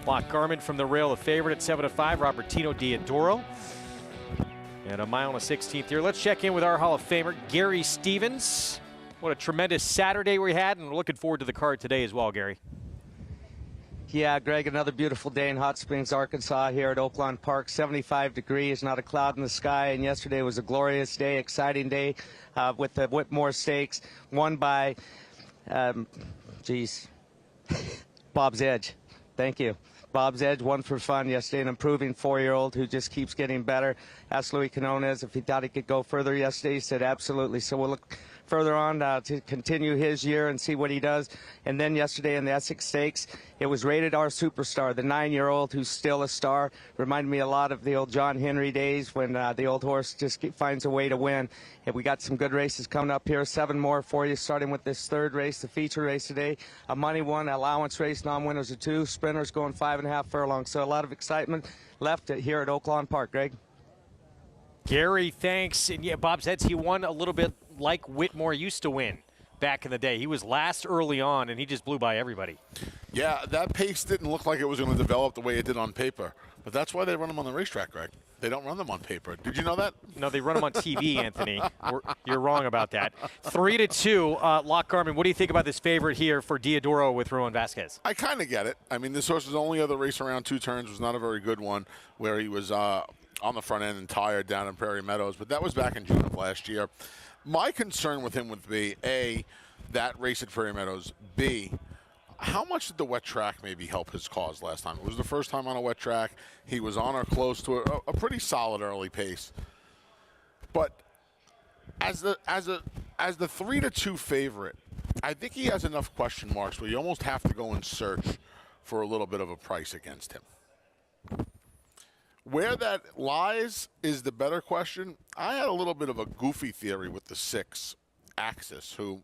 Lock Garmin from the rail, a favorite at 7-5, Robertino Diodoro. And a mile and a 16th here. Let's check in with our Hall of Famer, Gary Stevens. What a tremendous Saturday we had, and we're looking forward to the card today as well, Gary. Yeah, Greg, another beautiful day in Hot Springs, Arkansas here at Oaklawn Park. 75 degrees, not a cloud in the sky, and yesterday was a glorious day, exciting day with the Whitmore Stakes, won by, Bob's Edge. Thank you. Bob's Edge won for fun yesterday, an improving 4-year-old who just keeps getting better. Asked Luis Quinones if he thought he could go further yesterday. He said absolutely. So we'll look further on to continue his year and see what he does. And then yesterday in the Essex Stakes, it was rated R Superstar, the 9-year-old who's still a star. Reminded me a lot of the old John Henry days when the old horse just finds a way to win. And we got some good races coming up here, 7 more for you, starting with this third race, the feature race today. A money one, allowance race, non-winners of 2, sprinters going 5.5 furlongs. So a lot of excitement left here at Oaklawn Park, Greg. Gary, thanks. And yeah, Bob says he won a little bit like Whitmore used to win back in the day. He was last early on, and he just blew by everybody. Yeah, that pace didn't look like it was going to develop the way it did on paper. But that's why they run them on the racetrack, Greg. They don't run them on paper. Did you know that? No, they run them on TV, Anthony. You're wrong about that. 3-2, Lock Garmin. What do you think about this favorite here for Diodoro with Ruan Vasquez? I kind of get it. I mean, this horse's only other race around 2 turns was not a very good one, where he was on the front end and tired down in Prairie Meadows. But that was back in June of last year. My concern with him would be, A, that race at Prairie Meadows, B, how much did the wet track maybe help his cause last time? It was the first time on a wet track. He was on or close to a pretty solid early pace. But as the 3-2 favorite, I think he has enough question marks where you almost have to go and search for a little bit of a price against him. Where that lies is the better question. I had a little bit of a goofy theory with the 6, Axis, who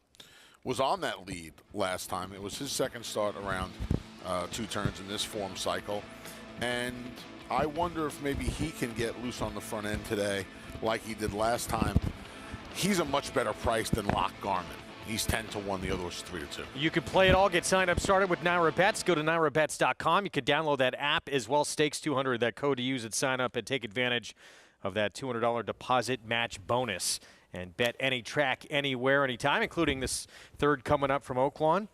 was on that lead last time. It was his second start around 2 turns in this form cycle. And I wonder if maybe he can get loose on the front end today like he did last time. He's a much better price than Lock Garmin. He's 10-1, the other was 3-2. You can play it all, get signed up, started with Naira Bets. Go to NairaBets.com. You can download that app as well, Stakes 200, that code to use at sign up and take advantage of that $200 deposit match bonus. And bet any track, anywhere, anytime, including this third coming up from Oaklawn.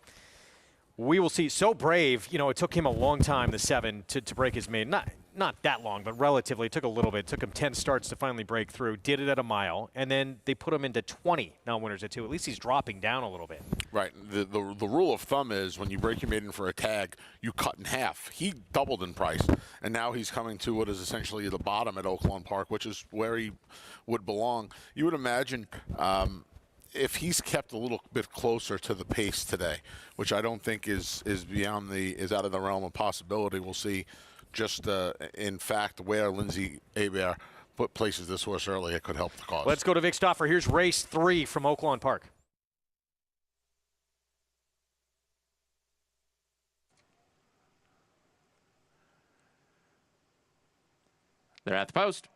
We will see. So Brave, you know, it took him a long time, the 7, to break his maiden. Not that long, but relatively. It took a little bit. It took him 10 starts to finally break through. Did it at a mile, and then they put him into 20 non-winners at 2. At least he's dropping down a little bit. Right. The rule of thumb is when you break your maiden for a tag, you cut in half. He doubled in price, and now he's coming to what is essentially the bottom at Oaklawn Park, which is where he would belong. You would imagine if he's kept a little bit closer to the pace today, which I don't think is out of the realm of possibility. We'll see. Just in fact, where Lindsay Hebert places this horse early, it could help the cause. Let's go to Vic Stauffer. Here's race 3 from Oaklawn Park. They're at the post.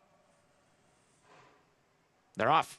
They're off.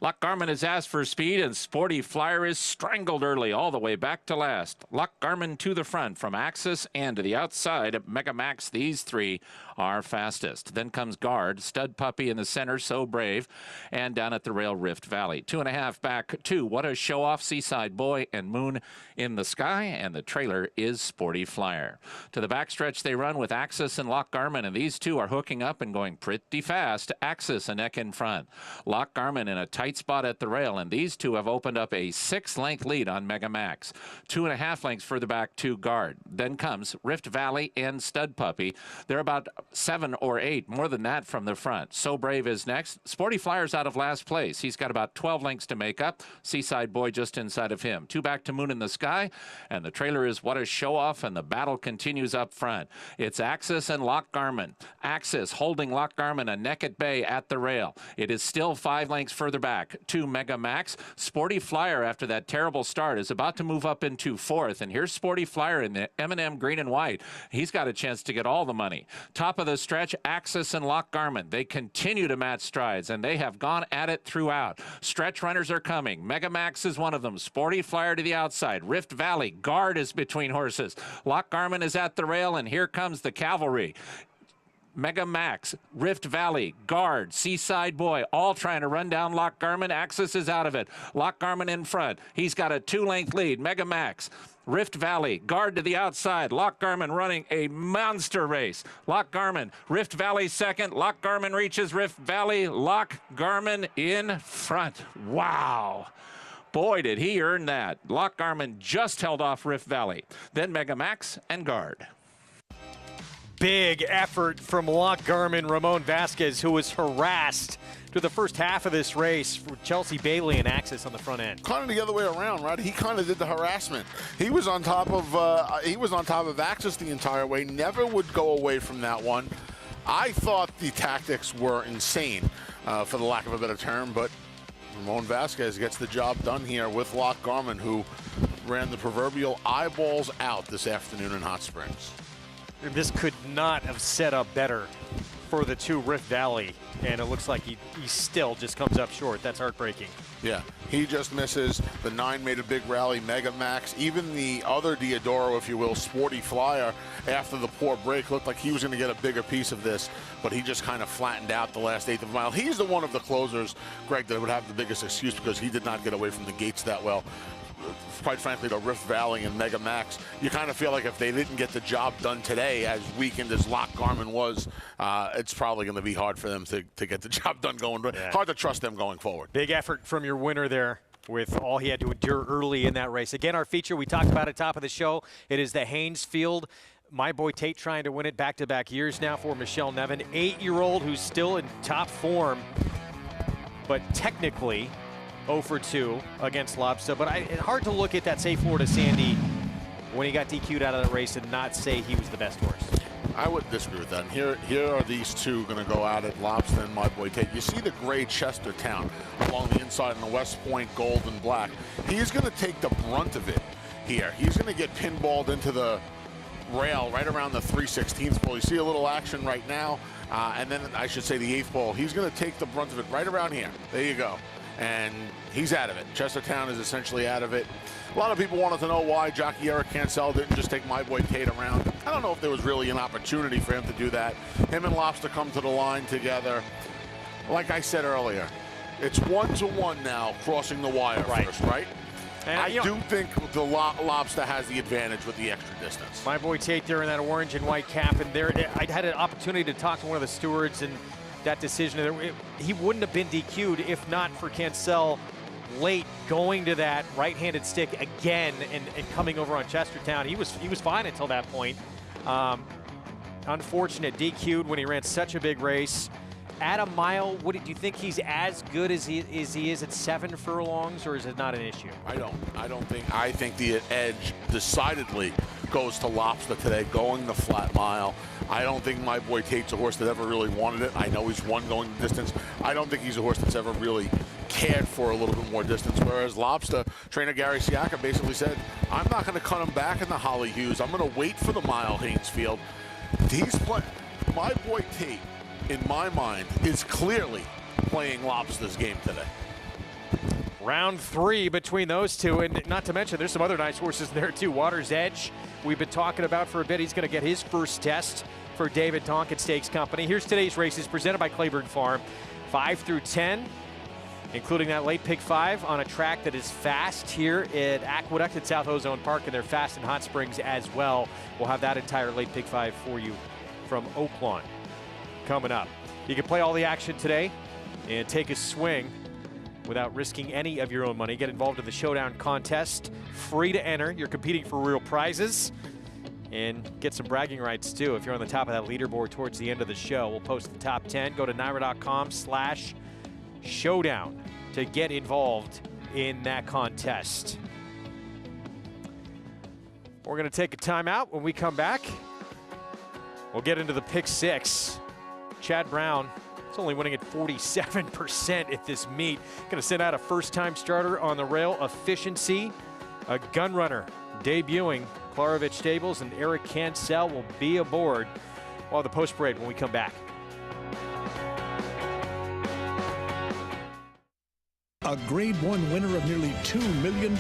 Lock Garmin is asked for speed, and Sporty Flyer is strangled early all the way back to last. Lock Garmin to the front from Axis and to the outside of Mega Max. These 3 are fastest. Then comes Guard, Stud Puppy in the center, So Brave, and down at the rail, Rift Valley. 2.5 back, 2. What a show-off, Seaside Boy and Moon in the Sky, and the trailer is Sporty Flyer. To the backstretch they run with Axis and Lock Garmin, and these 2 are hooking up and going pretty fast. Axis a neck in front. Lock Garmin in a tight spot at the rail, and these 2 have opened up a 6-length lead on Mega Max. 2.5 lengths further back to Guard. Then comes Rift Valley and Stud Puppy. They're about 7 or 8, more than that from the front. So Brave is next. Sporty Flyer's out of last place. He's got about 12 lengths to make up. Seaside Boy just inside of him. 2 back to Moon in the Sky, and the trailer is What a Show Off, and the battle continues up front. It's Axis and Lock Garmin. Axis holding Lock Garmin a neck at bay at the rail. It is still 5 lengths further back. back to Mega Max. Sporty Flyer, after that terrible start, is about to move up into 4th. And here's Sporty Flyer in the M&M green and white. He's got a chance to get all the money. Top of the stretch, Axis and Loch Garmin. They continue to match strides, and they have gone at it throughout. Stretch runners are coming. Mega Max is one of them. Sporty Flyer to the outside. Rift Valley, Guard is between horses. Loch Garmin is at the rail, and here comes the cavalry. Mega Max, Rift Valley, Guard, Seaside Boy, all trying to run down Loch Garmin. Axis is out of it. Loch Garmin in front. He's got a 2-length lead. Mega Max, Rift Valley, Guard to the outside. Loch Garmin running a monster race. Loch Garmin, Rift Valley second. Loch Garmin reaches Rift Valley. Loch Garmin in front. Wow. Boy, did he earn that. Loch Garmin just held off Rift Valley. Then Mega Max and Guard. Big effort from Loch Garmin, Ramon Vasquez, who was harassed through the first half of this race for Chelsea Bailey and Axis on the front end. Kind of the other way around, right? He kind of did the harassment. He was on top of Axis the entire way. Never would go away from that one. I thought the tactics were insane, for the lack of a better term, but Ramon Vasquez gets the job done here with Loch Garmin, who ran the proverbial eyeballs out this afternoon in Hot Springs. This could not have set up better for the two Rift Valley, and it looks like he still just comes up short. That's heartbreaking. Yeah, he just misses. The 9 made a big rally. Mega Max, even the other Diodoro, if you will, Sporty Flyer, after the poor break, looked like he was going to get a bigger piece of this, but he just kind of flattened out the last 1/8 of a mile. He's the one of the closers, Greg, that would have the biggest excuse because he did not get away from the gates that well. Quite frankly, to Rift Valley and Mega Max, you kind of feel like if they didn't get the job done today, as weakened as Loch Garmin was, it's probably going to be hard for them to get the job done going. Yeah. Hard to trust them going forward. Big effort from your winner there with all he had to endure early in that race. Again, our feature, we talked about at top of the show, it is the Haynes Field. My boy Tate trying to win it back-to-back years now for Michelle Nevin, 8-year-old who's still in top form, but technically 0 for 2 against Lobster. But it's hard to look at that Say Florida Sandy when he got DQ'd out of the race and not say he was the best horse. I would disagree with that. And here are these two going to go out at Lobster and my boy Tate. You see the gray Chestertown along the inside and the West Point gold and black. He's going to take the brunt of it here. He's going to get pinballed into the rail right around the 3/16 pole. You see a little action right now. And then I should say the 8th pole. He's going to take the brunt of it right around here. There you go. And he's out of it. Chestertown is essentially out of it. A lot of people wanted to know why jockey Eric Cancel didn't just take my boy Tate around. I don't know if there was really an opportunity for him to do that. Him and Lobster come to the line together. Like I said earlier, it's 1-1 now crossing the wire first, right? And I do think the Lobster has the advantage with the extra distance. My boy Tate there in that orange and white cap, and there I had an opportunity to talk to one of the stewards, and that decision, he wouldn't have been DQ'd if not for Cancel late going to that right-handed stick again and coming over on Chestertown. He was fine until that point. Unfortunate, DQ'd when he ran such a big race. At a mile, do you think he's as good as he is at 7 furlongs, or is it not an issue? I think the edge decidedly goes to Lobster today, going the flat mile. I don't think my boy Tate's a horse that ever really wanted it. I know he's won going the distance. I don't think he's a horse that's ever really cared for a little bit more distance, whereas Lobster, trainer Gary Siaka basically said, I'm not going to cut him back in the Holly Hughes. I'm going to wait for the mile Haynes Field. My boy Tate, in my mind, is clearly playing Lobster's game today. Round 3 between those two, and not to mention there's some other nice horses there too. Water's Edge, we've been talking about for a bit. He's going to get his first test for David Tonkin Stakes Company. Here's today's races presented by Claiborne Farm, 5 through 10, including that late pick 5 on a track that is fast here at Aqueduct at South Ozone Park, and they're fast in Hot Springs as well. We'll have that entire late pick 5 for you from Oaklawn coming up. You can play all the action today and take a swing without risking any of your own money. Get involved in the Showdown contest. Free to enter. You're competing for real prizes and get some bragging rights too if you're on the top of that leaderboard towards the end of the show. We'll post the top 10. Go to NYRA.com/showdown to get involved in that contest. We're going to take a timeout. When we come back, we'll get into the pick 6. Chad Brown is It's only winning at 47% at this meet. Going to send out a first-time starter on the rail, Efficiency, a gun runner debuting. Klarovich Stables and Eric Cancel will be aboard. While the post-parade when we come back. A Grade 1 winner of nearly $2 million,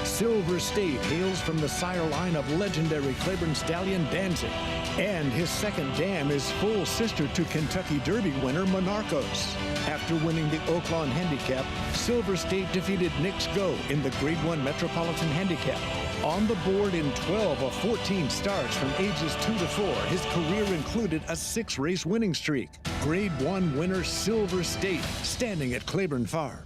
Silver State hails from the sire line of legendary Claiborne stallion Danzig. And his second dam is full sister to Kentucky Derby winner Monarchos. After winning the Oaklawn Handicap, Silver State defeated Knicks Go in the Grade 1 Metropolitan Handicap. On the board in 12 of 14 starts from ages 2 to 4, his career included a 6-race winning streak. Grade 1 winner Silver State, standing at Claiborne Farm.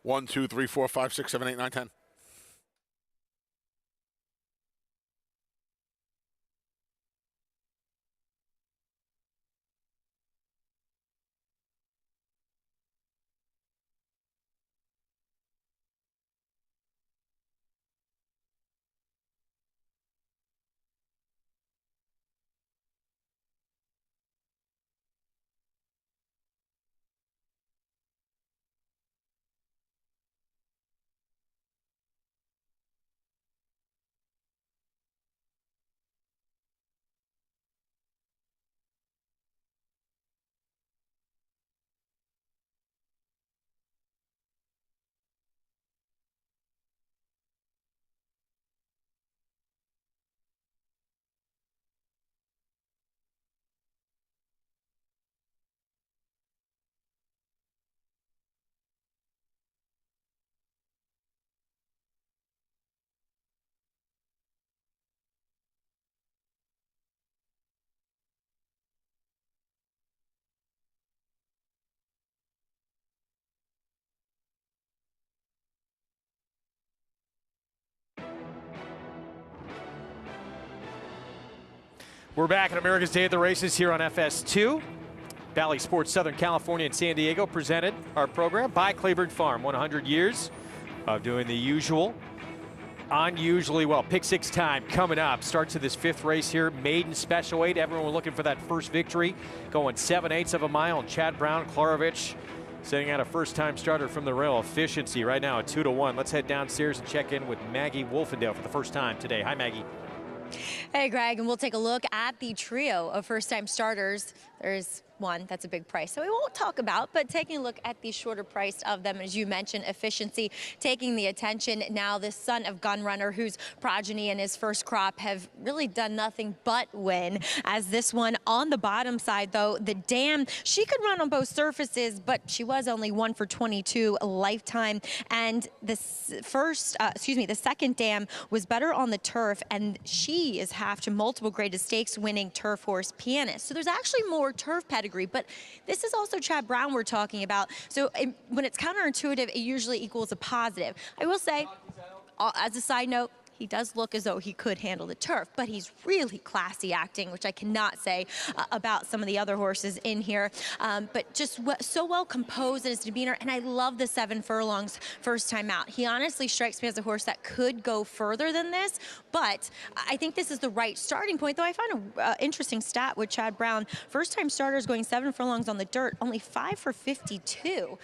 One, two, three, four, five, six, 7, 8, 9, 10. We're back at America's Day at the Races here on FS2. Valley Sports Southern California and San Diego presented our program by Claiborne Farm. 100 years of doing the usual, unusually well. Pick 6 time coming up. Starts of this 5th race here. Maiden Special Weight. Everyone looking for that first victory. Going 7/8 of a mile. And Chad Brown, Klarovich, setting out a first-time starter from the rail. Efficiency right now at 2-1. Let's head downstairs and check in with Maggie Wolfendale for the first time today. Hi, Maggie. Hey, Greg, and we'll take a look at the trio of first-time starters. There's one that's a big price, so we won't talk about, but taking a look at the shorter price of them, as you mentioned, Efficiency taking the attention. Now, this son of gun runner whose progeny in his first crop have really done nothing but win. As this one on the bottom side, though, the dam, she could run on both surfaces, but she was only 1 for 22 lifetime. And the the second dam was better on the turf, and she is half to multiple graded stakes winning turf horse Pianist. So there's actually more turf pedigree. But this is also Chad Brown we're talking about. So when it's counterintuitive, it usually equals a positive. I will say, as a side note, he does look as though he could handle the turf, but he's really classy acting, which I cannot say about some of the other horses in here. But just so well composed in his demeanor, and I love the 7 furlongs first time out. He honestly strikes me as a horse that could go further than this, but I think this is the right starting point, though I found an interesting stat with Chad Brown. First time starters going 7 furlongs on the dirt, only 5 for 52.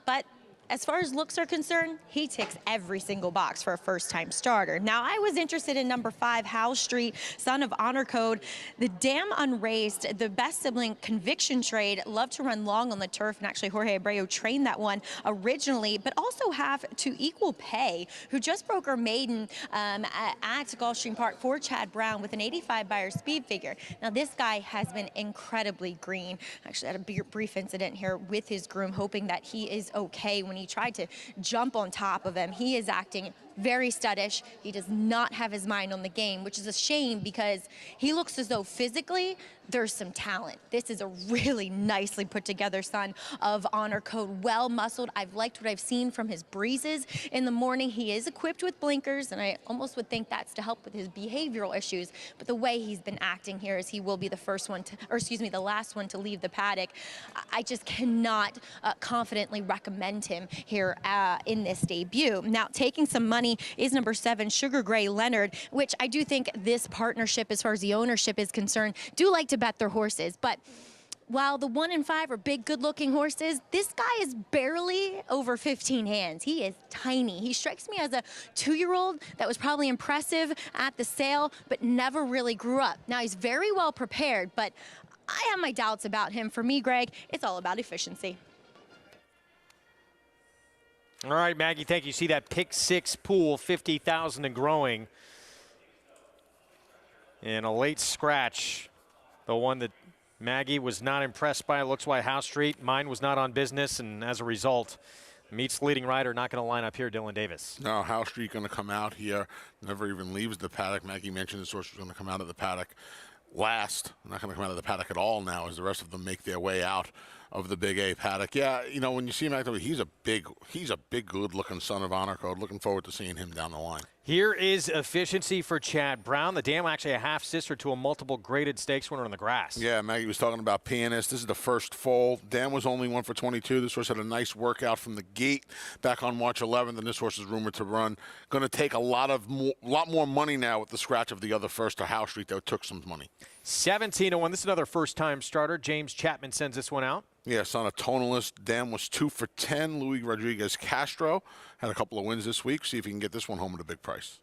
But as far as looks are concerned, he ticks every single box for a first-time starter. Now, I was interested in number 5, Hal Street, son of Honor Code. The dam unraced, the best sibling Conviction Trade, loved to run long on the turf, and actually Jorge Abreu trained that one originally, but also have to Equal Pay, who just broke her maiden at Gulfstream Park for Chad Brown with an 85 Beyer speed figure. Now, this guy has been incredibly green. Actually had a brief incident here with his groom, hoping that he is okay when when he tried to jump on top of him. He is acting very studdish. He does not have his mind on the game, which is a shame because he looks as though physically there's some talent. This is a really nicely put together son of Honor Code, well muscled. I've liked what I've seen from his breezes in the morning. He is equipped with blinkers, and I almost would think that's to help with his behavioral issues. But the way he's been acting here is he will be the first one to, or excuse me, the last one to leave the paddock. I just cannot confidently recommend him here in this debut. Now, taking some money is number 7, Sugar Gray Leonard, which I do think this partnership, as far as the ownership is concerned, do like to bet their horses. But while the 1 and 5 are big, good-looking horses, this guy is barely over 15 hands. He is tiny. He strikes me as a 2-year-old that was probably impressive at the sale, but never really grew up. Now, he's very well prepared, but I have my doubts about him. For me, Greg, it's all about efficiency. All right, Maggie, thank you. See that pick 6 pool, 50,000 and growing. And a late scratch, the one that Maggie was not impressed by. Looks like House Street. Mine was not on business, and as a result, Meets leading rider not going to line up here, Dylan Davis. No, House Street going to come out here. Never even leaves the paddock. Maggie mentioned this horse was going to come out of the paddock last. Not going to come out of the paddock at all now as the rest of them make their way out of the Big A paddock. Yeah, you know, when you see him actively, he's a big, good-looking son of Honor Code. Looking forward to seeing him down the line. Here is efficiency for Chad Brown. The dam actually a half-sister to a multiple graded stakes winner on the grass. Yeah, Maggie was talking about Pianist. This is the first foal. Dam was only 1 for 22. This horse had a nice workout from the gate back on March 11th, and this horse is rumored to run. Going to take a lot more money now with the scratch of the other first to House Street that took some money. 17-1. This is another first-time starter. James Chapman sends this one out. Yes, on a tonalist. Dam was 2 for 10. Luis Rodriguez Castro had a couple of wins this week. See if he can get this one home at a big price.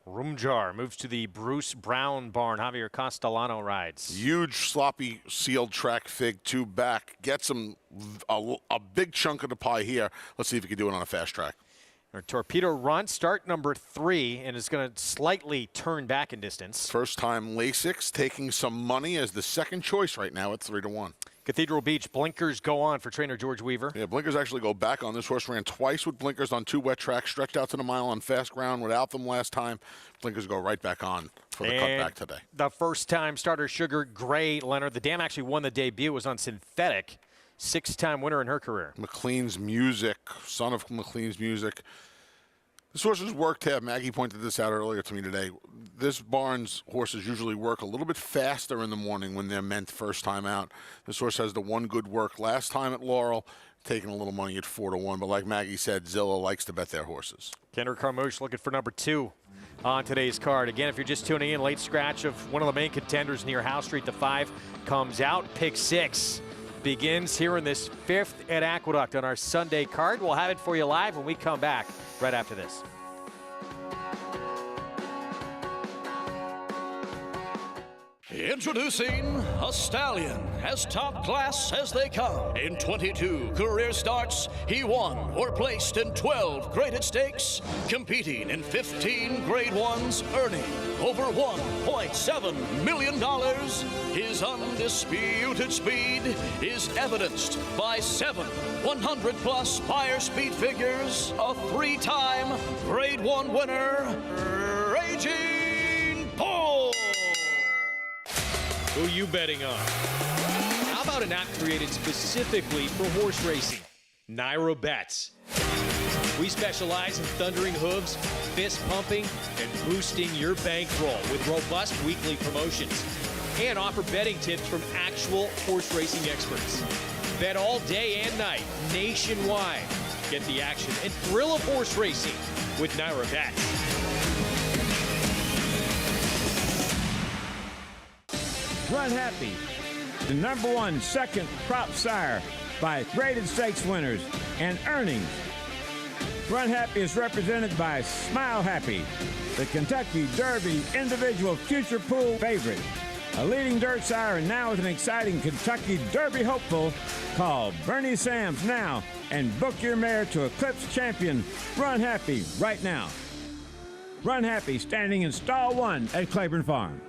Roomjar moves to the Bruce Brown barn. Javier Castellano rides. Huge, sloppy, sealed track fig 2 back. Gets him a big chunk of the pie here. Let's see if he can do it on a fast track. Our Torpedo Run, start number 3, and is going to slightly turn back in distance. First time Lasix taking some money as the second choice right now at 3-1. Cathedral Beach, blinkers go on for trainer George Weaver. Yeah, blinkers actually go back on. This horse ran twice with blinkers on 2 wet tracks, stretched out to the mile on fast ground without them last time. Blinkers go right back on for the cutback today. The first time starter Sugar Gray Leonard. The dam actually won the debut, was on synthetic. 6-time winner in her career. McLean's Music, son of McLean's Music. This horse's work tab, Maggie pointed this out earlier to me today. This barn's horses usually work a little bit faster in the morning when they're meant first time out. This horse has the one good work last time at Laurel, taking a little money at 4-1. But like Maggie said, Zilla likes to bet their horses. Kendrick Carmouche looking for number 2 on today's card. Again, if you're just tuning in, late scratch of one of the main contenders near House Street. The 5 comes out. Pick 6 begins here in this 5th at Aqueduct on our Sunday card. We'll have it for you live when we come back right after this. Introducing a stallion, as top class as they come. In 22 career starts, he won or placed in 12 graded stakes, competing in 15 grade 1s, earning over $1.7 million. His undisputed speed is evidenced by 7 100-plus buyer speed figures, a 3-time grade 1 winner, Raging Bull. Who you betting on? How about an app created specifically for horse racing? Naira Bets. We specialize in thundering hooves, fist pumping, and boosting your bankroll with robust weekly promotions and offer betting tips from actual horse racing experts. Bet all day and night nationwide. Get the action and thrill of horse racing with Naira Bets. Run Happy, the #1 second crop sire by graded stakes winners and earnings. Run Happy is represented by Smile Happy, the Kentucky Derby individual future pool favorite. A leading dirt sire and now with an exciting Kentucky Derby hopeful. Call Bernie Sams now and book your mare to Eclipse champion Run Happy right now. Run Happy standing in stall 1 at Claiborne Farm.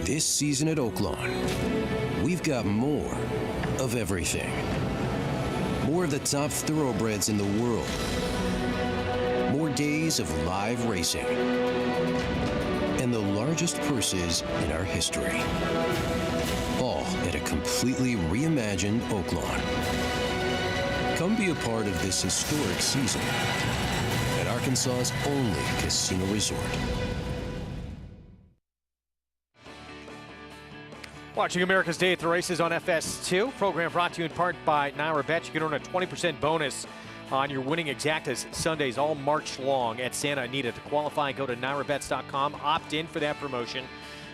This season at Oaklawn, we've got more of everything. More of the top thoroughbreds in the world. More days of live racing. And the largest purses in our history. All at a completely reimagined Oaklawn. Come be a part of this historic season at Arkansas's only casino resort. Watching America's Day at the Races on FS2. Program brought to you in part by Naira Bet. You can earn a 20% bonus on your winning exactas Sundays all March long at Santa Anita. To qualify, go to NairaBets.com. Opt in for that promotion.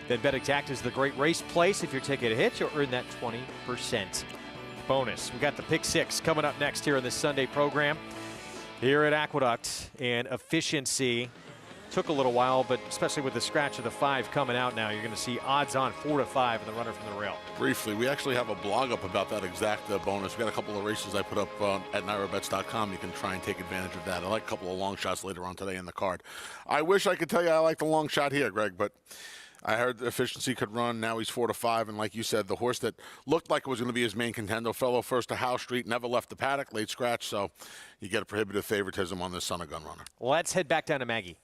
Then Bet Exactas is the great race place. If your ticket hits, you'll earn that 20% bonus. We got the Pick Six coming up next here in this Sunday program here at Aqueduct. And efficiency took a little while, but especially with the scratch of the 5 coming out now, you're going to see odds on 4-5 in the runner from the rail. Briefly, we actually have a blog up about that exact bonus. We got a couple of races I put up at NairaBets.com. You can try and take advantage of that. I like a couple of long shots later on today in the card. I wish I could tell you I like the long shot here, Greg, but I heard the efficiency could run. Now he's 4-5, and like you said, the horse that looked like it was going to be his main contender, fellow first to House Street, never left the paddock, late scratch, so you get a prohibitive favoritism on this Son of Gun runner. Let's head back down to Maggie.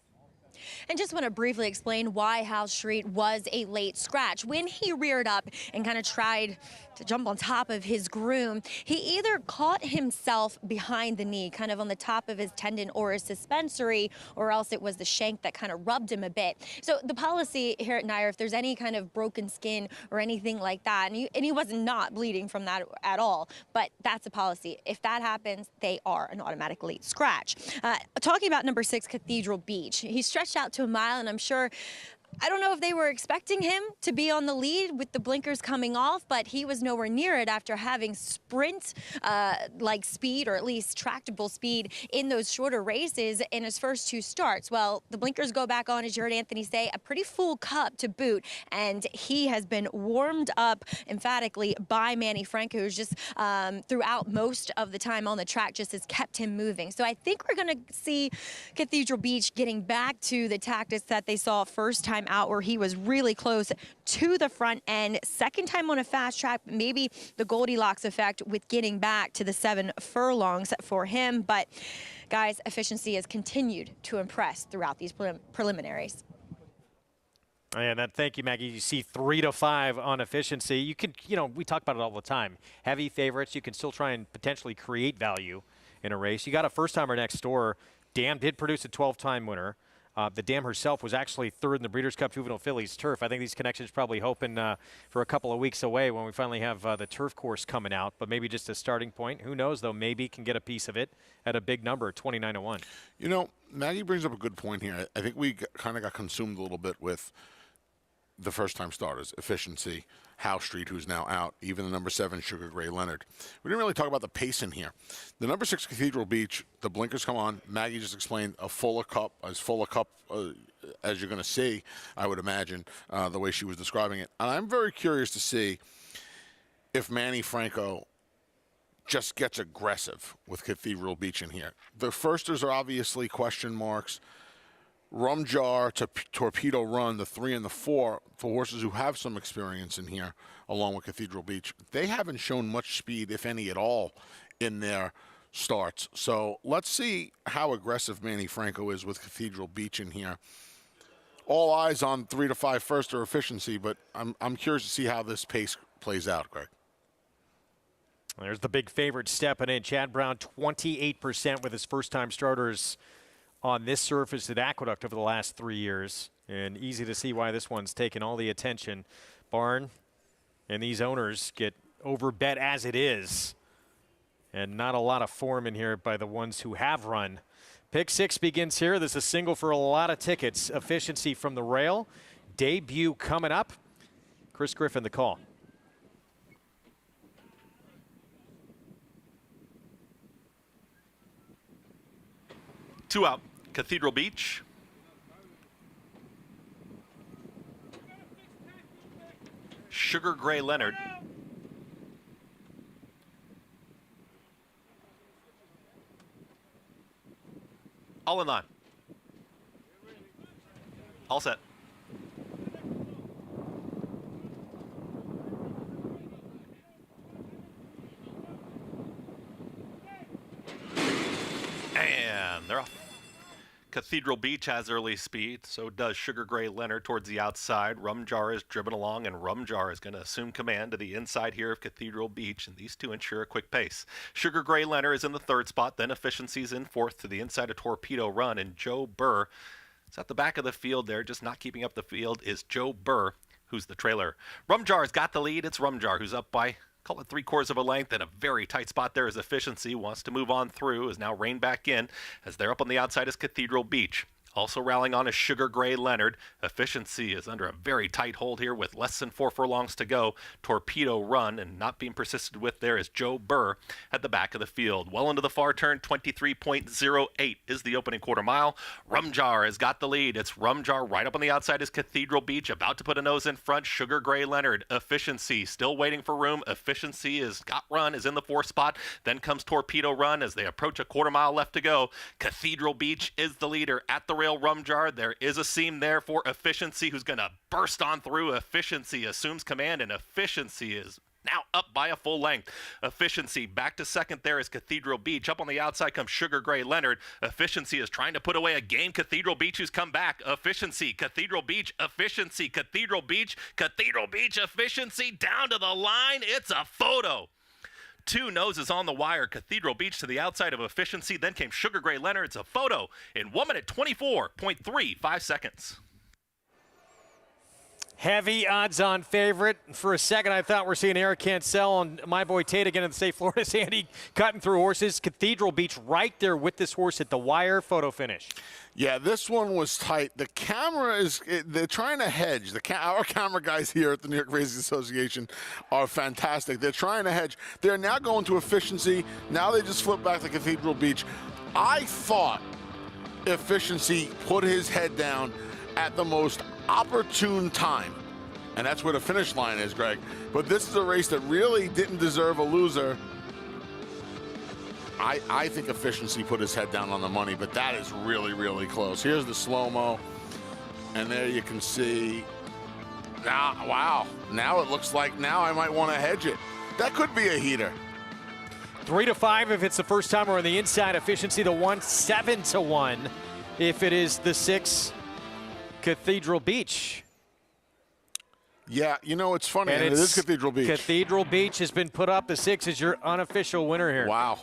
And just want to briefly explain why House Street was a late scratch. When he reared up and kind of tried to jump on top of his groom, he either caught himself behind the knee, kind of on the top of his tendon or his suspensory, or else it was the shank that kind of rubbed him a bit. So the policy here at Naira, if there's any kind of broken skin or anything like that, and he was not bleeding from that at all, but that's a policy. If that happens, they are an automatic late scratch. Talking about number 6, Cathedral Beach, he stretched out to a mile, and I'm sure, I don't know if they were expecting him to be on the lead with the blinkers coming off, but he was nowhere near it after having sprint-like speed, or at least tractable speed, in those shorter races in his first 2 starts. Well, the blinkers go back on, as you heard Anthony say, a pretty full cup to boot, and he has been warmed up emphatically by Manny Franco, who's just throughout most of the time on the track just has kept him moving. So I think we're going to see Cathedral Beach getting back to the tactics that they saw first time out, where he was really close to the front end. Second time on a fast track, maybe the Goldilocks effect with getting back to the 7 furlongs for him. But guys, efficiency has continued to impress throughout these preliminaries. And thank you, Maggie. You see 3-5 on efficiency. You can, we talk about it all the time. Heavy favorites, you can still try and potentially create value in a race. You got a first-timer next door. Dam did produce a 12-time winner. The Dam herself was actually 3rd in the Breeders' Cup Juvenile Fillies Turf. I think these connections probably hoping for a couple of weeks away when we finally have the turf course coming out, but maybe just a starting point. Who knows, though? Maybe can get a piece of it at a big number, 29-1. Maggie brings up a good point here. I think we kind of got consumed a little bit with the first-time starters, efficiency, House Street, who's now out, even the number 7, Sugar Gray Leonard. We didn't really talk about the pace in here. The number 6, Cathedral Beach, the blinkers come on. Maggie just explained as full a cup as you're going to see, I would imagine, the way she was describing it. And I'm very curious to see if Manny Franco just gets aggressive with Cathedral Beach in here. The firsters are obviously question marks. Rum Jar to Torpedo Run, the 3 and the 4, for horses who have some experience in here, along with Cathedral Beach. They haven't shown much speed, if any at all, in their starts. So let's see how aggressive Manny Franco is with Cathedral Beach in here. All eyes on 3-5 first or efficiency, but I'm curious to see how this pace plays out, Greg. There's the big favorite stepping in. Chad Brown, 28% with his first-time starters on this surface at Aqueduct over the last 3 years. And easy to see why this one's taken all the attention. Barn and these owners get overbet as it is. And not a lot of form in here by the ones who have run. Pick 6 begins here. This is a single for a lot of tickets. Efficiency from the rail. Debut coming up. Chris Griffin, the call. Two out. Cathedral Beach. Sugar Gray Leonard. All in line. All set. They're off. Cathedral Beach has early speed, so does Sugar Gray Leonard towards the outside. Rum Jar is driven along, and Rum Jar is going to assume command to the inside here of Cathedral Beach, and these two ensure a quick pace. Sugar Gray Leonard is in the third spot, then Efficiency's in fourth to the inside of Torpedo Run, and Joe Burr is at the back of the field there, just not keeping up the field is Joe Burr, who's the trailer. Rum Jar's got the lead. It's Rum Jar who's up by, call it 3/4 of a length, and a very tight spot there is Efficiency. Wants to move on through, is now reined back in, as they're up on the outside is Cathedral Beach. Also rallying on is Sugar Gray Leonard. Efficiency is under a very tight hold here with less than 4 furlongs to go. Torpedo Run, and not being persisted with there is Joe Burr at the back of the field. Well into the far turn, 23.08 is the opening quarter mile. Rum Jar has got the lead. It's Rum Jar right up on the outside is Cathedral Beach, about to put a nose in front. Sugar Gray Leonard. Efficiency still waiting for room. Efficiency is got run, is in the 4th spot. Then comes Torpedo Run as they approach a quarter mile left to go. Cathedral Beach is the leader at the Rum Jar. There is a seam there for Efficiency, who's going to burst on through. Efficiency assumes command, and Efficiency is now up by a full length. Efficiency back to second there is Cathedral Beach. Up on the outside comes Sugar Gray Leonard. Efficiency is trying to put away a game. Cathedral Beach who's come back. Efficiency, Cathedral Beach, Efficiency, Cathedral Beach, Efficiency down to the line. It's a photo. 2 noses on the wire. Cathedral Beach to the outside of Efficiency. Then came Sugar Gray Leonard. It's a photo in 1 minute 24.35 seconds. Heavy odds-on favorite. For a second, I thought we're seeing Eric Cancel and my boy Tate again in the state Florida. Sandy cutting through horses. Cathedral Beach right there with this horse at the wire. Photo finish. Yeah, this one was tight. The camera they're trying to hedge. Our camera guys here at the New York Racing Association are fantastic. They're trying to hedge. They're now going to Efficiency. Now they just flip back to Cathedral Beach. I thought Efficiency put his head down at the most opportune time. And that's where the finish line is, Greg. But this is a race that really didn't deserve a loser. I think Efficiency put his head down on the money, but that is really, really close. Here's the slow-mo, and there you can see. Now, wow, now it looks like now I might want to hedge it. That could be a heater. 3-5 if it's the first time we're on the inside. Efficiency the 1, 7-1 if it is the 6, Cathedral Beach. Yeah, you know, it's funny, and it is Cathedral Beach. Cathedral Beach has been put up. The 6 is your unofficial winner here. Wow.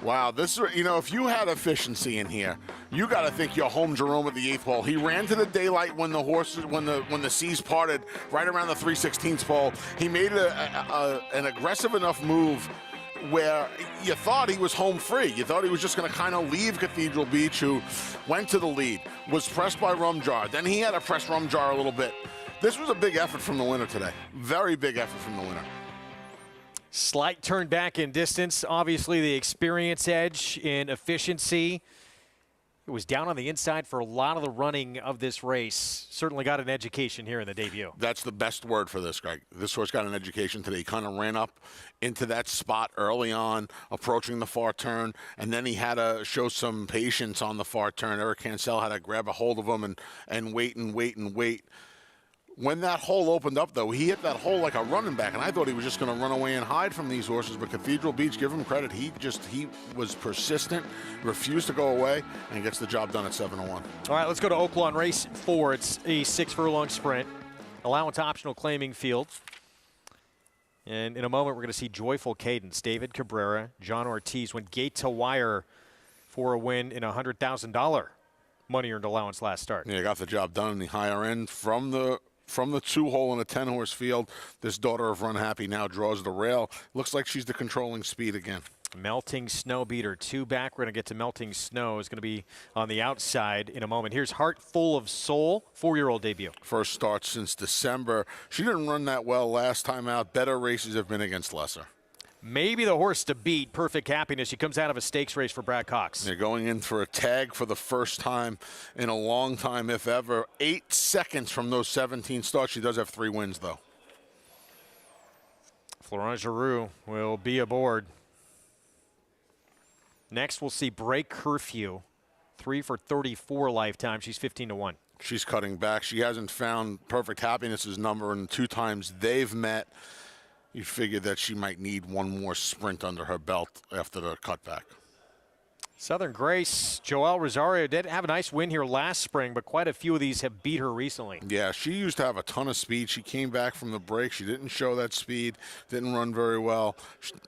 Wow, this is, you know, if you had Efficiency in here, you got to think you're home Jerome at the 8th pole. He ran to the daylight when the horses, when the seas parted, right around the 3/16 pole. He made an aggressive enough move where you thought he was home free. You thought he was just going to kind of leave Cathedral Beach, who went to the lead, was pressed by Rum Jar. Then he had to press Rum Jar a little bit. This was a big effort from the winner today. Very big effort from the winner. Slight turn back in distance. Obviously, the experience edge in Efficiency. It was down on the inside for a lot of the running of this race. Certainly got an education here in the debut. That's the best word for this, Greg. This horse got an education today. He kind of ran up into that spot early on, approaching the far turn, and then he had to show some patience on the far turn. Eric Cancel had to grab a hold of him and wait and wait and wait. When that hole opened up, though, he hit that hole like a running back, and I thought he was just going to run away and hide from these horses. But Cathedral Beach, give him credit. He was persistent, refused to go away, and gets the job done at 7-1. All right, let's go to Oaklawn Race 4. It's a 6 furlong sprint. Allowance optional claiming field. And in a moment, we're going to see Joyful Cadence. David Cabrera, John Ortiz went gate to wire for a win in a $100,000 money earned allowance last start. Yeah, got the job done in the higher end from the 2-hole in a 10-horse field. This daughter of Run Happy now draws the rail. Looks like she's the controlling speed again. Melting Snow beater 2 back. We're going to get to Melting Snow. Is going to be on the outside in a moment. Here's Heart Full of Soul, 4-year-old debut. First start since December. She didn't run that well last time out. Better races have been against lesser. Maybe the horse to beat, Perfect Happiness. She comes out of a stakes race for Brad Cox. They're going in for a tag for the first time in a long time, if ever. 8 seconds from those 17 starts. She does have 3 wins, though. Florent Giroux will be aboard. Next, we'll see Break Curfew. 3 for 34 lifetime. She's 15-1. She's cutting back. She hasn't found Perfect Happiness's number in 2 times they've met. You figured that she might need one more sprint under her belt after the cutback. Southern Grace, Joelle Rosario did have a nice win here last spring, but quite a few of these have beat her recently. Yeah, she used to have a ton of speed. She came back from the break. She didn't show that speed, didn't run very well.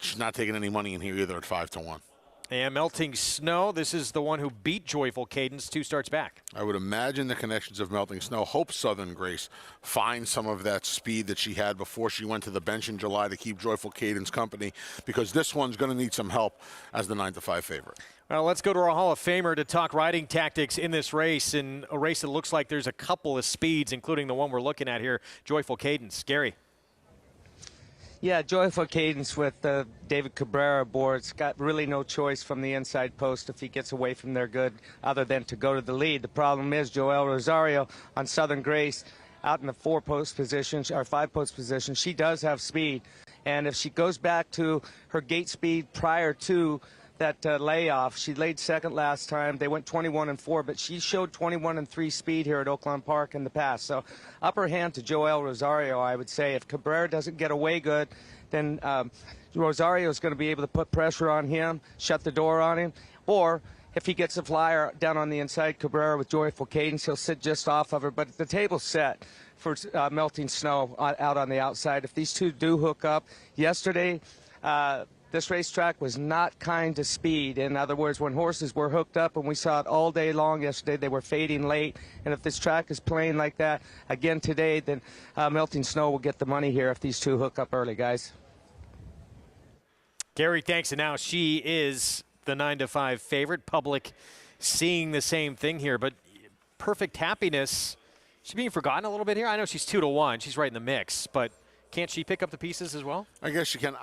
She's not taking any money in here either at 5-1. And Melting Snow, this is the one who beat Joyful Cadence 2 starts back. I would imagine the connections of Melting Snow hope Southern Grace finds some of that speed that she had before she went to the bench in July to keep Joyful Cadence company, because this one's going to need some help as the 9-5 favorite. Well, let's go to our Hall of Famer to talk riding tactics in this race, in a race that looks like there's a couple of speeds, including the one we're looking at here, Joyful Cadence. Gary. Yeah, Joyful Cadence with David Cabrera aboard. It's got really no choice from the inside post if he gets away from their good other than to go to the lead. The problem is Joelle Rosario on Southern Grace out in the 4-post position, or 5-post position. She does have speed. And if she goes back to her gate speed prior to that layoff, she laid second last time. They went 21-4, but she showed 21-3 speed here at Oakland Park in the past. So upper hand to Joelle Rosario, I would say. If Cabrera doesn't get away good, then Rosario is going to be able to put pressure on him, shut the door on him, or if he gets a flyer down on the inside, Cabrera with Joyful Cadence, he'll sit just off of her. But the table's set for Melting Snow out on the outside. If these two do hook up, yesterday, this racetrack was not kind to speed. In other words, when horses were hooked up, and we saw it all day long yesterday, they were fading late. And if this track is playing like that again today, then Melting Snow will get the money here if these two hook up early, guys. Gary, thanks. And now she is the 9-5 favorite. Public seeing the same thing here, but Perfect Happiness, she's being forgotten a little bit here. I know she's 2-1. She's right in the mix, but can't she pick up the pieces as well? I guess she can.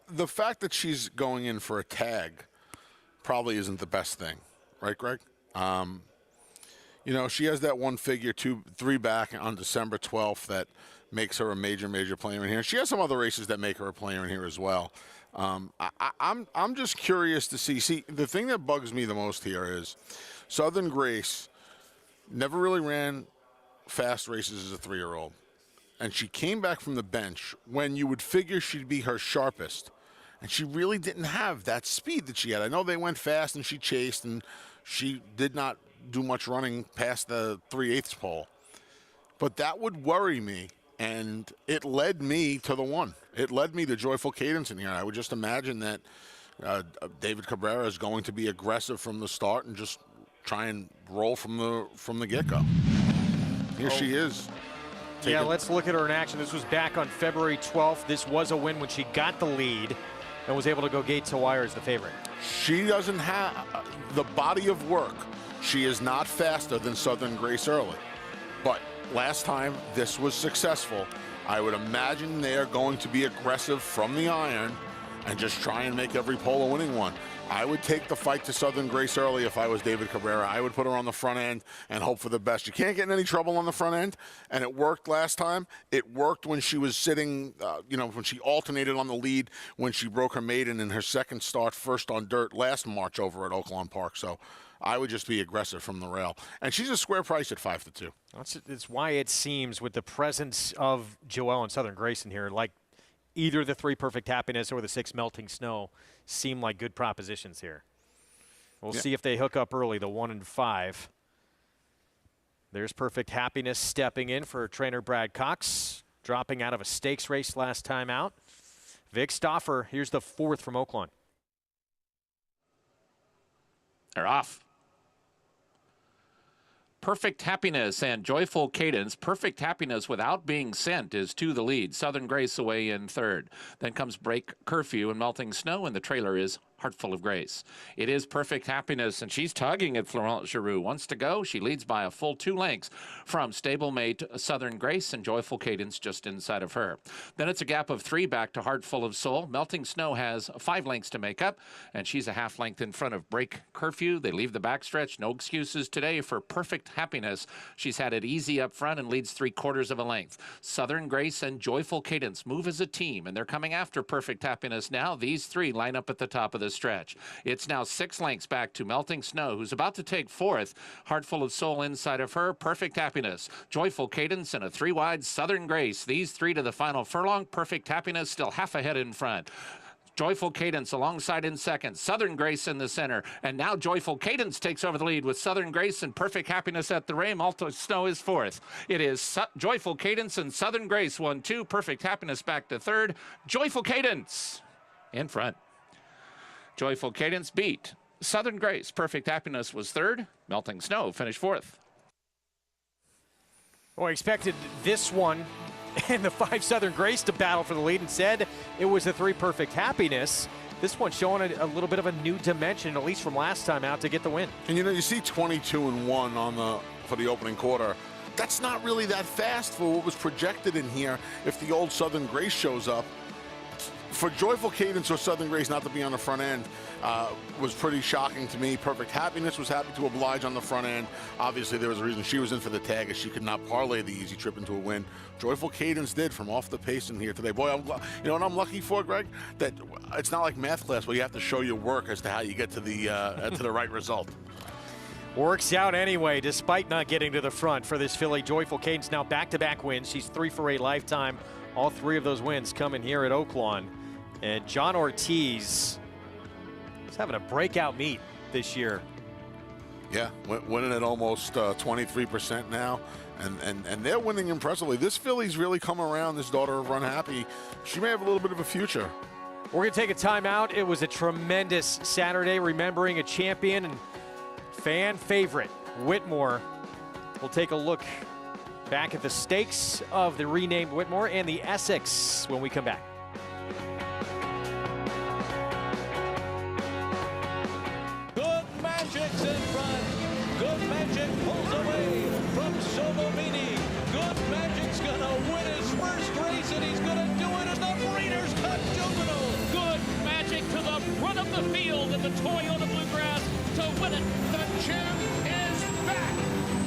The fact that she's going in for a tag probably isn't the best thing, right, Greg? You know, she has that one figure 2-3 back on December 12th that makes her a major player in here. She has some other races that make her a player in here as well. I'm just curious to see. See, the thing that bugs me the most here is Southern Grace never really ran fast races as a 3-year-old. And she came back from the bench when you would figure she'd be her sharpest. And she really didn't have that speed that she had. I know they went fast and she chased, and she did not do much running past the 3/8 pole. But that would worry me, and it led me to the one. It led me to Joyful Cadence in here. I would just imagine that David Cabrera is going to be aggressive from the start and just try and roll from the get-go. Here she is. Yeah, let's look at her in action. This was back on February 12th. This was a win when she got the lead and was able to go gate to wire as the favorite. She doesn't have the body of work. She is not faster than Southern Grace early. But last time this was successful, I would imagine they are going to be aggressive from the iron and just try and make every pole a winning one. I would take the fight to Southern Grace early if I was David Cabrera. I would put her on the front end and hope for the best. You can't get in any trouble on the front end, and it worked last time. It worked when she was sitting, when she alternated on the lead, when she broke her maiden in her second start, first on dirt last March over at Oakland Park. So I would just be aggressive from the rail. And she's a square price at 5-2. That's why it seems, with the presence of Joelle and Southern Grace in here, like either the 3 Perfect Happiness or the 6 Melting Snow seem like good propositions here. We'll see if they hook up early, the 1 and 5. There's Perfect Happiness stepping in for trainer Brad Cox, dropping out of a stakes race last time out. Vic Stauffer, here's the 4th from Oakland. They're off. Perfect Happiness and Joyful Cadence. Perfect Happiness without being sent is to the lead. Southern Grace away in 3rd. Then comes Break Curfew and Melting Snow, and the trailer is Heartful of Grace. It is Perfect Happiness, and she's tugging at Florent Giroux. Wants to go. She leads by a full 2 lengths from stablemate Southern Grace, and Joyful Cadence just inside of her. Then it's a gap of 3 back to Heartful of Soul. Melting Snow has 5 lengths to make up, and she's a half length in front of Break Curfew. They leave the backstretch. No excuses today for Perfect Happiness. She's had it easy up front and leads 3/4 of a length. Southern Grace and Joyful Cadence move as a team, and they're coming after Perfect Happiness now. These 3 line up at the top of the stretch. It's now 6 lengths back to Melting Snow, who's about to take 4th. Heartful of Soul inside of her. Perfect Happiness, Joyful Cadence, and a 3 wide Southern Grace. These 3 to the final furlong. Perfect Happiness still half ahead in front. Joyful Cadence alongside in second. Southern Grace in the center. And now Joyful Cadence takes over the lead with Southern Grace and Perfect Happiness at the ray. Malta Snow is fourth. It is Joyful Cadence and Southern Grace 1-2. Perfect Happiness back to third. Joyful Cadence in front. Joyful Cadence beat Southern Grace. Perfect Happiness was third. Melting Snow finished fourth. Well, I expected this one and the 5 Southern Grace to battle for the lead. Instead, it was the 3 Perfect Happiness. This one showing a little bit of a new dimension, at least from last time out, to get the win. And you know, you see 22-1 for the opening quarter. That's not really that fast for what was projected in here if the old Southern Grace shows up. For Joyful Cadence or Southern Grace not to be on the front end was pretty shocking to me. Perfect Happiness was happy to oblige on the front end. Obviously, there was a reason she was in for the tag, as she could not parlay the easy trip into a win. Joyful Cadence did from off the pace in here today. Boy, you know what I'm lucky for, Greg? That it's not like math class where you have to show your work as to how you get to the right result. Works out anyway, despite not getting to the front for this filly. Joyful Cadence now back-to-back wins. She's 3 for 8 lifetime. All 3 of those wins coming here at Oaklawn. And John Ortiz is having a breakout meet this year. Yeah, winning at almost 23% now. And they're winning impressively. This filly's really come around, this daughter of Run Happy. She may have a little bit of a future. We're going to take a timeout. It was a tremendous Saturday, remembering a champion and fan favorite, Whitmore. We'll take a look back at the stakes of the renamed Whitmore and the Essex when we come back. Good Magic's in front. Good Magic pulls away from Sobomini. Good Magic's gonna win his first race, and he's gonna do it in the Breeders' Cup Juvenile. Good Magic to the front of the field in the Toyota Bluegrass to win it. The champ is back.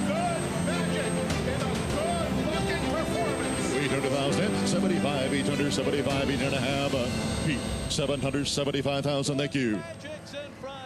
Good Magic in a good-looking performance. 800,000, 75, 875, 8.5. Pete, 775,000. Thank you. Magic's in front.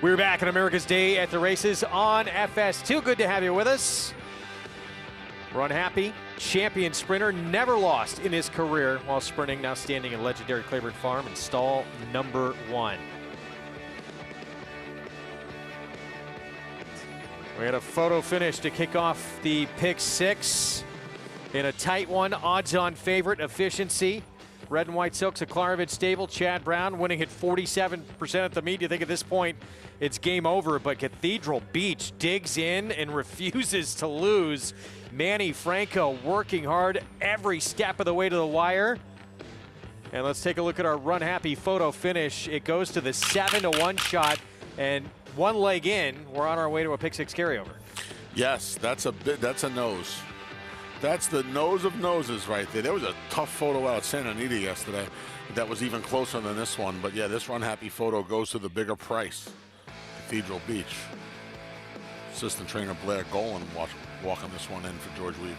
We're back on America's Day at the Races on FS2. Good to have you with us. Run Happy, champion sprinter, never lost in his career while sprinting, now standing in legendary Claiborne Farm in stall number 1. We had a photo finish to kick off the pick 6 in a tight one. Odds-on favorite, Efficiency. Red and White Silks, a Claravich stable. Chad Brown winning at 47% at the meet. You think at this point it's game over, but Cathedral Beach digs in and refuses to lose. Manny Franco working hard every step of the way to the wire. And let's take a look at our Run Happy photo finish. It goes to the 7-1 shot, and one leg in, we're on our way to a pick 6 carryover. Yes, that's a nose. That's the nose of noses right there. There was a tough photo out at Santa Anita yesterday. that was even closer than this one. But yeah, this run happy photo goes to the bigger price, Cathedral Beach. Assistant trainer Blair Golan walking this one in for George Weaver.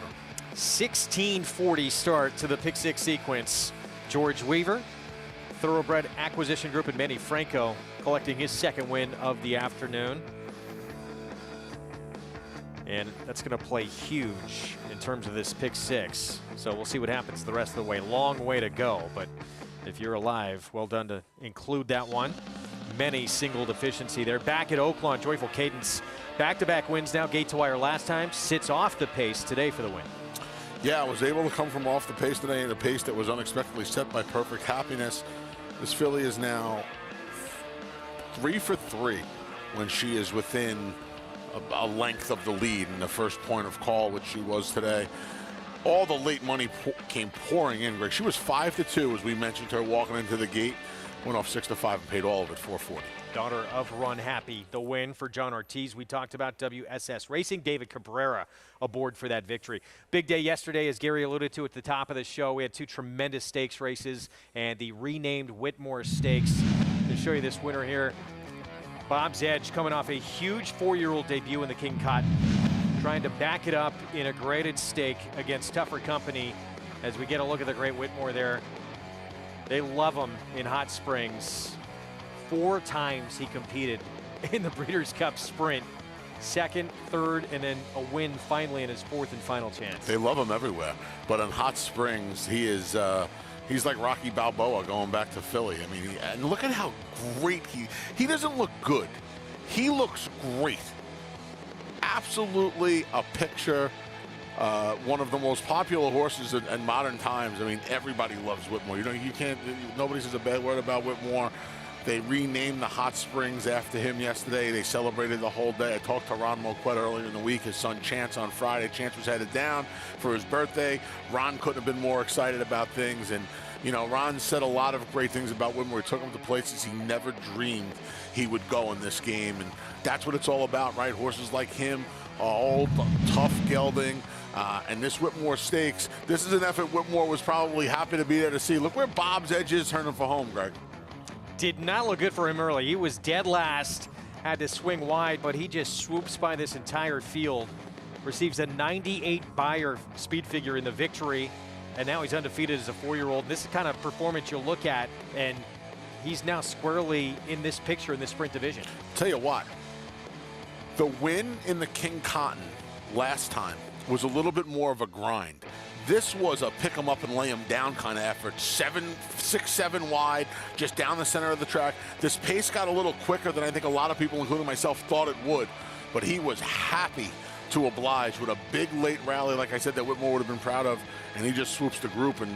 16:40 start to the pick six sequence. George Weaver, Thoroughbred Acquisition Group, and Manny Franco collecting his second win of the afternoon. And that's going to play huge in terms of this pick six. So we'll see what happens the rest of the way. Long way to go, but if you're alive, well done to include that one. Many single deficiency there. Back at Oaklawn, Joyful Cadence. Back-to-back wins now. Gate to wire last time. Sits off the pace today for the win. Yeah, I was able to come from off the pace today, and a pace that was unexpectedly set by Perfect Happiness. This filly is now 3 for 3 when she is within a length of the lead in the first point of call, which she was today. All the late money came pouring in, Greg. She was 5 to 2, as we mentioned her walking into the gate. Went off 6 to 5 and paid all of it, $440. Daughter of Run Happy, the win for John Ortiz. We talked about WSS Racing. David Cabrera aboard for that victory. Big day yesterday, as Gary alluded to at the top of the show. We had two tremendous stakes races and the renamed Whitmore Stakes. To show you this winner here, Bob's Edge coming off a huge 4-year-old debut in the King Cotton, trying to back it up in a graded stake against tougher company. As we get a look at the Great Whitmore there, they love him in Hot Springs. 4 times he competed in the Breeders' Cup Sprint. Second, third, and then a win finally in his 4th and final chance. They love him everywhere, but in Hot Springs, he is he's like Rocky Balboa going back to Philly. I mean, and look at how great he doesn't look good. He looks great. Absolutely a picture. One of the most popular horses in modern times. I mean, everybody loves Whitmore. Nobody says a bad word about Whitmore. They renamed the Hot Springs after him yesterday. They celebrated the whole day. I talked to Ron Moquette earlier in the week, his son Chance on Friday. Chance was headed down for his birthday. Ron couldn't have been more excited about things. And, you know, Ron said a lot of great things about Whitmore. He took him to places he never dreamed he would go in this game. And that's what it's all about, right? Horses like him, old, tough gelding. And this Whitmore Stakes, this is an effort Whitmore was probably happy to be there to see. Look where Bob's Edge is turning for home, Greg. Did not look good for him early. He was dead last, had to swing wide, but he just swoops by this entire field. Receives a 98 Beyer speed figure in the victory, and now he's undefeated as a 4-year-old. This is the kind of performance you'll look at, and he's now squarely in this picture in the sprint division. Tell you what, the win in the King Cotton last time was a little bit more of a grind. This was a pick him up and lay him down kind of effort. 6, 7 wide, just down the center of the track. This pace got a little quicker than I think a lot of people, including myself, thought it would. But he was happy to oblige with a big late rally, like I said, that Whitmore would have been proud of. And he just swoops the group, and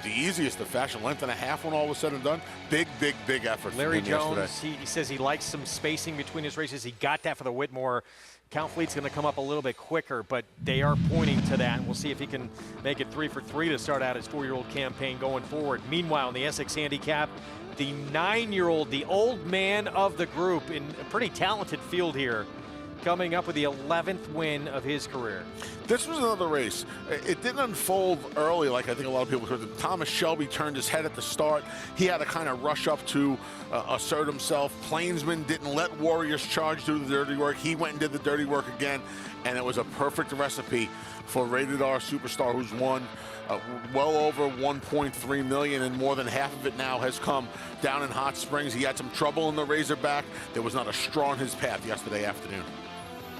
the easiest of fashion, length and a half when all was said and done. Big effort Larry from him Jones, yesterday. he says he likes some spacing between his races. He got that for the Whitmore. Count Fleet's going to come up a little bit quicker, but they are pointing to that. We'll see if he can make it 3 for 3 to start out his 4-year-old campaign going forward. Meanwhile, in the Essex Handicap, the 9-year-old, the old man of the group in a pretty talented field here, coming up with the 11th win of his career. This was another race. It didn't unfold early like I think a lot of people heard. Thomas Shelby turned his head at the start. He had to kind of rush up to assert himself. Plainsman didn't let Warriors charge do the dirty work. He went and did the dirty work again, and it was a perfect recipe for Rated R Superstar, who's won well over $1.3 million, and more than half of it now has come down in Hot Springs. He had some trouble in the Razorback. There was not a straw in his path yesterday afternoon.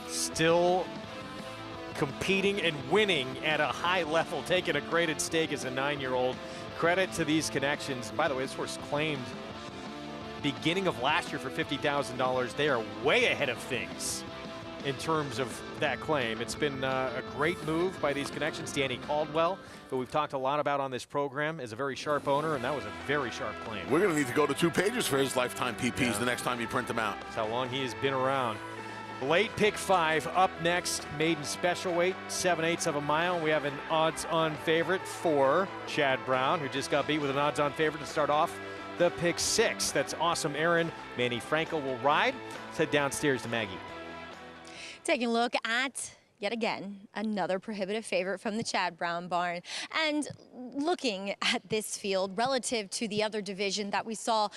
Still competing and winning at a high level, taking a graded stake as a 9-year-old. Credit to these connections. By the way, this horse claimed beginning of last year for $50,000. They are way ahead of things in terms of that claim. It's been a great move by these connections. Danny Caldwell, who we've talked a lot about on this program, is a very sharp owner, and that was a very sharp claim. We're going to need to go to 2 pages for his lifetime PPs the next time you print them out. That's how long he has been around. Late pick 5 up next, maiden special weight, 7/8 of a mile. We have an odds-on favorite for Chad Brown, who just got beat with an odds-on favorite to start off the pick 6. That's Awesome Aaron. Manny Franco will ride. Let's head downstairs to Maggie. Taking a look at yet again, another prohibitive favorite from the Chad Brown barn. And looking at this field relative to the other division that we saw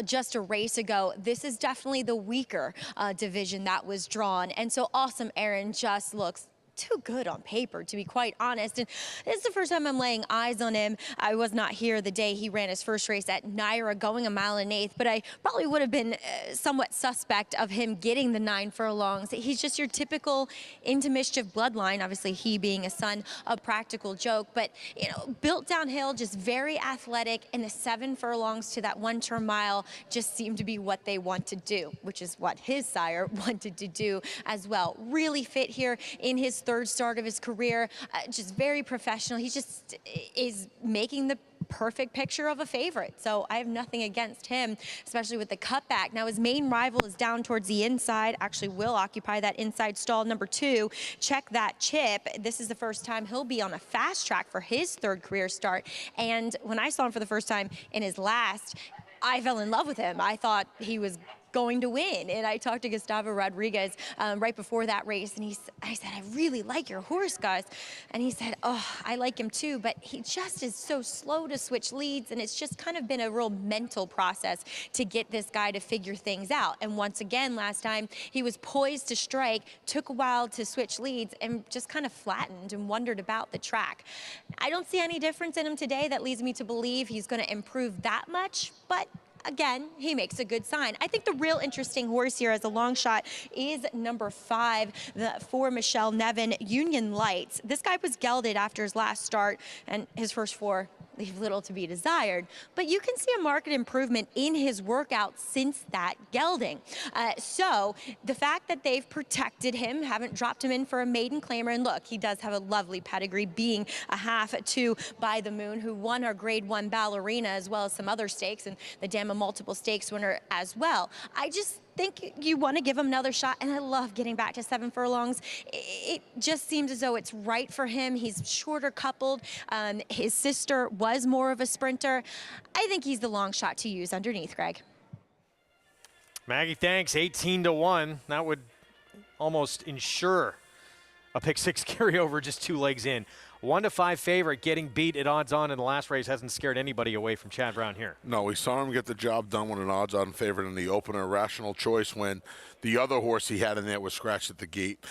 just a race ago, this is definitely the weaker division that was drawn. And so Awesome Aaron just looks too good on paper, to be quite honest. And this is the first time I'm laying eyes on him. I was not here the day he ran his first race at Naira, going 1 1/8, but I probably would have been somewhat suspect of him getting the 9 furlongs. He's just your typical into mischief bloodline, obviously he being a son of Practical Joke, but you know, built downhill, just very athletic, and the 7 furlongs to that 1 turn mile just seemed to be what they want to do, which is what his sire wanted to do as well. Really fit here in his 3rd start of his career, just very professional. He just is making the perfect picture of a favorite. So I have nothing against him, especially with the cutback. Now his main rival is down towards the inside, actually will occupy that inside stall number 2. Check that chip. This is the first time he'll be on a fast track for his 3rd career start. And when I saw him for the first time in his last, I fell in love with him. I thought he was going to win. And I talked to Gustavo Rodriguez right before that race, and I said, I really like your horse, Gus. And he said, oh, I like him too, but he just is so slow to switch leads, and it's just kind of been a real mental process to get this guy to figure things out. And once again, last time, he was poised to strike, took a while to switch leads, and just kind of flattened and wondered about the track. I don't see any difference in him today that leads me to believe he's going to improve that much, but again, he makes a good sign. I think the real interesting horse here as a long shot is number 5, for Michelle Nevin, Union Lights. This guy was gelded after his last start, and his first 4 leave little to be desired, but you can see a marked improvement in his workout since that gelding. So the fact that they've protected him, haven't dropped him in for a maiden claimer, and look, he does have a lovely pedigree, being a half to By the Moon, who won our Grade 1 ballerina as well as some other stakes, and the Dam of Multiple Stakes winner as well. I just think you want to give him another shot, and I love getting back to 7 furlongs. It just seems as though it's right for him. He's shorter coupled. His sister was more of a sprinter. I think he's the long shot to use underneath, Greg. Maggie, thanks. 18-1. That would almost ensure a pick 6 carryover just 2 legs in. 1-5 favorite, getting beat at odds-on in the last race hasn't scared anybody away from Chad Brown here. No, we saw him get the job done with an odds-on favorite in the opener. Rational choice when the other horse he had in there was scratched at the gate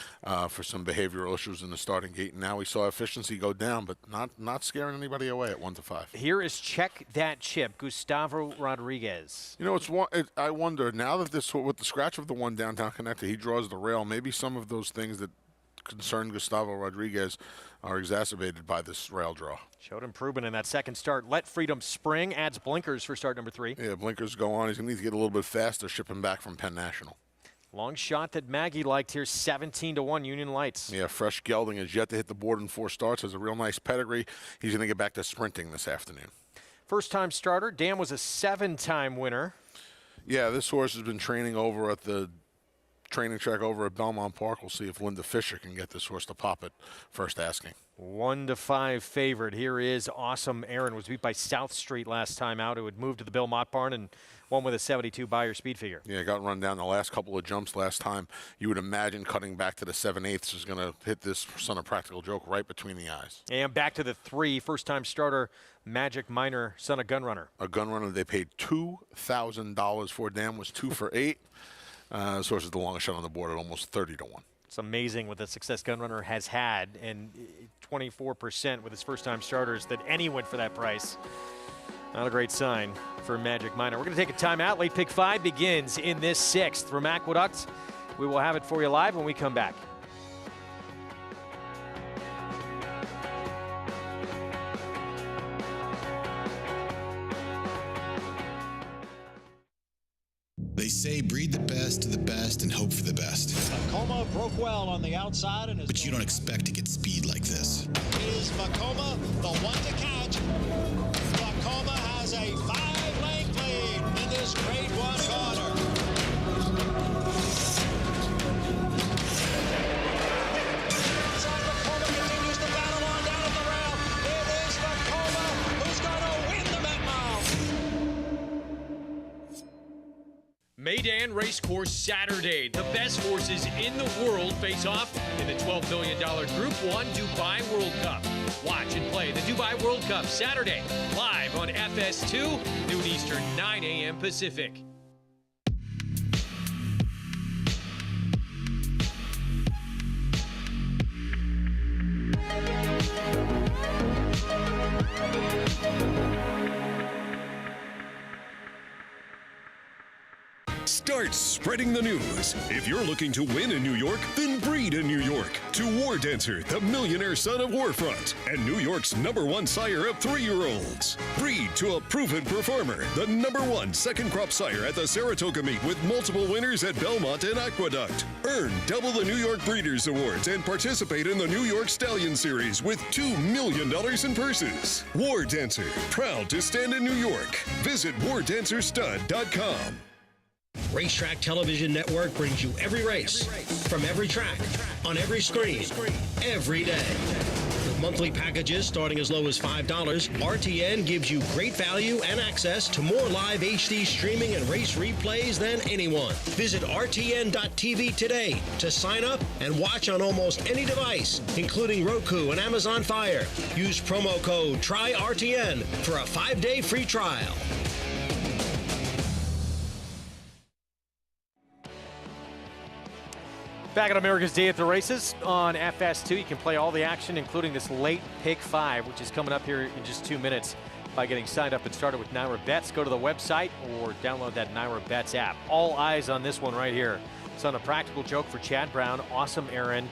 for some behavioral issues in the starting gate. And now we saw efficiency go down, but not scaring anybody away at 1-5. Here is Check That Chip, Gustavo Rodriguez. You know, I wonder, now that this, with the scratch of the one downtown connector, he draws the rail, maybe some of those things that concern Gustavo Rodriguez are exacerbated by this rail draw. Showed improvement in that second start. Let Freedom Spring adds blinkers for start number 3. Yeah, blinkers go on. He's going to need to get a little bit faster, ship him back from Penn National. Long shot that Maggie liked here, 17-1 Union Lights. Yeah, fresh gelding has yet to hit the board in 4 starts. Has a real nice pedigree. He's going to get back to sprinting this afternoon. First-time starter. Dan was a 7-time winner. Yeah, this horse has been training over at the training track over at Belmont Park. We'll see if Linda Fisher can get this horse to pop it first asking. 1-5 favorite. Here is Awesome Aaron. Was beat by South Street last time out. It would move to the Belmont barn and won with a 72 Beyer speed figure. Yeah, got run down the last couple of jumps last time. You would imagine cutting back to the 7/8 is going to hit this son of Practical Joke right between the eyes. And back to the 3, first-time starter, Magic Minor, son of Gunrunner. A Gunrunner they paid $2,000 for. Dan was 2 for 8. This horse is the longest shot on the board at almost 30-1. It's amazing what the success Gunrunner has had, and 24% with his first-time starters, that any went for that price. Not a great sign for Magic Minor. We're going to take a timeout. Late pick 5 begins in this 6th from Aqueduct. We will have it for you live when we come back. They say breed the best to the best and hope for the best. Macoma broke well on the outside, and but you don't expect to get speed like this. Is Macoma the one to catch? Macoma has a 5-length lead in this Grade 1 quarter. Macoma continues the battle on down at the rail. It is Macoma who's going to win the Met Mile. Meydan Racecourse Saturday. The best horses in the world face off in the $12 million Group 1 Dubai World Cup. Watch and play the Dubai World Cup Saturday, live on FS2, noon Eastern, 9 a.m. Pacific. Start spreading the news. If you're looking to win in New York, then breed in New York. To War Dancer, the millionaire son of Warfront, and New York's #1 sire of 3-year-olds. Breed to a proven performer, the #1 second crop sire at the Saratoga meet with multiple winners at Belmont and Aqueduct. Earn double the New York Breeders' Awards and participate in the New York Stallion Series with $2 million in purses. War Dancer, proud to stand in New York. Visit wardancerstud.com. Racetrack Television Network brings you every race, from every track, on every screen, every day. With monthly packages starting as low as $5, RTN gives you great value and access to more live HD streaming and race replays than anyone. Visit RTN.tv today to sign up and watch on almost any device, including Roku and Amazon Fire. Use promo code TRYRTN for a 5-day free trial. Back at America's Day at the Races on FS2. You can play all the action, including this late pick 5, which is coming up here in just 2 minutes by getting signed up and started with Naira Bets. Go to the website or download that Naira Bets app. All eyes on this one right here. It's on a practical joke for Chad Brown. Awesome Aaron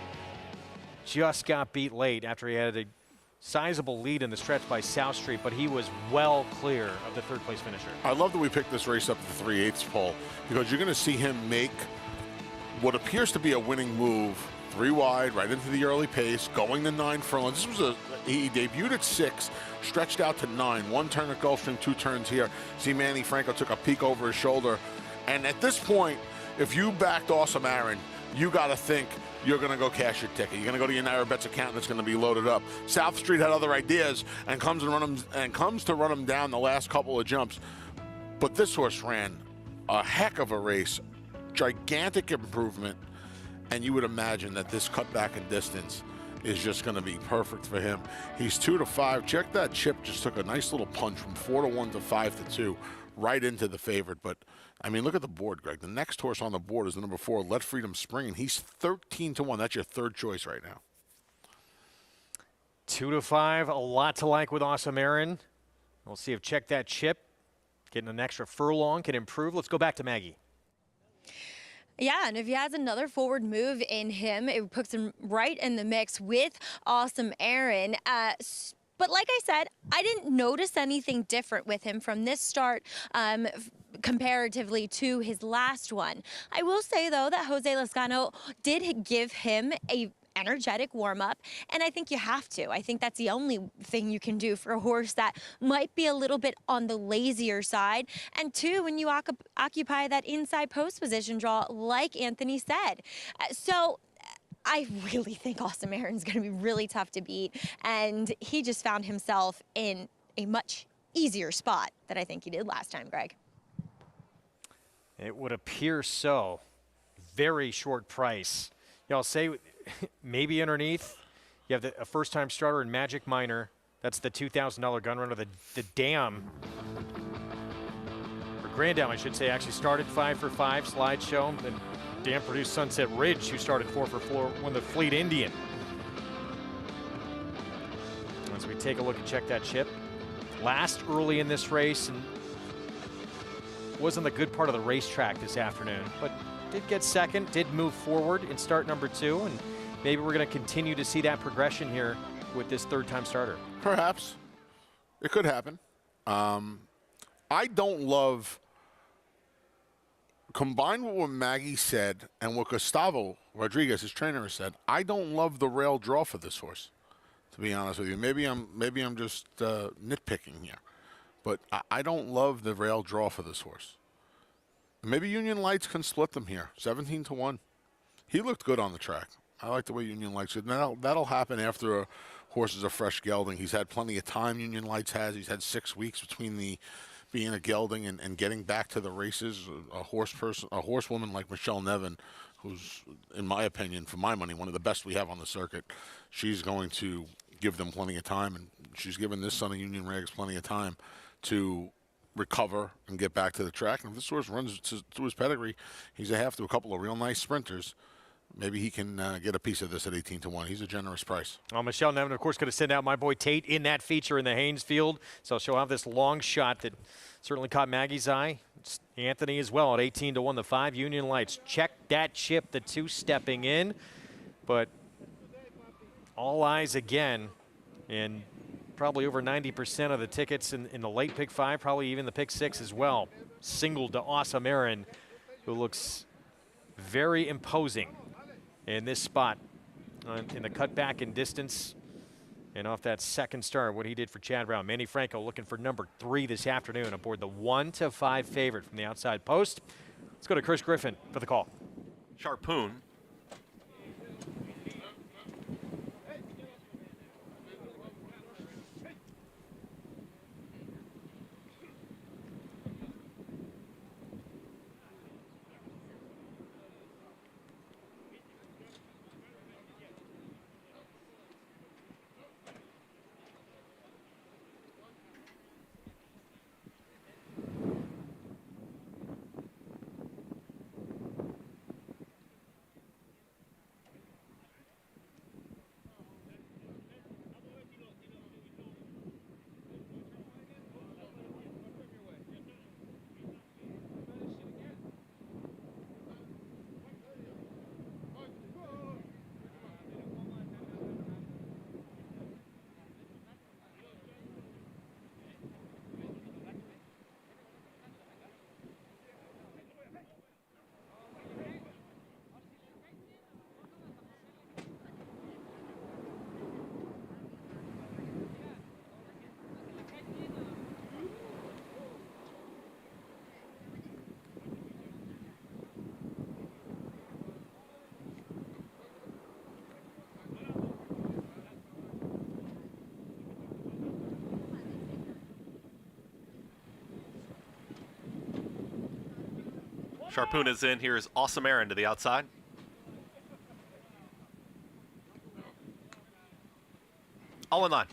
just got beat late after he had a sizable lead in the stretch by South Street, but he was well clear of the third-place finisher. I love that we picked this race up at the 3/8 pole, because you're going to see him make what appears to be a winning move, 3 wide, right into the early pace, going to 9 furlongs. This was he debuted at 6, stretched out to 9, 1 turn at Gulfstream, 2 turns here. See, Manny Franco took a peek over his shoulder. And at this point, if you backed Awesome Aaron, you got to think you're going to go cash your ticket. You're going to go to your Naira Bets account and it's going to be loaded up. South Street had other ideas and comes to run him down the last couple of jumps. But this horse ran a heck of a race. Gigantic improvement, and you would imagine that this cutback in distance is just going to be perfect for him. He's 2-5. Check that chip, just took a nice little punch from 4-1 to 5-2, right into the favorite. But I mean, look at the board, Greg. The next horse on the board is the number 4, Let Freedom Spring, and he's 13-1. That's your third choice right now. 2-5, a lot to like with Awesome Aaron. We'll see if Check That Chip, getting an extra furlong, can improve. Let's go back to Maggie. Yeah, and if he has another forward move in him, it puts him right in the mix with Awesome Aaron. But like I said, I didn't notice anything different with him from this start comparatively to his last one. I will say, though, that Jose Lezcano did give him a energetic warm-up, and I think you have to. I think that's the only thing you can do for a horse that might be a little bit on the lazier side. And 2, when you occupy that inside post position draw, like Anthony said. So I really think Awesome Aaron's going to be really tough to beat, and he just found himself in a much easier spot than I think he did last time, Greg. It would appear so. Very short price. Y'all say maybe underneath, you have a first-time starter in Magic Minor. That's the $2,000 gun runner. The Dam, or Grand Dam, I should say, actually started 5 for 5 slideshow. Then Dam produced Sunset Ridge, who started 4 for 4, won the Fleet Indian. As we take a look and Check That Chip. Last early in this race, and wasn't the good part of the racetrack this afternoon, but did get second, did move forward in start number 2, and maybe we're going to continue to see that progression here with this third-time starter. Perhaps. It could happen. I don't love, combined with what Maggie said and what Gustavo Rodriguez, his trainer, said, I don't love the rail draw for this horse, to be honest with you. Maybe I'm just nitpicking here, but I don't love the rail draw for this horse. Maybe Union Lights can split them here, 17-1. He looked good on the track. I like the way Union Lights did. That'll happen after a horse is a fresh gelding. He's had plenty of time, Union Lights has. He's had 6 weeks between being a gelding and getting back to the races. A horsewoman like Michelle Nevin, who's, in my opinion, for my money, one of the best we have on the circuit, she's going to give them plenty of time, and she's given this son of Union Rags plenty of time to recover and get back to the track. And if this horse runs to his pedigree, he's a half to a couple of real nice sprinters. Maybe he can get a piece of this at 18-1. He's a generous price. Well, Michelle Nevin, of course, going to send out my boy Tate in that feature in the Haynes field. So she'll have this long shot that certainly caught Maggie's eye. It's Anthony as well at 18-1. The 5 Union Lights. Check that chip, the 2 stepping in. But all eyes again, and probably over 90% of the tickets in the late pick 5, probably even the pick 6 as well, singled to Awesome Aaron, who looks very imposing in this spot in the cutback in distance and off that second start, what he did for Chad Brown. Manny Franco looking for number 3 this afternoon aboard the 1-5 favorite from the outside post. Let's go to Chris Griffin for the call. Sharpoon. Sharpoon is in. Here's Awesome Aaron to the outside. All in line.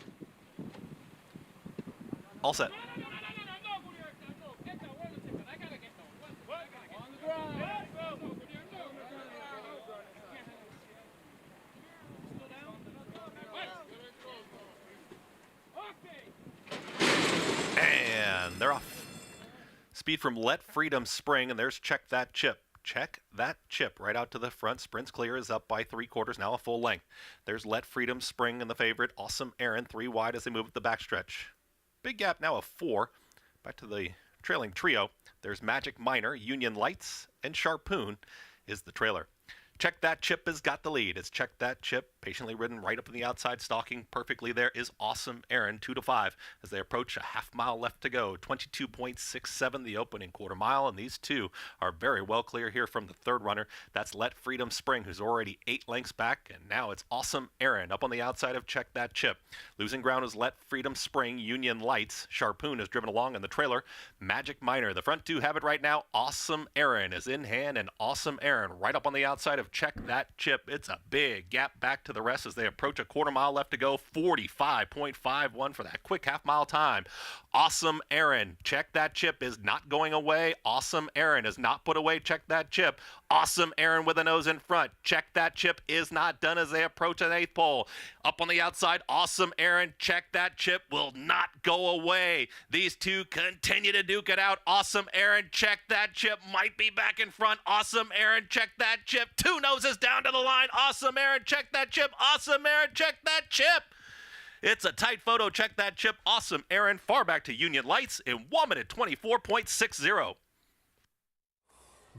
All set. And they're off. Speed from Let Freedom Spring, and there's Check That Chip. Check That Chip right out to the front. Sprint's clear, is up by 3/4, now a full length. There's Let Freedom Spring and the favorite, Awesome Aaron, 3 wide as they move at the backstretch. Big gap now of 4. Back to the trailing trio. There's Magic Minor, Union Lights, and Sharpoon is the trailer. Check That Chip has got the lead. It's Check That Chip, patiently ridden right up on the outside, stalking perfectly there is Awesome Aaron, 2-5, as they approach a half mile left to go. 22.67 the opening quarter mile, and these two are very well clear here from the third runner. That's Let Freedom Spring, who's already 8 lengths back, and now it's Awesome Aaron up on the outside of Check That Chip. Losing ground is Let Freedom Spring, Union Lights. Sharpoon is driven along in the trailer. Magic Minor, the front two have it right now. Awesome Aaron is in hand, and Awesome Aaron right up on the outside of Check That Chip. It's a big gap back to the rest as they approach a quarter mile left to go. 45.51 for that quick half mile time. Awesome Aaron, Check That Chip is not going away. Awesome Aaron is not put away. Check That Chip. Awesome Aaron with a nose in front. Check That Chip is not done as they approach an 8th pole. Up on the outside, Awesome Aaron, Check That Chip will not go away. These two continue to duke it out. Awesome Aaron, Check That Chip might be back in front. Awesome Aaron, Check That Chip. 2 noses down to the line. Awesome Aaron, Check That Chip. Awesome Aaron, Check That Chip. It's a tight photo. Check That Chip. Awesome Aaron far back to Union Lights in 1 minute 24.60.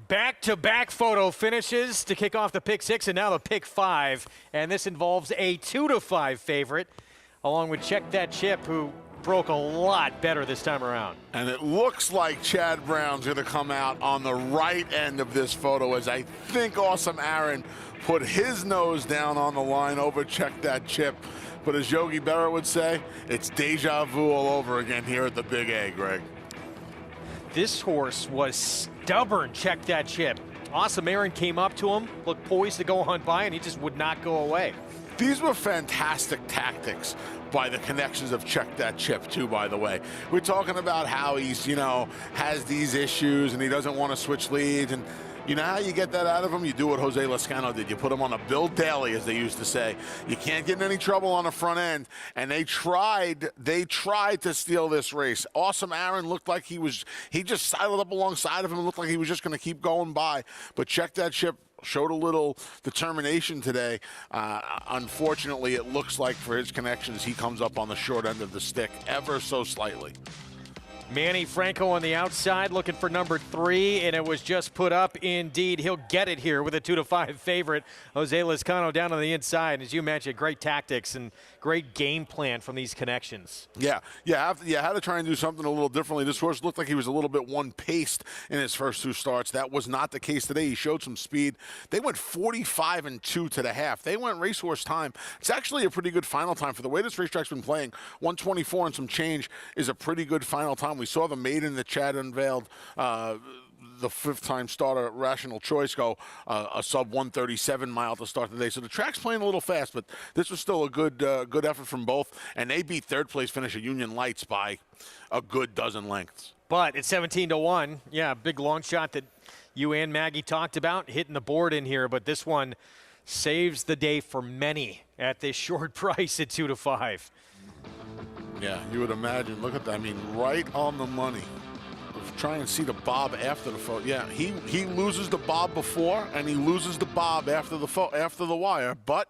Back-to-back photo finishes to kick off the pick 6 and now the pick 5. And this involves a 2-5 favorite, along with Check That Chip, who broke a lot better this time around. And it looks like Chad Brown's going to come out on the right end of this photo, as I think Awesome Aaron put his nose down on the line over Check That Chip. But as Yogi Berra would say, it's deja vu all over again here at the Big A, Greg. This horse was stubborn. Check That Chip. Awesome Aaron came up to him, looked poised to go on by, and he just would not go away. These were fantastic tactics by the connections of Check That Chip, too, by the way. We're talking about how he's, has these issues and he doesn't want to switch leads. And you know how you get that out of him? You do what Jose Lezcano did. You put him on a bill daily, as they used to say. You can't get in any trouble on the front end. And they tried to steal this race. Awesome Aaron looked like he just sidled up alongside of him and looked like he was just going to keep going by. But Check That Chip showed a little determination today. Unfortunately, it looks like for his connections, he comes up on the short end of the stick ever so slightly. Manny Franco on the outside looking for number 3, and it was just put up. Indeed, he'll get it here with a 2-5 favorite. Jose Lezcano down on the inside. As you mentioned, great tactics and great game plan from these connections. Yeah, had to try and do something a little differently. This horse looked like he was a little bit one-paced in his first 2 starts. That was not the case today. He showed some speed. They went 45-2 to the half. They went racehorse time. It's actually a pretty good final time for the way this racetrack's been playing. 124 and some change is a pretty good final time. We saw the maiden that Chad unveiled, the 5th-time starter, Rational Choice, go a sub-137 mile to start the day. So the track's playing a little fast, but this was still a good effort from both. And they beat third-place finisher Union Lights by a good dozen lengths. But it's 17-1. Yeah, big long shot that you and Maggie talked about, hitting the board in here. But this one saves the day for many at this short price at 2-5. Yeah, you would imagine. Look at that. I mean, right on the money. Try and see the bob after the photo. Yeah, he loses the bob before, and he loses the bob after the wire. But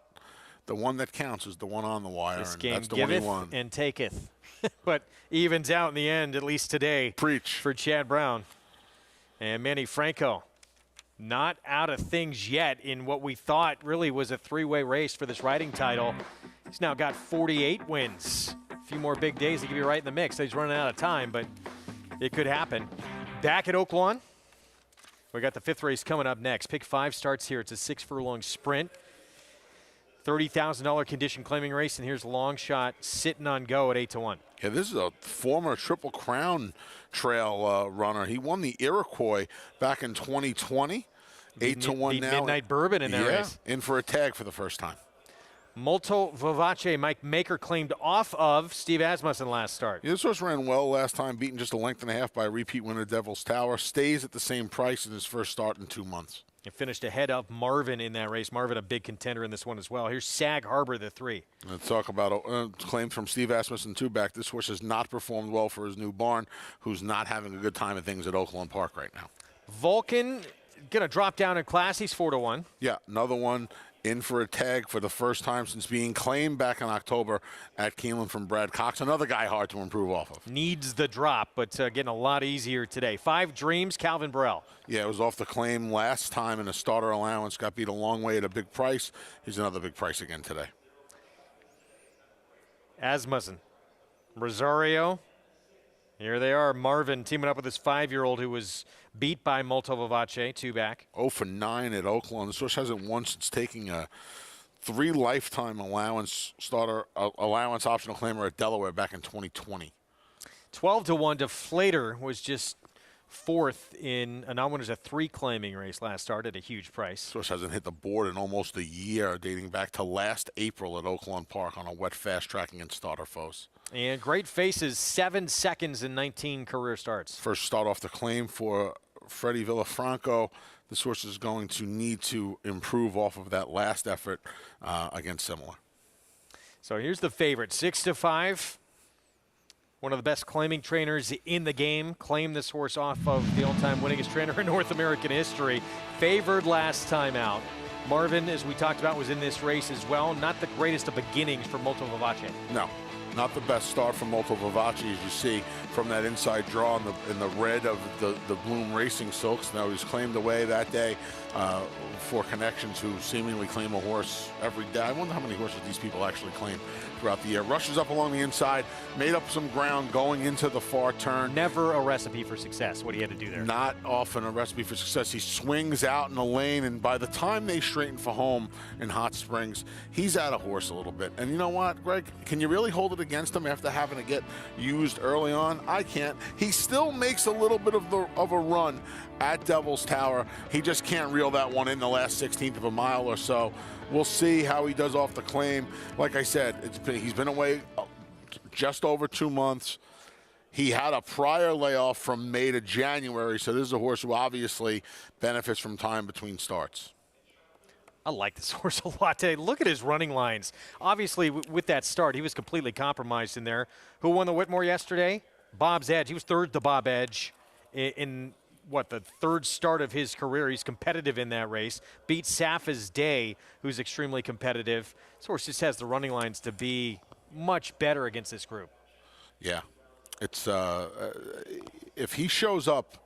the one that counts is the one on the wire. This and game that's the one he won. giveth and taketh. But evens out in the end, at least today. Preach. For Chad Brown. And Manny Franco, not out of things yet in what we thought really was a 3-way race for this riding title. He's now got 48 wins. A few more big days, he could be right in the mix. He's running out of time, but it could happen. Back at Oaklawn, we got the 5th race coming up next. Pick 5 starts here. It's a 6 furlong sprint. $30,000 condition claiming race, and here's Long Shot sitting on go at 8-1. Yeah, this is a former Triple Crown trail runner. He won the Iroquois back in 2020. 8-1 now. Midnight Bourbon in that race. In for a tag for the first time. Molto Vivace, Mike Maker claimed off of Steve Asmussen last start. Yeah, this horse ran well last time, beaten just a length and a half by a repeat winner, Devil's Tower. Stays at the same price in his first start in 2 months. It finished ahead of Marvin in that race. Marvin, a big contender in this one as well. Here's Sag Harbor, the 3. Let's talk about claims from Steve Asmussen, too, back. This horse has not performed well for his new barn, who's not having a good time of things at Oaklawn Park right now. Vulcan, going to drop down in class. He's 4-1. Yeah, another one. In for a tag for the first time since being claimed back in October at Keeneland from Brad Cox. Another guy hard to improve off of. Needs the drop, but getting a lot easier today. 5 Dreams, Calvin Burrell. Yeah, it was off the claim last time in a starter allowance. Got beat a long way at a big price. He's another big price again today. Asmussen. Rosario. Here they are. Marvin teaming up with his 5-year-old who was beat by Molto Vivace, 2 back. 0-for-9 at Oaklawn. This horse hasn't won since taking a 3 lifetime allowance allowance optional claimer at Delaware back in 2020. 12-1. Deflator was just 4th in a non-winners a 3 claiming race last start at a huge price. This horse hasn't hit the board in almost a year, dating back to last April at Oaklawn Park on a wet fast tracking and starter foes. And great faces, 7 seconds in 19 career starts. First start off the claim for Freddie Villafranco. This horse is going to need to improve off of that last effort against Similar. So here's the favorite, 6-5. One of the best claiming trainers in the game. Claimed this horse off of the all-time winningest trainer in North American history. Favored last time out. Marvin, as we talked about, was in this race as well. Not the greatest of beginnings for Molto Vivace. No. Not the best start from Molto Vivace, as you see from that inside draw in the red of the Bloom Racing silks. Now he's claimed away that day for connections who seemingly claim a horse every day. I wonder how many horses these people actually claim throughout the year. Rushes up along the inside, made up some ground going into the far turn. Never a recipe for success, what he had to do there. Not often a recipe for success. He swings out in the lane, and by the time they straighten for home in Hot Springs, he's out of horse a little bit. And you know what, Greg? Can you really hold it against him after having to get used early on. I can't. He still makes a little bit of a run at Devil's Tower. He just can't reel that one in the last 16th of a mile or so. We'll see how he does off the claim. Like I said, he's been away just over 2 months. He had a prior layoff from May to January, so this is a horse who obviously benefits from time between starts. I like this horse a lot today. Look at his running lines. Obviously, with that start, he was completely compromised in there. Who won the Whitmore yesterday? Bob's Edge. He was third to Bob Edge in what, the third start of his career. He's competitive in that race. Beat Safa's Day, who's extremely competitive. This horse just has the running lines to be much better against this group. Yeah. It's if he shows up,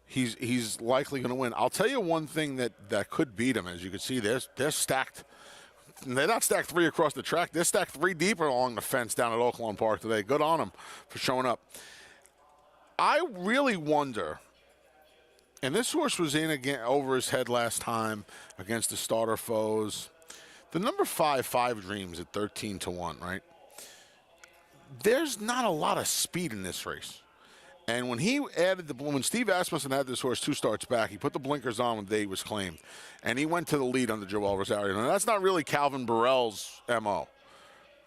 he's likely going to win. I'll tell you one thing that could beat him. As you can see, they're stacked. They're not stacked 3 across the track. They're stacked 3 deeper along the fence down at Oaklawn Park today. Good on them for showing up. I really wonder, and this horse was in again over his head last time against the starter foes. The number 5 Dreams at 13-1, right? There's not a lot of speed in this race. And when when Steve Asmussen had this horse 2 starts back, he put the blinkers on when the day he was claimed. And he went to the lead under Joel Rosario. And that's not really Calvin Burrell's MO.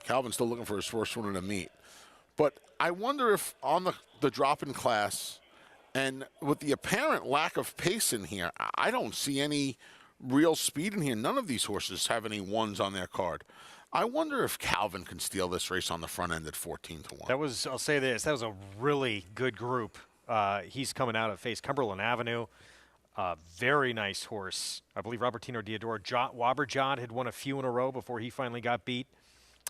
Calvin's still looking for his first one in a meet. But I wonder if on the drop-in class, and with the apparent lack of pace in here, I don't see any real speed in here. None of these horses have any 1s on their card. I wonder if Calvin can steal this race on the front end at 14-1. I'll say this, that was a really good group. He's coming out of face Cumberland Avenue. Very nice horse. I believe Robertino Diodoro Wobberjod had won a few in a row before he finally got beat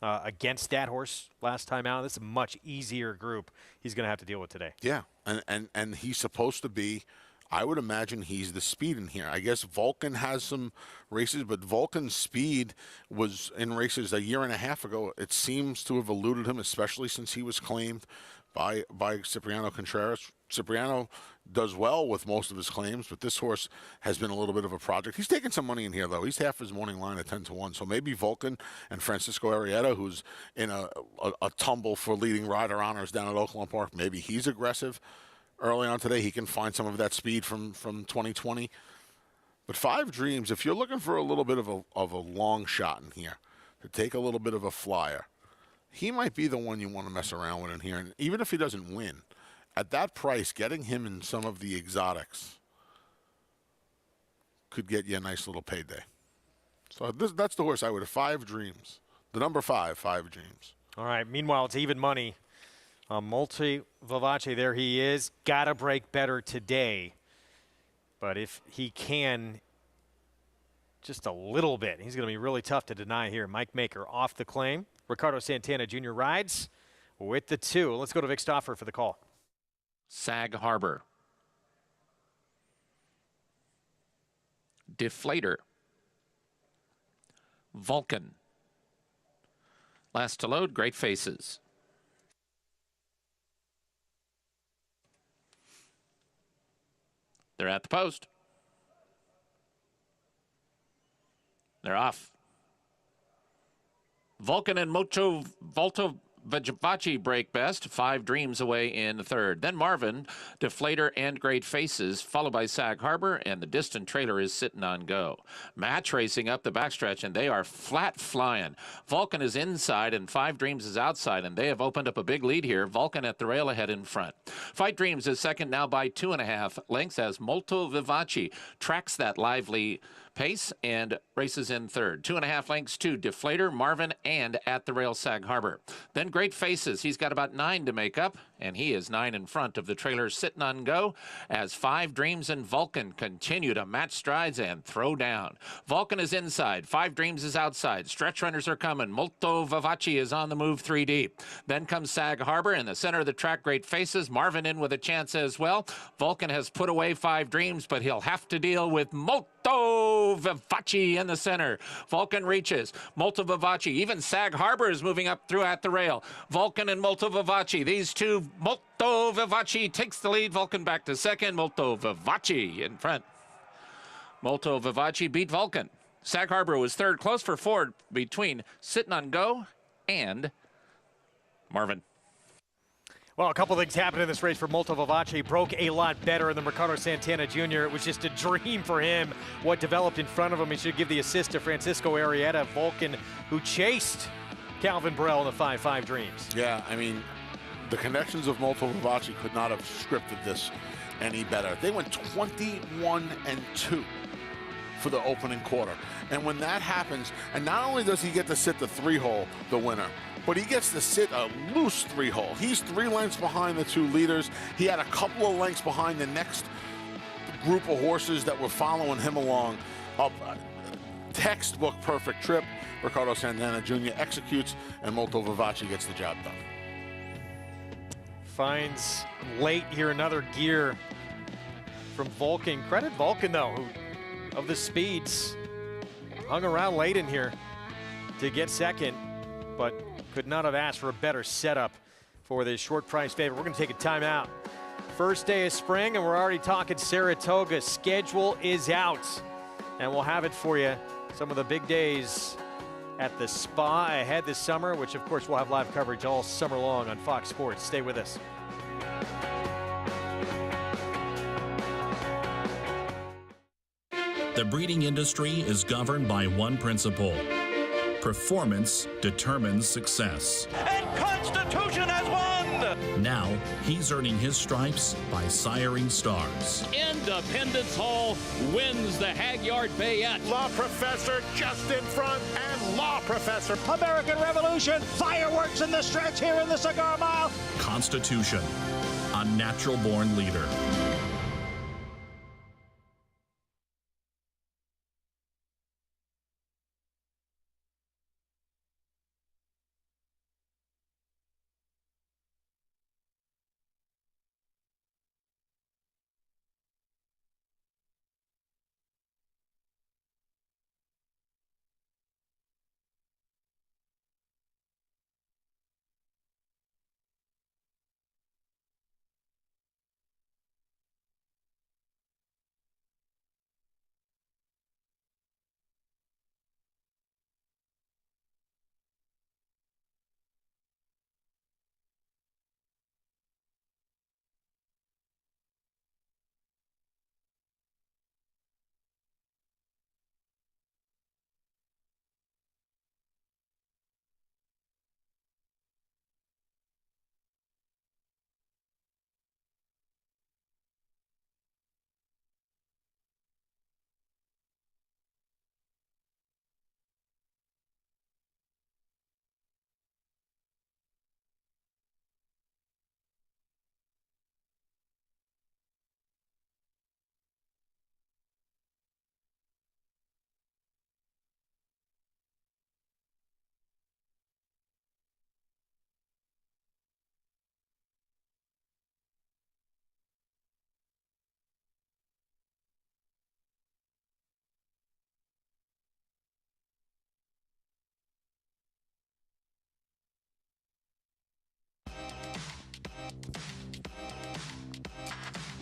against that horse last time out. This is a much easier group he's going to have to deal with today. Yeah, and he's supposed to be, I would imagine he's the speed in here. I guess Vulcan has some races, but Vulcan's speed was in races a year and a half ago. It seems to have eluded him, especially since he was claimed by Cipriano Contreras. Cipriano does well with most of his claims, but this horse has been a little bit of a project. He's taking some money in here, though. He's half his morning line at 10-1. So maybe Vulcan and Francisco Arrieta, who's in a tumble for leading rider honors down at Oaklawn Park, maybe he's aggressive early on today. He can find some of that speed from 2020. But 5 Dreams, if you're looking for a little bit of a long shot in here, to take a little bit of a flyer, he might be the one you want to mess around with in here. And even if he doesn't win, at that price, getting him in some of the exotics could get you a nice little payday. So that's the horse I would have. 5 Dreams. The number 5 Dreams. All right, meanwhile, it's even money. Multi Vivace, there he is. Got to break better today. But if he can just a little bit, he's going to be really tough to deny here. Mike Maker off the claim. Ricardo Santana Jr. rides with the 2. Let's go to Vic Stauffer for the call. Sag Harbor. Deflator. Vulcan. Last to load, Great Faces. They're at the post. They're off. Vulcan and Volto Vivace break best. 5 Dreams away in the 3rd. Then Marvin, Deflator, and Great Faces, followed by Sag Harbor, and the distant trailer is Sitting on Go. Match racing up the backstretch, and they are flat flying. Vulcan is inside, and 5 Dreams is outside, and they have opened up a big lead here. Vulcan at the rail ahead in front. Fight Dreams is second now by 2.5 lengths as Molto Vivace tracks that lively pace and races in 3rd. 2.5 lengths to Deflator, Marvin, and at the rail Sag Harbor. Then Great Faces. He's got about 9 to make up, and he is 9 in front of the trailer Sitting on Go as 5 Dreams and Vulcan continue to match strides and throw down. Vulcan is inside. 5 Dreams is outside. Stretch runners are coming. Molto Vivace is on the move 3 deep. Then comes Sag Harbor in the center of the track. Great Faces. Marvin in with a chance as well. Vulcan has put away 5 Dreams, but he'll have to deal with Molto Vivace in the center. Vulcan reaches. Molto Vivace. Even Sag Harbor is moving up through at the rail. Vulcan and Molto Vivace. These two, Molto Vivace takes the lead. Vulcan back to second. Molto Vivace in front. Molto Vivace beat Vulcan. Sag Harbor was 3rd. Close for 4 between Sitting on Go and Marvin. Well, a couple things happened in this race for Molto Vivace. Broke a lot better than Ricardo Santana Jr. It was just a dream for him what developed in front of him. He should give the assist to Francisco Arrieta, Vulcan, who chased Calvin Burrell in the 5-5 Dreams. Yeah, I mean, the connections of Molto Vivace could not have scripted this any better. They went 21-2 for the opening quarter. And when that happens, and not only does he get to sit the 3-hole, the winner, but he gets to sit a loose 3-hole. He's 3 lengths behind the 2 leaders. He had a couple of lengths behind the next group of horses that were following him along. A textbook perfect trip. Ricardo Santana Jr. executes, and Molto Vivace gets the job done. Finds late here another gear from Vulcan. Credit Vulcan, though, who of the speeds hung around late in here to get second, but could not have asked for a better setup for this short price favorite. We're going to take a timeout. First day of spring, and we're already talking Saratoga. Schedule is out, and we'll have it for you. Some of the big days at the Spa ahead this summer, which of course we'll have live coverage all summer long on Fox Sports. Stay with us. The breeding industry is governed by one principle. Performance determines success. And Constitution has won! Now, he's earning his stripes by siring stars. Independence Hall wins the Hagyard Bayette. Law Professor just in front, and Law Professor. American Revolution, fireworks in the stretch here in the Cigar Mile. Constitution, a natural-born leader.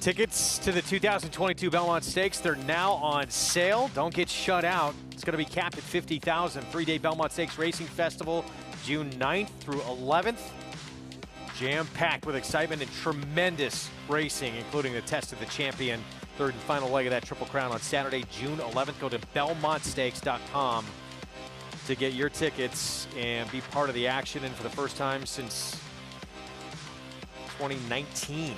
Tickets to the 2022 Belmont Stakes, they're now on sale. Don't get shut out. It's going to be capped at $50,000. 3-day Belmont Stakes Racing Festival, June 9th through 11th. Jam-packed with excitement and tremendous racing, including the Test of the Champion. Third and final leg of that Triple Crown on Saturday, June 11th. Go to belmontstakes.com to get your tickets and be part of the action. And for the first time since 2019,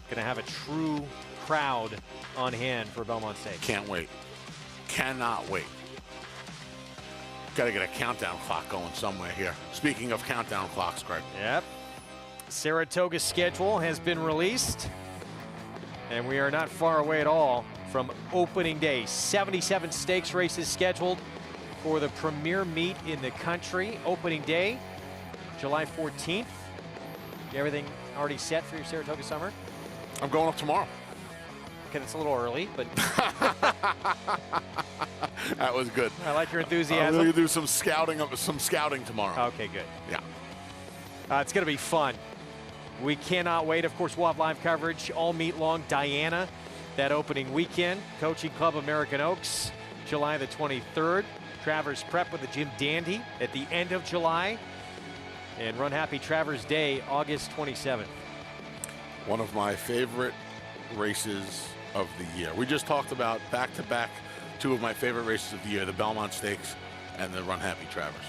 going to have a true crowd on hand for Belmont Stakes. Can't wait. Cannot wait. Got to get a countdown clock going somewhere here. Speaking of countdown clocks, Greg. Yep. Saratoga Schedule has been released, and we are not far away at all from opening day. 77 stakes races scheduled for the premier meet in the country. Opening day, July 14th. Everything already set for your Saratoga summer? I'm going up tomorrow. Okay, that's a little early, but that was good. I like your enthusiasm. I'm going to do some scouting tomorrow. Okay, good. Yeah. It's going to be fun. We cannot wait. Of course, we'll have live coverage all meet long. Diana, that opening weekend. Coaching Club American Oaks, July the 23rd. Travers Prep with the Jim Dandy at the end of July. And Run Happy Travers Day, August 27th. One of my favorite races of the year. We just talked about back-to-back two of my favorite races of the year, the Belmont Stakes and the Run Happy Travers.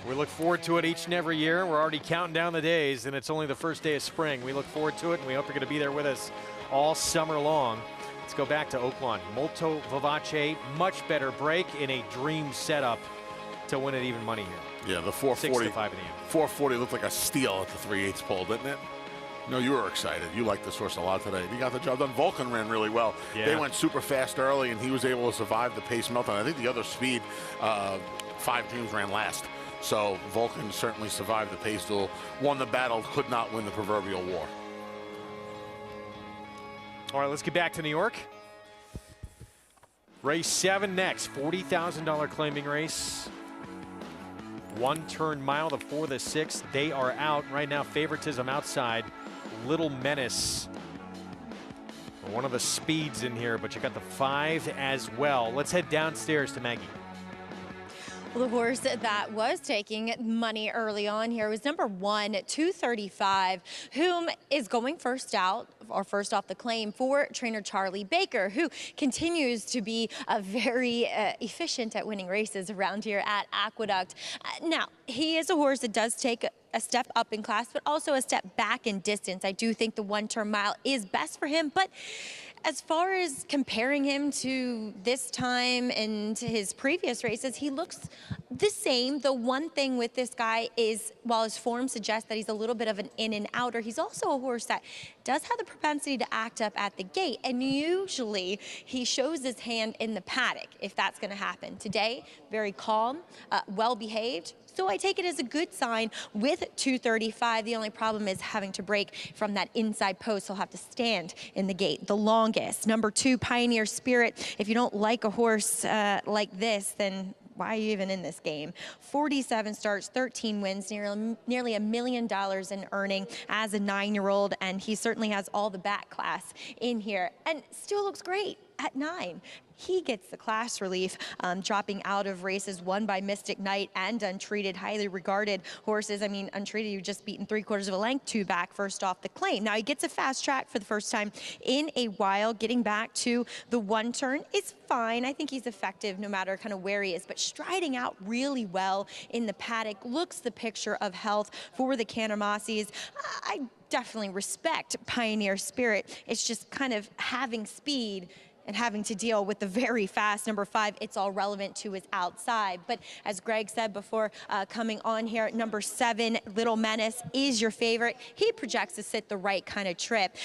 We look forward to it each and every year. We're already counting down the days, and it's only the first day of spring. We look forward to it, and we hope you're going to be there with us all summer long. Let's go back to Oaklawn. Molto Vivace, much better break in a dream setup to win it even money here. Yeah, the 440. 6-5 in the end. 440 looked like a steal at the 3/8 pole, didn't it? No, you were excited. You liked this horse a lot today. He got the job done. Vulcan ran really well. Yeah. They went super fast early, and he was able to survive the pace meltdown. I think the other speed, 5 teams ran last. So Vulcan certainly survived the pace duel, won the battle, could not win the proverbial war. All right, let's get back to New York. Race 7 next, $40,000 claiming race. 1 turn mile, the 4, the 6. They are out right now. Favoritism outside. Little Menace. One of the speeds in here, but you got the 5 as well. Let's head downstairs to Maggie. Well, the horse that was taking money early on here was number 1, 235, whom is going first out, or first off the claim, for trainer Charlie Baker, who continues to be very efficient at winning races around here at Aqueduct. Now, he is a horse that does take a step up in class, but also a step back in distance. I do think the 1 turn mile is best for him, but as far as comparing him to this time and to his previous races, he looks the same. The one thing with this guy is, while his form suggests that he's a little bit of an in and outer, he's also a horse that does have the propensity to act up at the gate, and usually he shows his hand in the paddock if that's going to happen. Today, very calm, well behaved. So I take it as a good sign with 235. The only problem is having to break from that inside post. He'll have to stand in the gate the longest. Number 2, Pioneer Spirit. If you don't like a horse like this, then why are you even in this game? 47 starts, 13 wins, nearly $1 million in earning as a 9-year-old, and he certainly has all the back class in here, and still looks great at 9. He gets the class relief, dropping out of races won by Mystic Knight and Untreated, highly regarded horses. I mean, Untreated, you just beaten 3/4 of a length, 2 back, first off the claim. Now he gets a fast track for the first time in a while. Getting back to the 1 turn is fine. I think he's effective no matter kind of where he is, but striding out really well in the paddock, looks the picture of health for the Canamassis. I definitely respect Pioneer Spirit. It's just kind of having speed and having to deal with the very fast number 5, It's All Relevant, to his outside. But as Greg said before coming on here, number 7, Little Menace, is your favorite. He projects to sit the right kind of trip.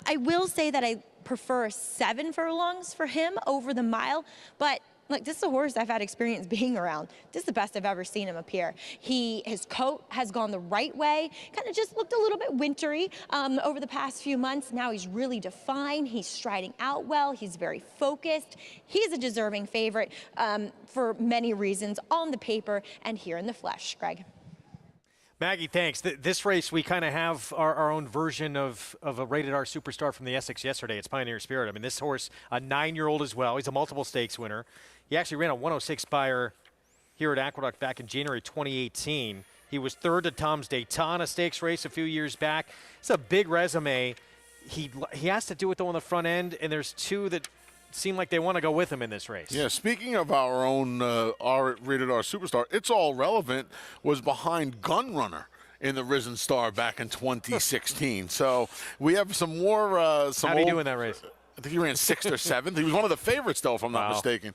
I will say that I prefer 7 furlongs for him over the mile, but look, this is a horse I've had experience being around. This is the best I've ever seen him appear. His coat has gone the right way, kind of just looked a little bit wintry over the past few months. Now he's really defined. He's striding out well. He's very focused. He's a deserving favorite for many reasons on the paper and here in the flesh, Greg. Maggie, thanks. This race, we kind of have our own version of a rated R superstar from the Essex yesterday. It's Pioneer Spirit. I mean, this horse, a 9-year-old as well. He's a multiple stakes winner. He actually ran a 106 Spire here at Aqueduct back in January 2018. He was 3rd to Tom's Daytona Stakes race a few years back. It's a big resume. He has to do it, though, on the front end, and there's 2 that seem like they want to go with him in this race. Yeah, speaking of our own rated R superstar, It's All Relevant was behind Gunrunner in the Risen Star back in 2016. So we have some more. How did he do in that race? I think he ran 6th or 7th. He was one of the favorites, though, if I'm not mistaken.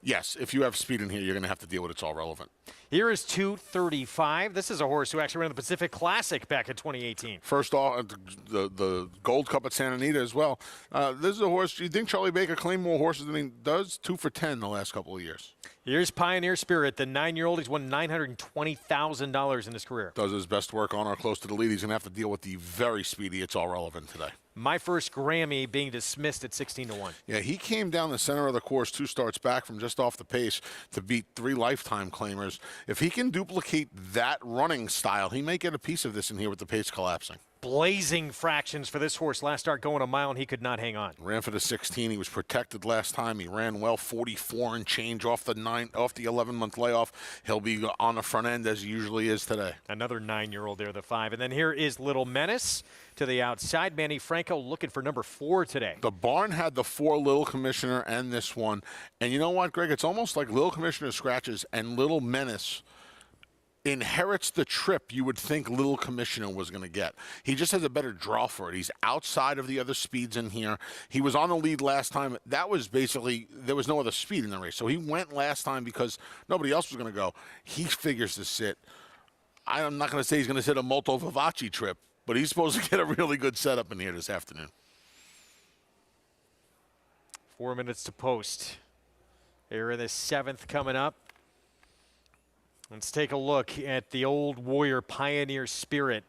Yes, if you have speed in here, you're going to have to deal with It's All Relevant. Here is 235. This is a horse who actually ran the Pacific Classic back in 2018. First off, the Gold Cup at Santa Anita as well. This is a horse. Do you think Charlie Baker claimed more horses than he does? 2 for 10 the last couple of years. Here's Pioneer Spirit, the 9-year-old. He's won $920,000 in his career. Does his best work on or close to the lead. He's going to have to deal with the very speedy It's All Relevant today. My First Grammy being dismissed at 16-1. Yeah, he came down the center of the course 2 starts back from just off the pace to beat 3 lifetime claimers. If he can duplicate that running style, he may get a piece of this in here with the pace collapsing. Blazing fractions for this horse. Last start going a mile, and he could not hang on. Ran for the 16. He was protected last time. He ran well, 44 and change off the 11-month layoff. He'll be on the front end as he usually is today. Another 9-year-old there, the 5. And then here is Little Menace to the outside. Manny Franco looking for number 4 today. The barn had the 4 Little Commissioner and this one. And you know what, Greg? It's almost like Little Commissioner scratches and Little Menace inherits the trip you would think Little Commissioner was going to get. He just has a better draw for it. He's outside of the other speeds in here. He was on the lead last time. That was basically, there was no other speed in the race. So he went last time because nobody else was going to go. He figures to sit. I'm not going to say he's going to sit a Molto Vivace trip, but he's supposed to get a really good setup in here this afternoon. 4 minutes to post. Here in the 7th coming up. Let's take a look at the old Warrior Pioneer Spirit.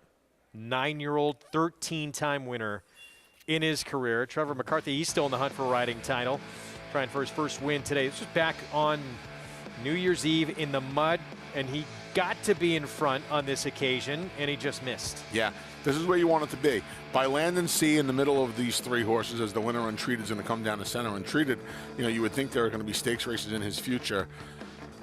9-year-old, 13-time winner in his career. Trevor McCarthy, he's still in the hunt for a riding title. Trying for his first win today. This was back on New Year's Eve in the mud, and he got to be in front on this occasion, and he just missed. Yeah, this is where you want it to be. By land and sea in the middle of these 3 horses, as the winner Untreated is going to come down the center. Untreated, you know, you would think there are going to be stakes races in his future.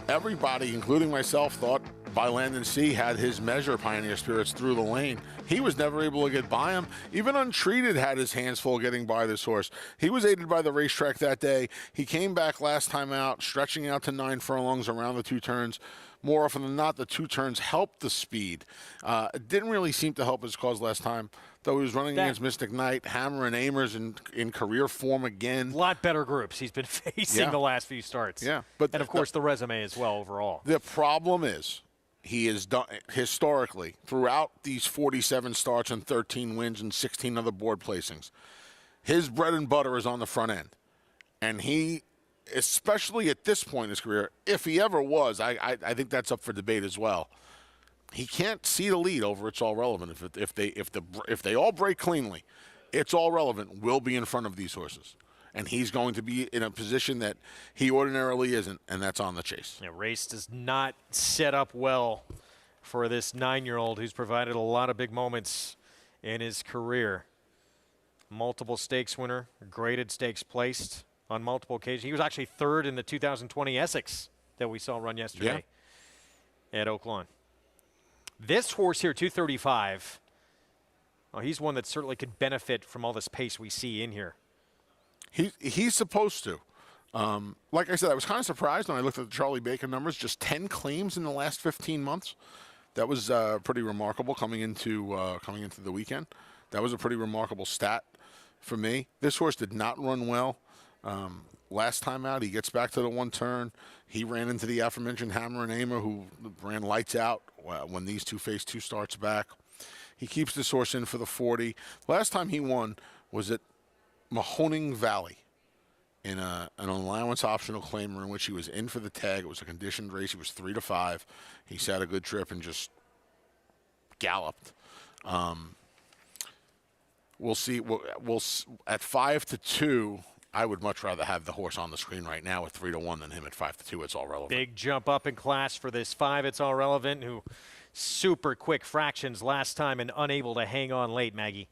Everybody, including myself, thought By Land and Sea had his measure, Pioneer Spirits, through the lane. He was never able to get by him. Even Untreated had his hands full getting by this horse. He was aided by the racetrack that day. He came back last time out, stretching out to 9 furlongs around the 2 turns. More often than not, the 2 turns helped the speed. It didn't really seem to help his cause last time, though he was running against Mystic Knight, Hammer and Amers in career form again. A lot better groups he's been facing the last few starts. Yeah. And, of course, the resume as well overall. The problem is he has done, historically, throughout these 47 starts and 13 wins and 16 other board placings, his bread and butter is on the front end. And he, especially at this point in his career, if he ever was, I think that's up for debate as well. He can't see the lead over It's All Relevant. If they all break cleanly, It's All Relevant will be in front of these horses. And he's going to be in a position that he ordinarily isn't, and that's on the chase. Yeah, race does not set up well for this 9-year-old who's provided a lot of big moments in his career. Multiple stakes winner, graded stakes placed on multiple occasions. He was actually 3rd in the 2020 Essex that we saw run yesterday at Oak Lawn. This horse here, 235, well, he's one that certainly could benefit from all this pace we see in here. He's supposed to. Like I said, I was kind of surprised when I looked at the Charlie Bacon numbers. Just 10 claims in the last 15 months. That was pretty remarkable coming into the weekend. That was a pretty remarkable stat for me. This horse did not run well last time out. He gets back to the 1 turn. He ran into the aforementioned Hammer and Amer, who ran lights out when these 2 faced 2 starts back. He keeps this horse in for the 40. Last time he won was at Mahoning Valley in an allowance optional claimer in which he was in for the tag. It was a conditioned race. He was 3-5. He sat a good trip and just galloped. We'll see. We'll at 5-2. I would much rather have the horse on the screen right now at 3-1 than him at 5-2. It's All Relevant. Big jump up in class for this 5. It's All Relevant, who super quick fractions last time and unable to hang on late, Maggie.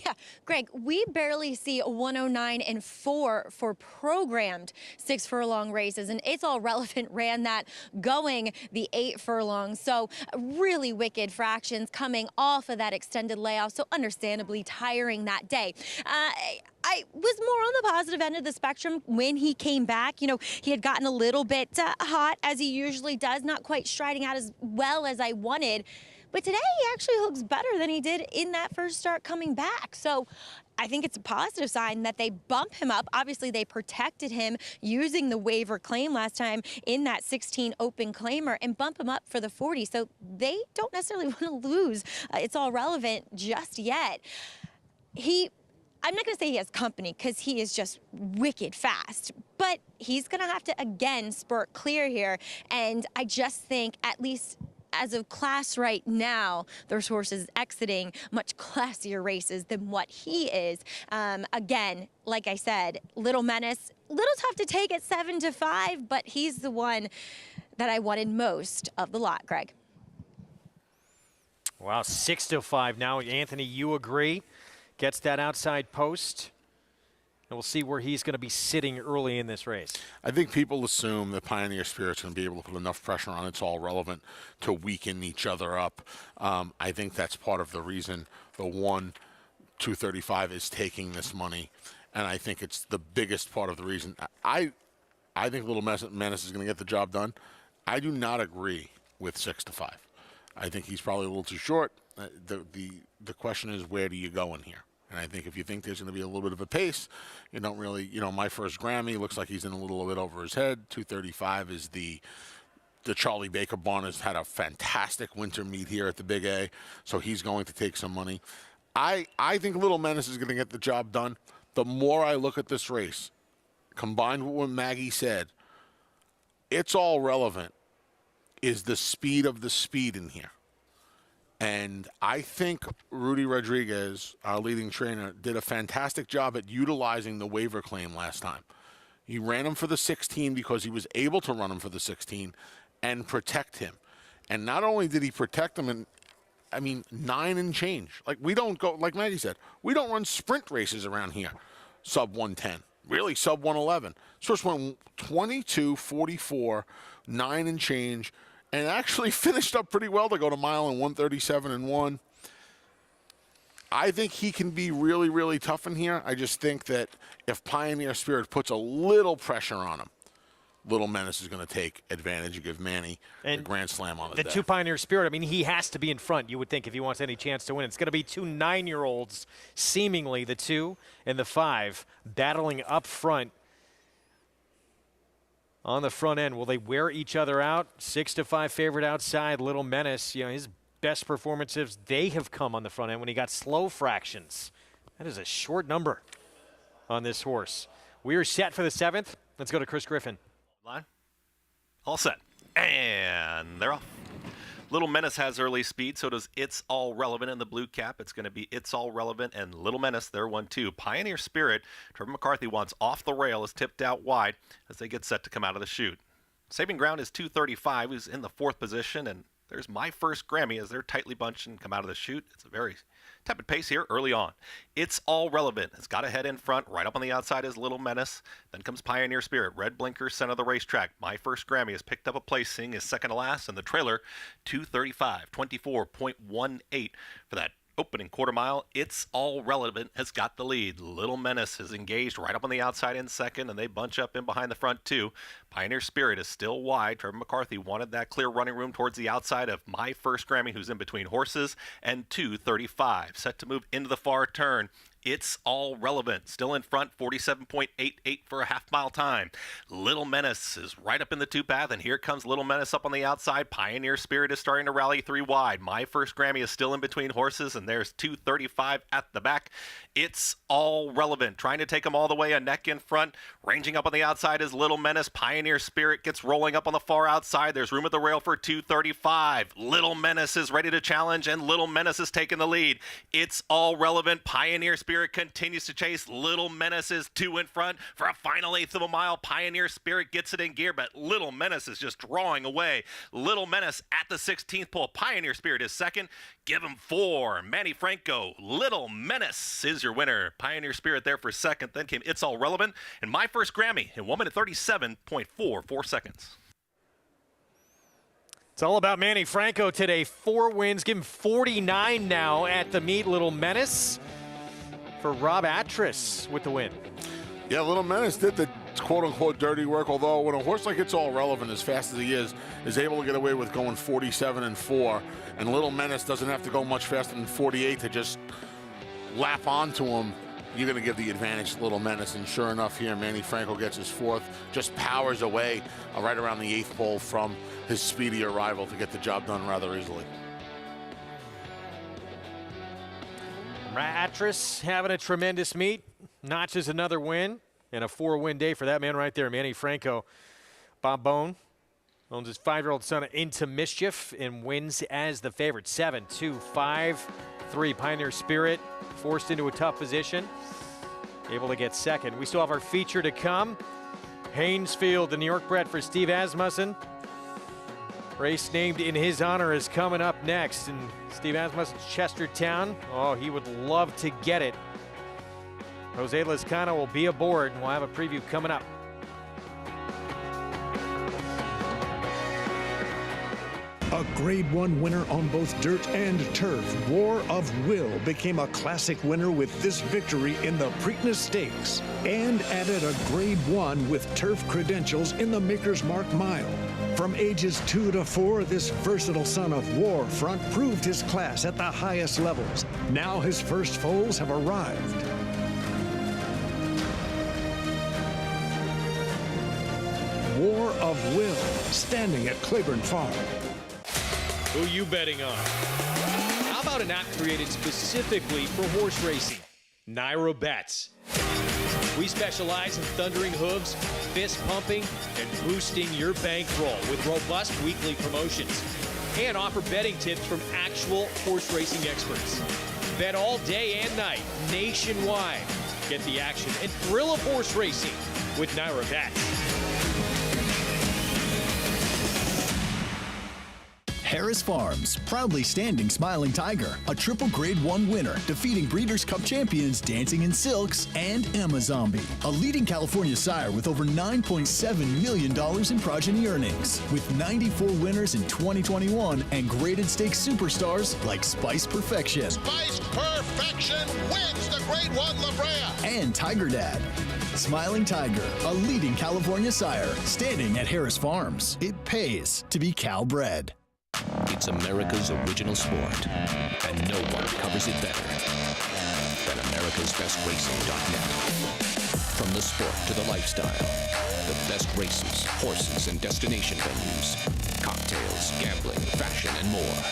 Yeah, Greg, we barely see 109 and 4 for programmed 6 furlong races, and It's All Relevant ran that going the 8 furlongs. So really wicked fractions coming off of that extended layoff, so understandably tiring that day. I was more on the positive end of the spectrum when he came back. You know, he had gotten a little bit hot, as he usually does, not quite striding out as well as I wanted. But today he actually looks better than he did in that first start coming back. So I think it's a positive sign that they bump him up. Obviously, they protected him using the waiver claim last time in that 16 open claimer and bump him up for the 40. So they don't necessarily want to lose It's All Relevant just yet. I'm not going to say he has company because he is just wicked fast, but he's going to have to, again, spurt clear here. And I just think at least as of class right now, there's horses exiting much classier races than what he is. Again, like I said, Little Menace, little tough to take at 7-5, but he's the one that I wanted most of the lot, Greg. Wow, 6-5 now. Anthony, you agree? Gets that outside post. And we'll see where he's going to be sitting early in this race. I think people assume that Pioneer Spirit's going to be able to put enough pressure on It's All Relevant to weaken each other up. I think that's part of the reason the 1-235 is taking this money. And I think it's the biggest part of the reason. I think Little Menace is going to get the job done. I do not agree with 6-5. I think he's probably a little too short. The question is, where do you go in here? And I think if you think there's going to be a little bit of a pace, you don't really, My First Grammy looks like he's in a little bit over his head. 235 is the Charlie Baker barn has had a fantastic winter meet here at the Big A, so he's going to take some money. I think Little Menace is going to get the job done. The more I look at this race, combined with what Maggie said, It's All Relevant is the speed of the speed in here. And I think Rudy Rodriguez, our leading trainer, did a fantastic job at utilizing the waiver claim last time. He ran him for the 16 because he was able to run him for the 16 and protect him. And not only did he protect him, 9 and change. Like, we don't go, like Maggie said, we don't run sprint races around here, sub 110. Really, sub 111. So it's went 22, 44, 9 and change, and actually finished up pretty well to go to mile in 137-1. I think he can be really, really tough in here. I just think that if Pioneer Spirit puts a little pressure on him, Little Menace is going to take advantage and give Manny the grand slam on the day. The 2 Pioneer Spirit, he has to be in front, you would think, if he wants any chance to win. It's going to be 2 9-year-olds, seemingly the 2 and the 5, battling up front on the front end. Will they wear each other out? 6-5 favorite outside. Little Menace, his best performances, they have come on the front end when he got slow fractions. That is a short number on this horse. We are set for the 7th. Let's go to Chris Griffin. Line. All set. And they're off. Little Menace has early speed, so does It's All Relevant in the blue cap. It's going to be It's All Relevant and Little Menace, they're 1-2. Pioneer Spirit, Trevor McCarthy wants off the rail, is tipped out wide as they get set to come out of the chute. Saving ground is 235, who's in the 4th position, and there's My First Grammy as they're tightly bunched and come out of the chute. It's a very tepid pace here early on. It's All Relevant. It's got a head in front. Right up on the outside is Little Menace. Then comes Pioneer Spirit. Red blinker, center of the racetrack. My First Grammy has picked up a placing, is second to last, and the trailer 235, 24.18 for that opening quarter mile. It's All Relevant has got the lead. Little Menace is engaged right up on the outside in second, and they bunch up in behind the front too. Pioneer Spirit is still wide. Trevor McCarthy wanted that clear running room towards the outside of My First Grammy, who's in between horses, and 235. Set to move into the far turn. It's All Relevant, still in front, 47.88 for a half-mile time. Little Menace is right up in the 2 path, and here comes Little Menace up on the outside. Pioneer Spirit is starting to rally 3 wide. My First Grammy is still in between horses, and there's 235 at the back. It's All Relevant, trying to take them all the way, a neck in front. Ranging up on the outside is Little Menace. Pioneer Spirit gets rolling up on the far outside. There's room at the rail for 235. Little Menace is ready to challenge, and Little Menace is taking the lead. It's All Relevant. Pioneer Spirit continues to chase. Little Menace is 2 in front for a final 1/8 of a mile. Pioneer Spirit gets it in gear, but Little Menace is just drawing away. Little Menace at the 16th pole. Pioneer Spirit is second. Give him 4. Manny Franco. Little Menace is your winner. Pioneer Spirit there for second. Then came It's All Relevant and My First Grammy in 1 minute 37.44 seconds. It's all about Manny Franco today. 4 wins. Give him 49 now at the meet. Little Menace for Rob Atras with the win. Yeah, Little Menace did the quote-unquote dirty work, although when a horse like It's All Relevant, as fast as he is able to get away with going 47-4, and Little Menace doesn't have to go much faster than 48 to just lap onto him, you're going to give the advantage to Little Menace. And sure enough here, Manny Franco gets his 4th, just powers away right around the 8th pole from his speedier rival to get the job done rather easily. Atras having a tremendous meet, notches another win, and a 4-win day for that man right there, Manny Franco. Bob Bone, Owns his 5-year-old son Into Mischief and wins as the favorite. 7-2-5-3. Pioneer Spirit forced into a tough position. Able to get second. We still have our feature to come. Haynesfield, the New York bred for Steve Asmussen. Race named in his honor is coming up next. And Steve Asmussen's Chestertown. Oh, he would love to get it. Jose Lezcano will be aboard, and we'll have a preview coming up. A Grade 1 winner on both dirt and turf, War of Will became a classic winner with this victory in the Preakness Stakes and added a Grade 1 with turf credentials in the Maker's Mark Mile. From ages 2 to 4, this versatile son of Warfront proved his class at the highest levels. Now his first foals have arrived. War of Will, standing at Claiborne Farm. Who you betting on? How about an app created specifically for horse racing? Naira Bets. We specialize in thundering hooves, fist pumping, and boosting your bankroll with robust weekly promotions. And offer betting tips from actual horse racing experts. Bet all day and night, nationwide. Get the action and thrill of horse racing with Naira Bets. Harris Farms, proudly standing Smiling Tiger, a triple Grade 1 winner, defeating Breeders' Cup champions Dancing in Silks and Amazombie, a leading California sire with over $9.7 million in progeny earnings, with 94 winners in 2021 and graded stakes superstars like Spice Perfection. Spice Perfection wins the Grade 1 La Brea. And Tiger Dad. Smiling Tiger, a leading California sire, standing at Harris Farms. It pays to be Cal-bred. It's America's original sport, and no one covers it better than America'sBestRacing.net. From the sport to the lifestyle, the best races, horses, and destination venues, cocktails, gambling, fashion, and more.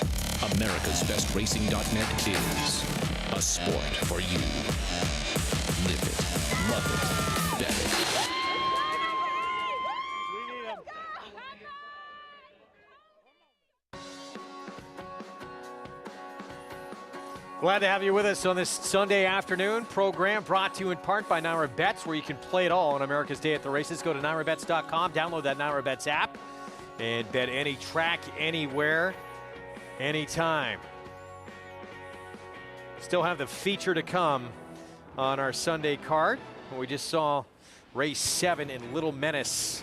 America'sBestRacing.net is a sport for you. Live it, love it, bet it. Glad to have you with us on this Sunday afternoon program brought to you in part by Naira Bets, where you can play it all on America's Day at the Races. Go to NairaBets.com, download that Naira Bets app, and bet any track, anywhere, anytime. Still have the feature to come on our Sunday card. We just saw race 7 in Little Menace,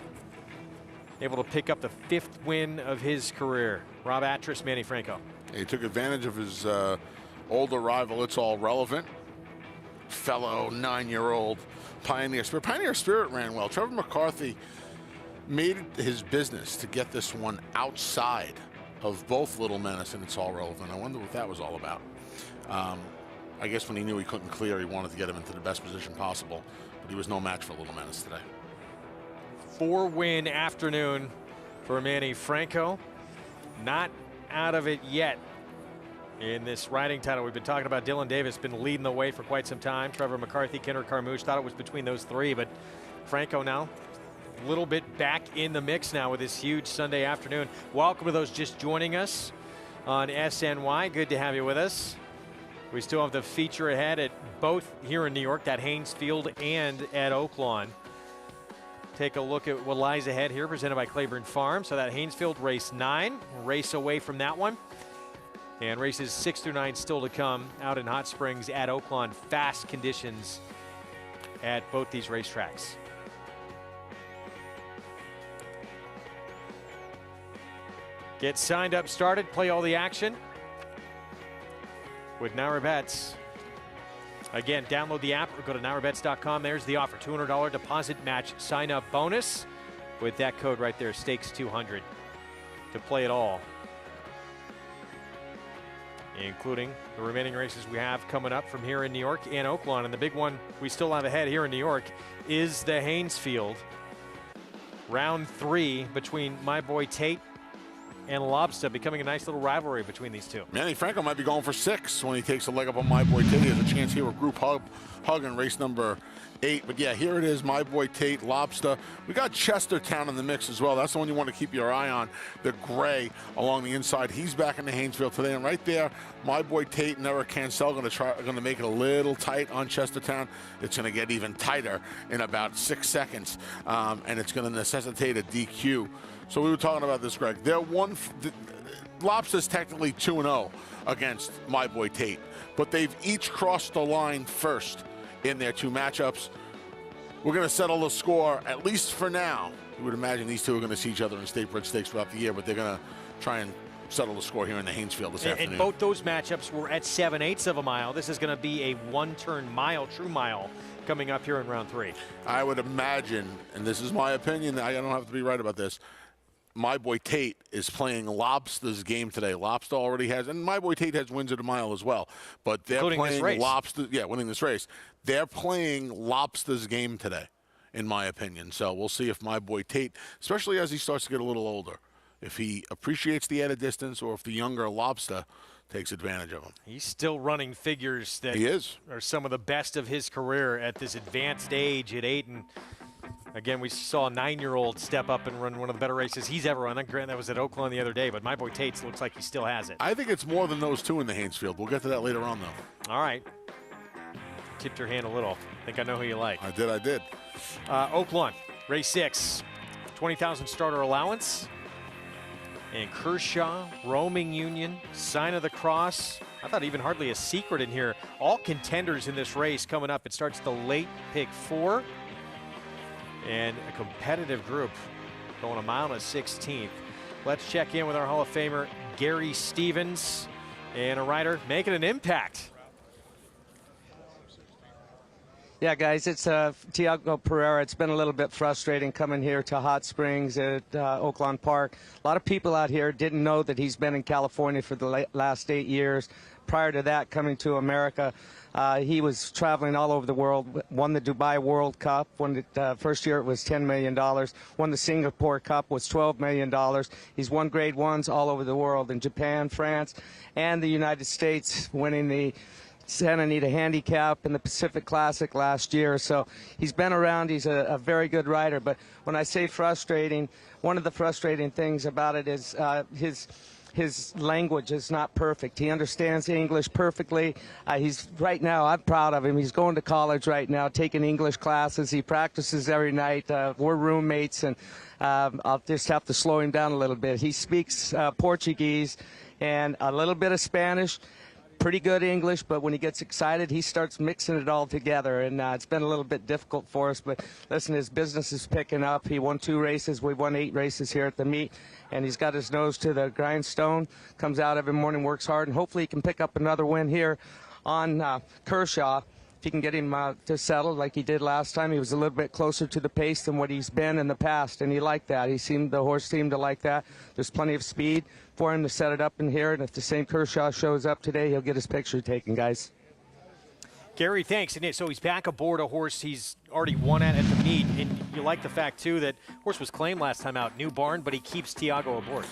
able to pick up the 5th win of his career. Rob Atras, Manny Franco. He took advantage of his older rival, It's All Relevant, fellow 9-year-old Pioneer Spirit. Pioneer Spirit ran well. Trevor McCarthy made it his business to get this one outside of both Little Menace and It's All Relevant. I wonder what that was all about. I guess when he knew he couldn't clear, he wanted to get him into the best position possible, but he was no match for Little Menace today. 4-win afternoon for Manny Franco. Not out of it yet. In this riding title, we've been talking about Dylan Davis, been leading the way for quite some time. Trevor McCarthy, Kendrick Carmouche, thought it was between those three, but Franco now a little bit back in the mix now with this huge Sunday afternoon. Welcome to those just joining us on SNY. Good to have you with us. We still have the feature ahead at both here in New York, that Haynesfield and at Oaklawn. Take a look at what lies ahead here, presented by Claiborne Farm. So that Haynesfield race 9, race away from that one. And races 6 through 9 still to come out in Hot Springs at Oaklawn. Fast conditions at both these racetracks. Get signed up, started, play all the action with Naira Bets. Again, download the app or go to NairaBets.com. There's the offer, $200 deposit match sign up bonus with that code right there, Stakes 200, to play it all, including the remaining races we have coming up from here in New York and Oaklawn. And the big one we still have ahead here in New York is the Haynesfield. Round 3 between my boy Tate and Lobster, becoming a nice little rivalry between these two. Manny Franco might be going for 6 when he takes a leg up on My Boy Tate. He has a chance here with group hug in race number 8. But yeah, here it is, My Boy Tate, Lobster. We got Chestertown in the mix as well. That's the one you want to keep your eye on. The gray along the inside. He's back in the Haynesfield today, and right there, My Boy Tate and Eric Cancel going to make it a little tight on Chestertown. It's going to get even tighter in about 6 seconds, and it's going to necessitate a DQ. So we were talking about this, Greg. Lobster's technically 2-0 against My Boy Tate, but they've each crossed the line first in their 2 matchups. We're going to settle the score, at least for now. You would imagine these two are going to see each other in State Bridge Stakes throughout the year, but they're going to try and settle the score here in the Haynesfield this afternoon. And both those matchups were at 7/8 of a mile. This is going to be a one-turn mile, true mile, coming up here in round 3. I would imagine, and this is my opinion, I don't have to be right about this, My Boy Tate is playing Lobster's game today. Lobster already has, and My Boy Tate has wins at a mile as well. But they're playing Lobster, winning this race. They're playing Lobster's game today, in my opinion. So we'll see if My Boy Tate, especially as he starts to get a little older, if he appreciates the added distance or if the younger Lobster takes advantage of him. He's still running figures that are some of the best of his career at this advanced age at 8. And again, we saw a 9-year-old step up and run one of the better races he's ever run. Granted, that was at Oakland the other day, but My Boy Tate looks like he still has it. I think it's more than those 2 in the Haynesfield. We'll get to that later on, though. All right. Tipped your hand a little. I think I know who you like. I did. Oakland, race 6, 20,000 starter allowance. And Kershaw, Roaming Union, Sign of the Cross. I thought even hardly a secret in here. All contenders in this race coming up. It starts the late pick 4. And a competitive group going a mile and a 16th. Let's check in with our Hall of Famer, Gary Stevens, and a rider making an impact. Yeah, guys, it's Tiago Pereira. It's been a little bit frustrating coming here to Hot Springs at Oakland Park. A lot of people out here didn't know that he's been in California for the last 8 years. Prior to that, coming to America, he was traveling all over the world, won the Dubai World Cup. Won the first year it was $10 million. Won the Singapore Cup, was $12 million. He's won Grade 1s all over the world, in Japan, France, and the United States, winning the Santa Anita Handicap in the Pacific Classic last year. So he's been around. He's a very good rider. But when I say frustrating, one of the frustrating things about it is his language is not perfect. He understands English perfectly. He's right now, I'm proud of him. He's going to college right now, taking English classes. He practices every night. We're roommates, and I'll just have to slow him down a little bit. He speaks Portuguese and a little bit of Spanish. Pretty good English, but when he gets excited, he starts mixing it all together, and it's been a little bit difficult for us. But listen, his business is picking up. He won 2 races. We won 8 races here at the meet, and he's got his nose to the grindstone, comes out every morning, works hard, and hopefully he can pick up another win here on Kershaw. If you can get him to settle like he did last time, he was a little bit closer to the pace than what he's been in the past, and he liked that. The horse seemed to like that. There's plenty of speed for him to set it up in here, and if the same Kershaw shows up today, he'll get his picture taken, guys. Gary, thanks. And so he's back aboard a horse he's already won at the meet, and you like the fact, too, that horse was claimed last time out, New Barn, but he keeps Tiago aboard.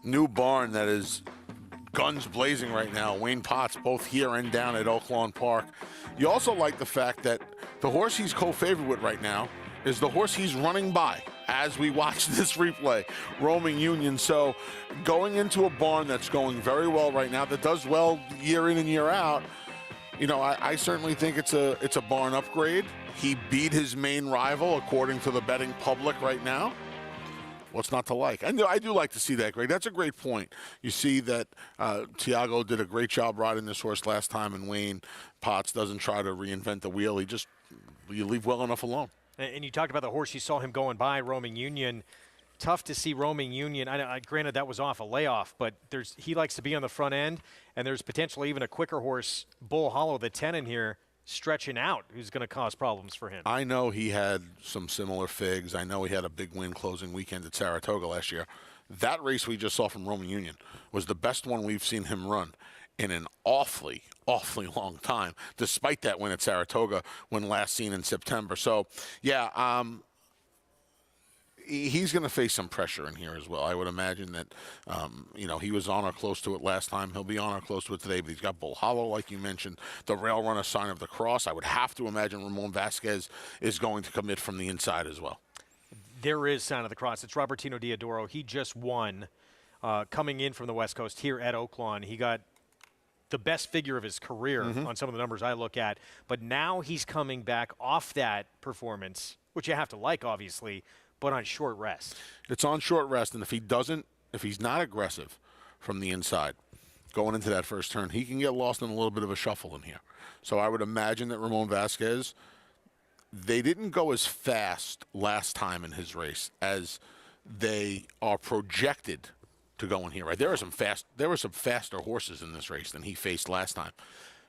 New Barn, that is guns blazing right now. Wayne Potts, both here and down at Oaklawn Park. You also like the fact that the horse he's co-favored with right now is the horse he's running by as we watch this replay, Roaming Union. So going into a barn that's going very well right now, that does well year in and year out, you know, I certainly think it's a barn upgrade. He beat his main rival according to the betting public right now. What's not to like? And I do like to see that, Greg. That's a great point. You see that Tiago did a great job riding this horse last time, and Wayne Potts doesn't try to reinvent the wheel. You leave well enough alone. And you talked about the horse you saw him going by, Roaming Union. Tough to see Roaming Union. Granted, that was off a layoff, but he likes to be on the front end, and there's potentially even a quicker horse, Bull Hollow, the 10 in here, stretching out, who's going to cause problems for him. I know he had some similar figs. I know he had a big win closing weekend at Saratoga last year. That race we just saw from Roaming Union was the best one we've seen him run in an awfully long time, despite that win at Saratoga when last seen in September. So, yeah, he's going to face some pressure in here as well. I would imagine that, he was on or close to it last time. He'll be on or close to it today, but he's got Bull Hollow, like you mentioned, the Rail Runner, Sign of the Cross. I would have to imagine Ramon Vasquez is going to commit from the inside as well. There is Sign of the Cross. It's Robertino Diodoro. He just won coming in from the West Coast here at Oaklawn. He got the best figure of his career on some of the numbers I look at, but now he's coming back off that performance, which you have to like, obviously, but on short rest. It's on short rest, and if he's not aggressive from the inside going into that first turn, he can get lost in a little bit of a shuffle in here. So I would imagine that Ramon Vasquez, they didn't go as fast last time in his race as they are projected to go in here. Right? There were some faster horses in this race than he faced last time.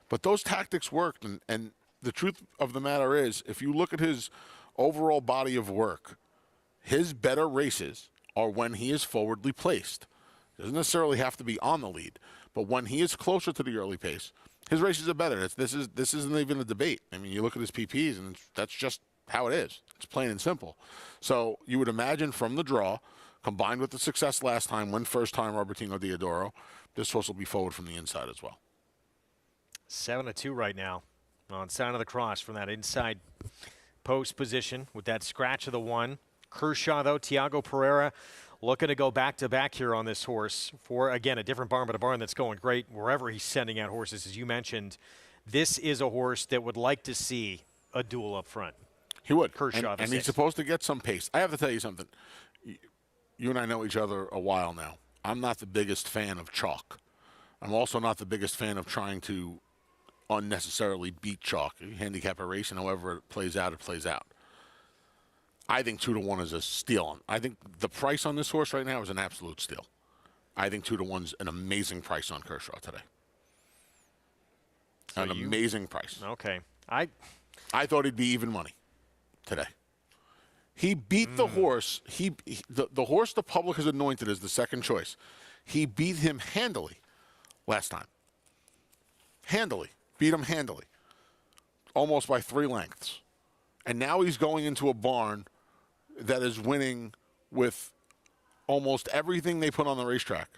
But those tactics worked, and the truth of the matter is, if you look at his overall body of work, his better races are when he is forwardly placed. Doesn't necessarily have to be on the lead, but when he is closer to the early pace, his races are better. This isn't even a debate. I mean, you look at his PPs, and that's just how it is. It's plain and simple. So you would imagine from the draw, combined with the success last time, when first time Robertino Diodoro, this horse will be forward from the inside as well. 7-2 right now on Sign of the Cross from that inside post position with that scratch of the 1. Kershaw, though, Tiago Pereira looking to go back-to-back here on this horse for, again, a different barn, but a barn that's going great wherever he's sending out horses. As you mentioned, this is a horse that would like to see a duel up front. He would. Kershaw, and he's supposed to get some pace. I have to tell you something. You and I know each other a while now. I'm not the biggest fan of chalk. I'm also not the biggest fan of trying to unnecessarily beat chalk. You handicap a race, and however it plays out, it plays out. I think 2-1 is a steal. I think the price on this horse right now is an absolute steal. I think 2-1's an amazing price on Kershaw today. So an amazing price. Okay. I thought he'd be even money today. He beat the horse. The horse the public has anointed as the second choice. He beat him handily last time. Handily. Beat him handily. Almost by 3 lengths. And now he's going into a barn that is winning with almost everything they put on the racetrack.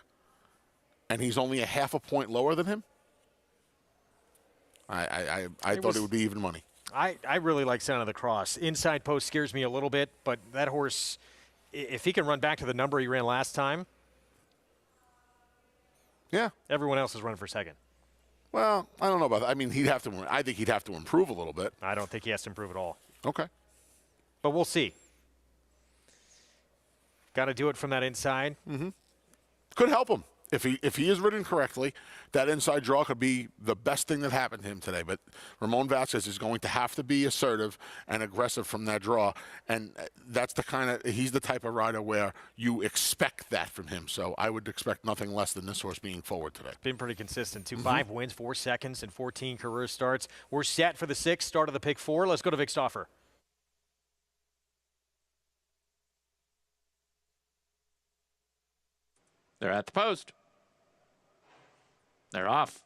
And he's only a half a point lower than him? I thought it would be even money. I really like Sign of the Cross. Inside post scares me a little bit, but that horse, if he can run back to the number he ran last time, yeah, everyone else is running for second. Well, I don't know about that. I mean, I think he'd have to improve a little bit. I don't think he has to improve at all. Okay. But we'll see. Got to do it from that inside. Mm-hmm. Could help him. If he is ridden correctly, that inside draw could be the best thing that happened to him today. But Ramon Vasquez is going to have to be assertive and aggressive from that draw. And that's he's the type of rider where you expect that from him. So I would expect nothing less than this horse being forward today. Been pretty consistent, too. 5 wins, 4 seconds, and 14 career starts. We're set for the 6th, start of the pick 4. Let's go to Vic Stauffer. They're at the post. They're off.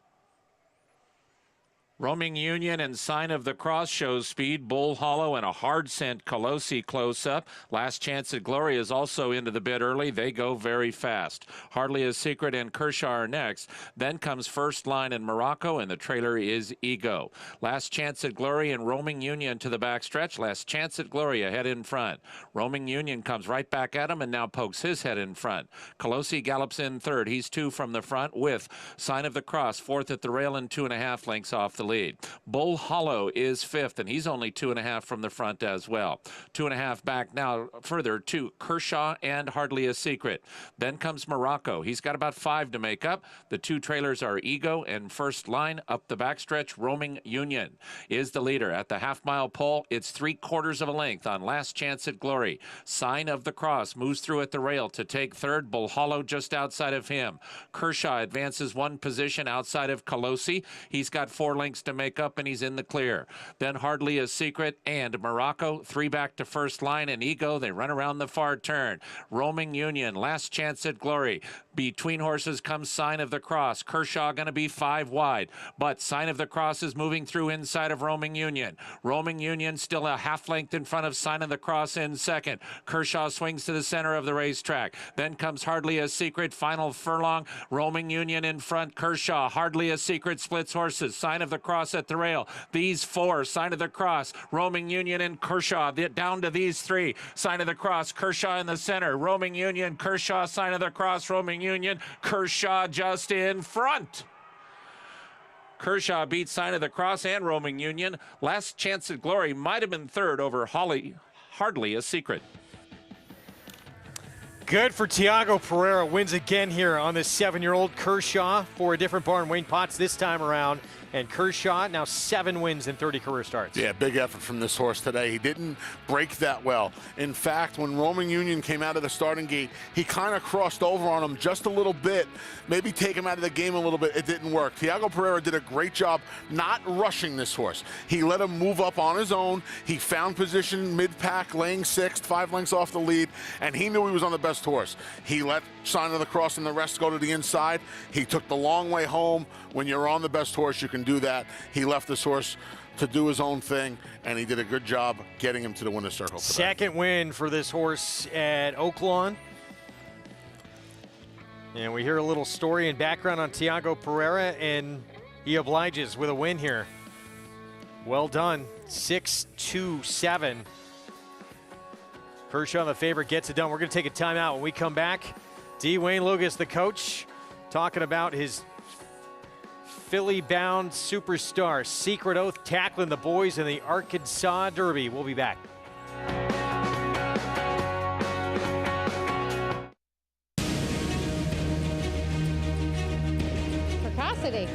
Roaming Union and Sign of the Cross shows speed. Bull Hollow and a hard scent Colosi close up. Last Chance at Glory is also into the bid early. They go very fast. Hardly a Secret and Kershaw are next. Then comes First Line in Morocco, and the trailer is Ego. Last Chance at Glory and Roaming Union to the backstretch. Last Chance at Glory ahead in front. Roaming Union comes right back at him and now pokes his head in front. Colosi gallops in third. He's 2 from the front with Sign of the Cross fourth at the rail and 2.5 lengths off the lead. Bull Hollow is 5th, and he's only 2.5 from the front as well. 2.5 back now further to Kershaw and Hardly a Secret. Then comes Morocco. He's got about 5 to make up. The 2 trailers are Ego and First Line. Up the backstretch, Roaming Union is the leader. At the half-mile pole, it's 3/4 of a length on Last Chance at Glory. Sign of the Cross moves through at the rail to take third. Bull Hollow just outside of him. Kershaw advances 1 position outside of Colosi. He's got 4 lengths lengths to make up, and he's in the clear. Then Hardly a Secret and Morocco, 3 back to first line, and Ego. They run around the far turn. Roaming Union, Last Chance at Glory. Between horses comes Sign of the Cross. Kershaw going to be 5 wide, but Sign of the Cross is moving through inside of Roaming Union. Roaming Union still a half length in front of Sign of the Cross in second. Kershaw swings to the center of the racetrack. Then comes Hardly a Secret, final furlong. Roaming Union in front. Kershaw, Hardly a Secret splits horses. Sign of the Cross at the rail. These 4, Sign of the Cross, Roaming Union, and Kershaw. Down to these 3. Sign of the Cross, Kershaw in the center. Roaming Union, Kershaw, Sign of the Cross, Roaming Union. Kershaw just in front. Kershaw beats Sign of the Cross and Roaming Union. Last Chance at Glory might have been third over Hardly a Secret. Good for Tiago Pereira. Wins again here on this 7-year-old. Kershaw for a different barn. Wayne Potts this time around. And Kershaw now 7 wins in 30 career starts. Yeah, big effort from this horse today. He didn't break that well. In fact, when Roaming Union came out of the starting gate, he kind of crossed over on him just a little bit, maybe take him out of the game a little bit. It didn't work. Tiago Pereira did a great job not rushing this horse. He let him move up on his own. He found position mid-pack, laying 6th, 5 lengths off the lead, and he knew he was on the best horse. He let Sign of the Cross and the rest go to the inside. He took the long way home. When you're on the best horse, you can do that. He left this horse to do his own thing, and he did a good job getting him to the winner's circle today. Second win for this horse at Oaklawn. And we hear a little story and background on Tiago Pereira, and he obliges with a win here. Well done. 6-2-7. Kershaw, the favorite, gets it done. We're going to take a timeout. When we come back, D. Wayne Lucas, the coach, talking about his Philly-bound superstar, Secret Oath, tackling the boys in the Arkansas Derby. We'll be back. Precocity.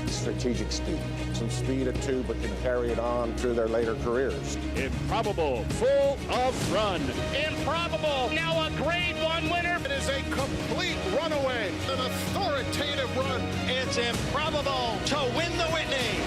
Strategic speed. Some speed at 2, but can carry it on through their later careers. Improbable, full of run. Improbable, now a Grade 1 winner. It is a complete runaway, an authoritative run. It's Improbable to win the Whitney.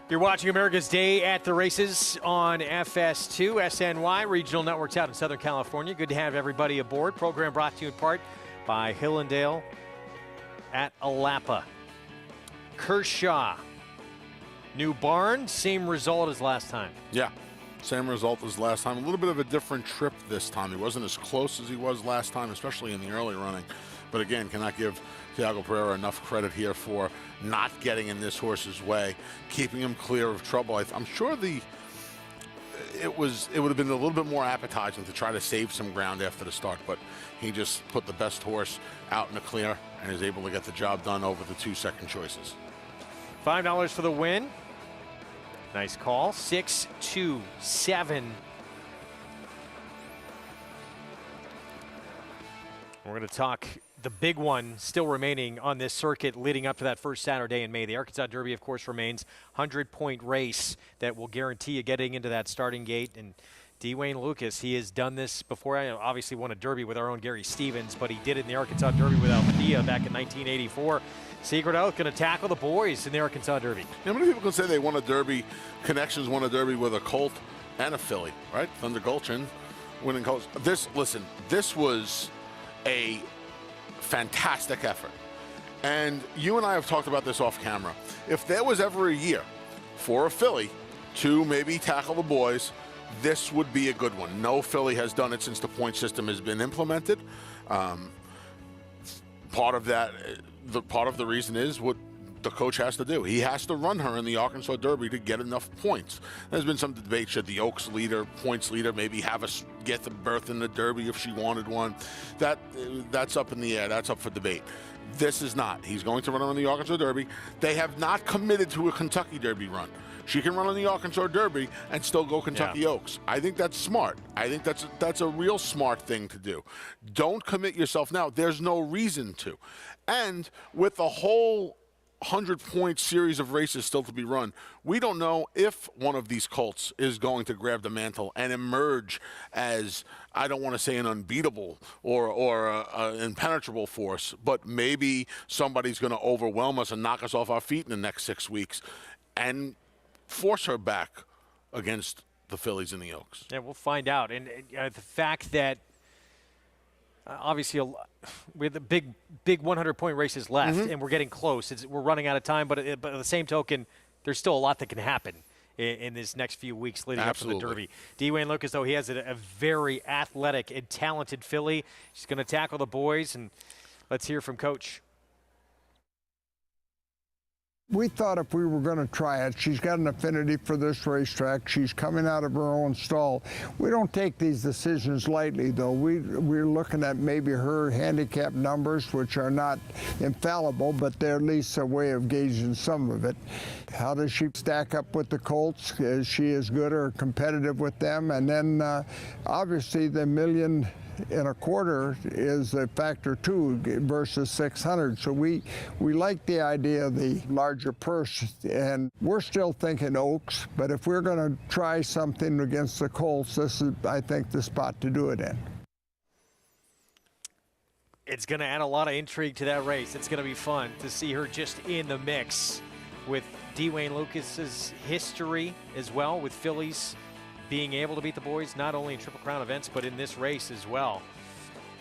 You're watching America's Day at the Races on FS2, SNY, regional networks out in Southern California. Good to have everybody aboard. Program brought to you in part by Hillendale at Alapa. Kershaw, new barn, same result as last time. Yeah, same result as last time. A little bit of a different trip this time. He wasn't as close as he was last time, especially in the early running. But again, cannot give Tiago Pereira enough credit here for not getting in this horse's way, keeping him clear of trouble. I'm sure it would have been a little bit more appetizing to try to save some ground after the start, but he just put the best horse out in the clear and is able to get the job done over the 2 second choices. $5 for the win. Nice call. 6, 2, 7. We're going to talk the big one still remaining on this circuit leading up to that first Saturday in May. The Arkansas Derby, of course, remains 100-point race that will guarantee you getting into that starting gate. And Dwayne Lucas, he has done this before. I obviously won a Derby with our own Gary Stevens, but he did it in the Arkansas Derby with Althea back in 1984. Secret Oath going to tackle the boys in the Arkansas Derby. How many people can say they won a Derby, Connections won a Derby with a colt and a filly, right? Thunder Gulchin winning colts. This was a fantastic effort. And you and I have talked about this off camera. If there was ever a year for a filly to maybe tackle the boys, this would be a good one. No filly has done it since the point system has been implemented. Part of the reason is what the coach has to do. He has to run her in the Arkansas Derby to get enough points. There's been some debate, should the Oaks leader, points leader, maybe get the berth in the Derby if she wanted one. That's up in the air. That's up for debate. This is not. He's going to run her in the Arkansas Derby. They have not committed to a Kentucky Derby run. She can run in the Arkansas Derby and still go Kentucky Oaks. I think that's smart. I think that's a real smart thing to do. Don't commit yourself now. There's no reason to. And with the whole 100-point series of races still to be run, we don't know if one of these colts is going to grab the mantle and emerge as, I don't want to say an unbeatable or an impenetrable force, but maybe somebody's going to overwhelm us and knock us off our feet in the next 6 weeks and force her back against the fillies and the Oaks. Yeah, we'll find out. And the fact that obviously we have the big 100-point races left, and we're getting close. We're running out of time, but at the same token, there's still a lot that can happen in this next few weeks leading up to the Derby. Dwayne Lucas, though, he has a very athletic and talented filly. She's going to tackle the boys, and let's hear from Coach. We thought if we were going to try it, she's got an affinity for this racetrack. She's coming out of her own stall. We don't take these decisions lightly, though. We're looking at maybe her handicap numbers, which are not infallible, but they're at least a way of gauging some of it. How does she stack up with the colts? Is she as good or competitive with them? And then, obviously, the $1.25 million is a factor too versus 600. So we like the idea of the larger purse, and we're still thinking Oaks, but if we're going to try something against the Colts, this is, I think, the spot to do it in. It's going to add a lot of intrigue to that race. It's going to be fun to see her just in the mix with Dwayne Lucas's history as well, with fillies being able to beat the boys, not only in Triple Crown events, but in this race as well.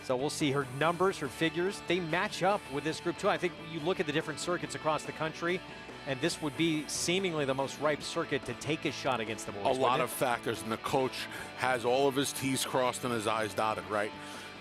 So we'll see her numbers, her figures. They match up with this group too. I think you look at the different circuits across the country, and this would be seemingly the most ripe circuit to take a shot against the boys. A lot of factors, and the coach has all of his T's crossed and his I's dotted, right?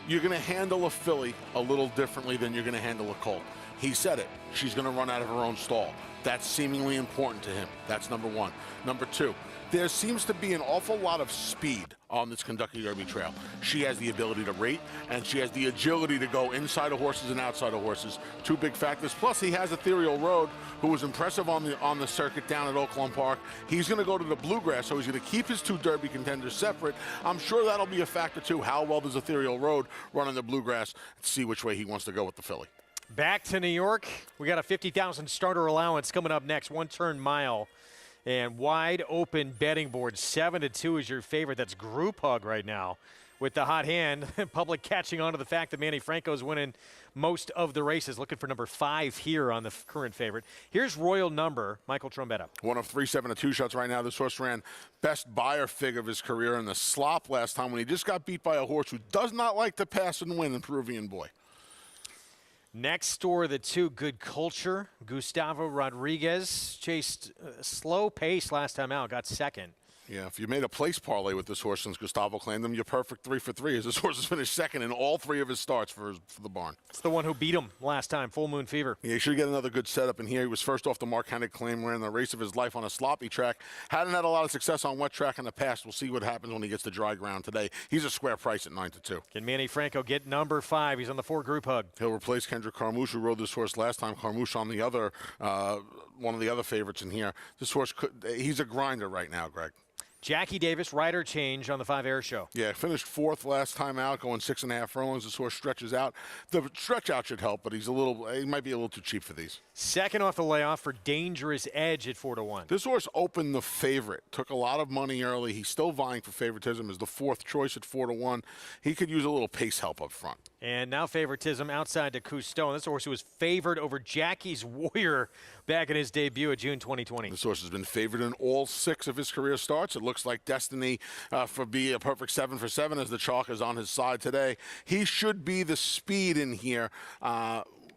You're going to handle a filly a little differently than you're going to handle a colt. He said it. She's going to run out of her own stall. That's seemingly important to him. That's number one. Number two, there seems to be an awful lot of speed on this Kentucky Derby trail. She has the ability to rate, and she has the agility to go inside of horses and outside of horses. Two big factors. Plus, he has Ethereal Road, who was impressive on the circuit down at Oaklawn Park. He's going to go to the Bluegrass, so he's going to keep his two Derby contenders separate. I'm sure that'll be a factor, too. How well does Ethereal Road run in the Bluegrass? See which way he wants to go with the filly. Back to New York. We got a 50,000 starter allowance coming up next. One-turn mile. And wide open betting board. 7-2 is your favorite. That's Group Hug right now. With the hot hand, public catching on to the fact that Manny Franco's winning most of the races. Looking for number 5 here on the current favorite. Here's Royal Number, Michael Trombetta. One of 3 7-2 shots right now. This horse ran best buyer fig of his career in the slop last time when he just got beat by a horse who does not like to pass and win, the Peruvian Boy. Next door, the 2, Good Culture. Gustavo Rodriguez chased a slow pace last time out, got second. Yeah, if you made a place parlay with this horse since Gustavo claimed him, you're perfect 3 for 3, as this horse has finished second in all 3 of his starts for the barn. It's the one who beat him last time, Full Moon Fever. Yeah, he should get another good setup in here. He was first off the Mark Hennig claim, ran the race of his life on a sloppy track. Hadn't had a lot of success on wet track in the past. We'll see what happens when he gets to dry ground today. He's a square price at 9-2. Can Manny Franco get number 5? He's on the 4 group hug. He'll replace Kendrick Carmouche, who rode this horse last time. Carmouche on the other, one of the other favorites in here. This horse, he's a grinder right now, Greg. Jackie Davis, rider change on the 5 Air Show. Yeah, finished 4th last time out, going 6.5 furlongs. This horse stretches out. The stretch out should help, but he might be a little too cheap for these. Second off the layoff for Dangerous Edge at 4-1. This horse opened the favorite, took a lot of money early. He's still vying for favoritism as the 4th choice at 4-1. He could use a little pace help up front. And now favoritism outside to Cousteau. This horse who was favored over Jackie's Warrior back in his debut at June 2020. This horse has been favored in all 6 of his career starts. It looks like destiny for be a perfect 7 for 7 as the chalk is on his side today. He should be the speed in here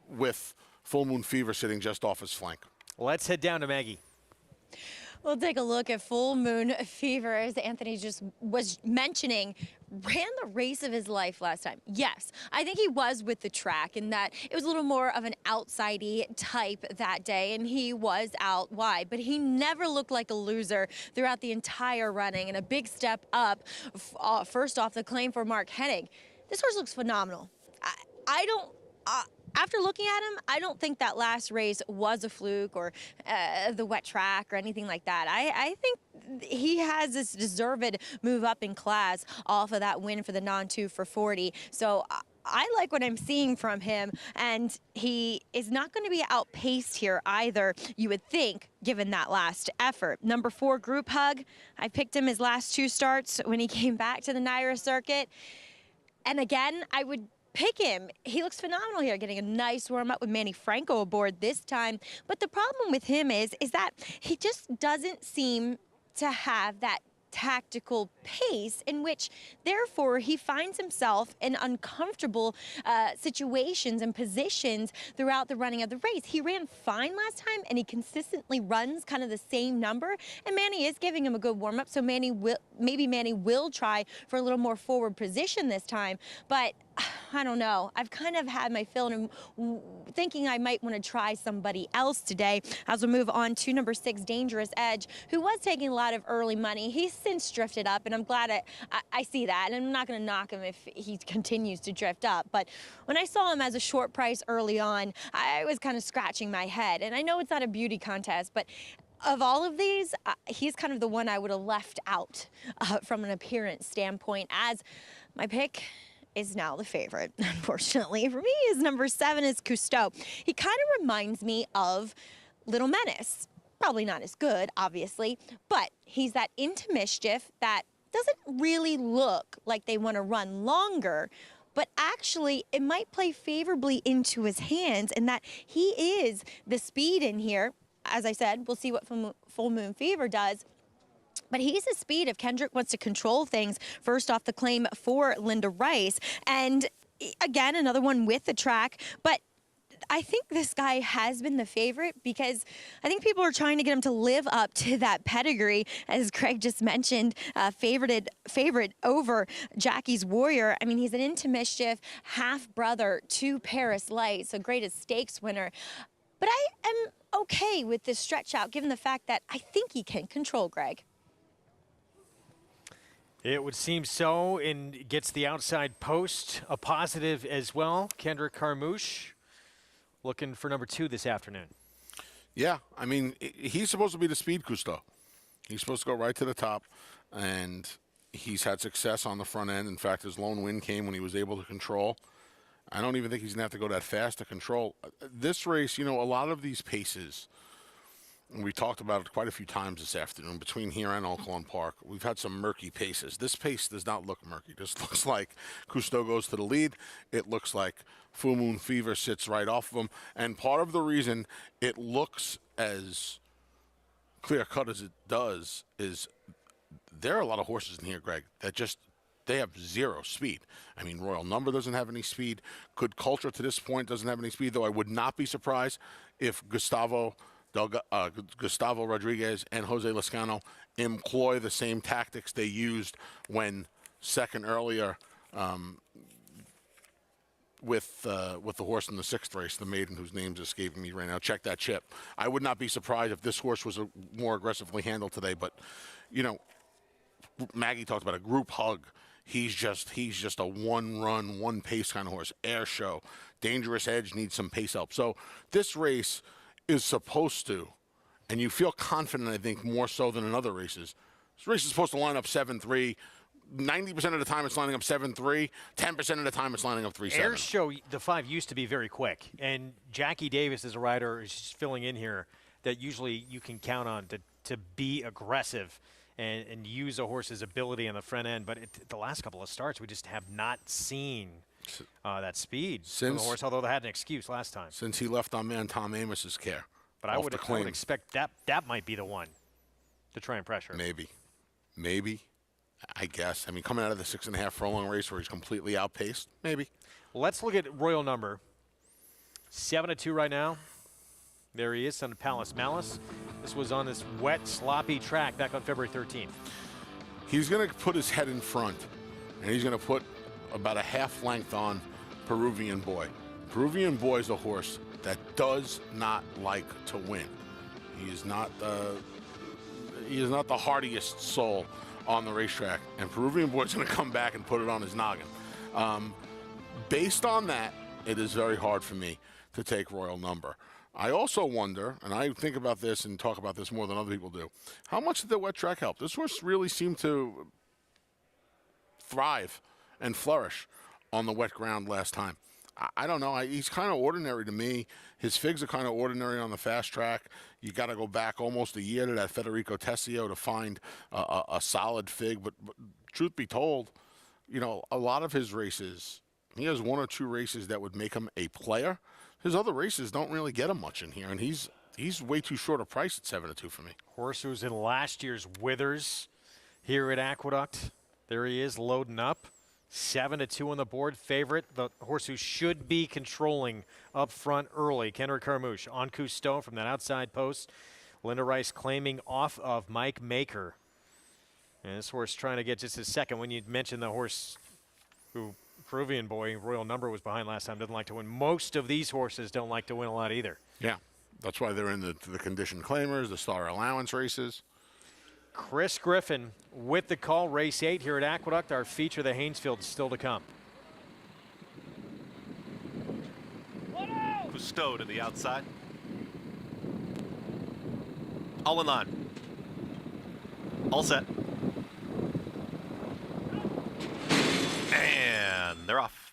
with Full Moon Fever sitting just off his flank. Let's head down to Maggie. We'll take a look at Full Moon Fever, as Anthony just was mentioning. Ran the race of his life last time. Yes, I think he was with the track in that it was a little more of an outside-y type that day, and he was out wide, but he never looked like a loser throughout the entire running, and a big step up first off the claim for Mark Hennig. This horse looks phenomenal. After looking at him, I don't think that last race was a fluke or the wet track or anything like that. I think he has this deserved move up in class off of that win for the non-2 for 40. So I like what I'm seeing from him, and he is not going to be outpaced here either, you would think, given that last effort. Number 4 group hug. I picked him his last 2 starts when he came back to the NYRA circuit. And again, I would pick him. He looks phenomenal here, getting a nice warm-up with Manny Franco aboard this time. But the problem with him is that he just doesn't seem to have that tactical pace in which, therefore, he finds himself in uncomfortable situations and positions throughout the running of the race. He ran fine last time, and he consistently runs kind of the same number, and Manny is giving him a good warm-up, so maybe Manny will try for a little more forward position this time, but I don't know. I've kind of had my feeling of thinking I might want to try somebody else today. As we move on to number 6, Dangerous Edge, who was taking a lot of early money. He's since drifted up, and I'm glad I see that. And I'm not going to knock him if he continues to drift up. But when I saw him as a short price early on, I was kind of scratching my head. And I know it's not a beauty contest, but of all of these, he's kind of the one I would have left out from an appearance standpoint, as my pick is now the favorite, unfortunately. For me, his number 7 is Cousteau. He kind of reminds me of Little Menace. Probably not as good, obviously, but he's that into mischief that doesn't really look like they want to run longer, but actually it might play favorably into his hands, and that he is the speed in here. As I said, we'll see what Full Moon Fever does. But he's the speed if Kendrick wants to control things first off the claim for Linda Rice. And again, another one with the track. But I think this guy has been the favorite because I think people are trying to get him to live up to that pedigree, as Craig just mentioned, favorite over Jackie's Warrior. I mean, he's an into mischief half-brother to Paris Light, so greatest stakes winner. But I am okay with this stretch out, given the fact that I think he can control Greg. It would seem so, and gets the outside post, a positive as well. Kendrick Carmouche looking for number 2 this afternoon. Yeah, I mean, he's supposed to be the speed Cousteau. He's supposed to go right to the top, and he's had success on the front end. In fact, his lone win came when he was able to control. I don't even think he's going to have to go that fast to control. This race, you know, a lot of these paces, and we talked about it quite a few times this afternoon, between here and Oaklawn Park, we've had some murky paces. This pace does not look murky. This looks like Cousteau goes to the lead. It looks like Full Moon Fever sits right off of him. And part of the reason it looks as clear-cut as it does is there are a lot of horses in here, Greg, that just they have zero speed. I mean, Royal Number doesn't have any speed. Good Culture to this point doesn't have any speed, though I would not be surprised if Gustavo Gustavo Rodriguez and Jose Lezcano employ the same tactics they used when second earlier with the horse in the 6th race, the maiden whose name's escaping me right now. Check that chip. I would not be surprised if this horse was more aggressively handled today. But, you know, Maggie talked about a group hug. He's just a one-run, one-pace kind of horse. Air Show, Dangerous Edge needs some pace help. So this race is supposed to, and you feel confident, I think, more so than in other races. This race is supposed to line up 7-3. 90% of the time it's lining up 7-3. 10% of the time it's lining up 3-7. Air Show, the 5 used to be very quick. And Jackie Davis is a rider who's filling in here that usually you can count on to be aggressive and use a horse's ability on the front end. But the last couple of starts, we just have not seen that speed from the horse, although they had an excuse last time. Since he left on man Tom Amos's care. But I would expect that might be the one to try and pressure. Maybe. I guess. I mean, coming out of the 6.5 furlong race where he's completely outpaced, maybe. Let's look at Royal Number. 7-2 right now. There he is, son of Palace Malice. This was on this wet, sloppy track back on February 13th. He's going to put his head in front, and he's going to put about a half length on Peruvian Boy. Peruvian Boy is a horse that does not like to win. He is not the hardiest soul on the racetrack, and Peruvian Boy's going to come back and put it on his noggin. Based on that, it is very hard for me to take Royal Number. I also wonder, and I think about this and talk about this more than other people do, how much did the wet track help? This horse really seemed to thrive and flourish on the wet ground last time. I don't know. He's kind of ordinary to me. His figs are kind of ordinary on the fast track. You got to go back almost a year to that Federico Tessio to find a solid fig. But truth be told, you know, a lot of his races, he has 1 or 2 races that would make him a player. His other races don't really get him much in here, and he's way too short a price at 7-2 for me. Horse who was in last year's Withers here at Aqueduct. There he is, loading up. 7-2 on the board. Favorite, the horse who should be controlling up front early, Kendrick Carmouche on Cousteau from that outside post. Linda Rice claiming off of Mike Maker. And this horse trying to get just his second. When you mentioned the horse who Peruvian Boy, Royal Number, was behind last time, doesn't like to win. Most of these horses don't like to win a lot either. Yeah, that's why they're in the condition claimers, the star allowance races. Chris Griffin with the call, race 8 here at Aqueduct. Our feature, the Haynesfield, still to come. Cousteau to the outside. All in line. All set. And they're off.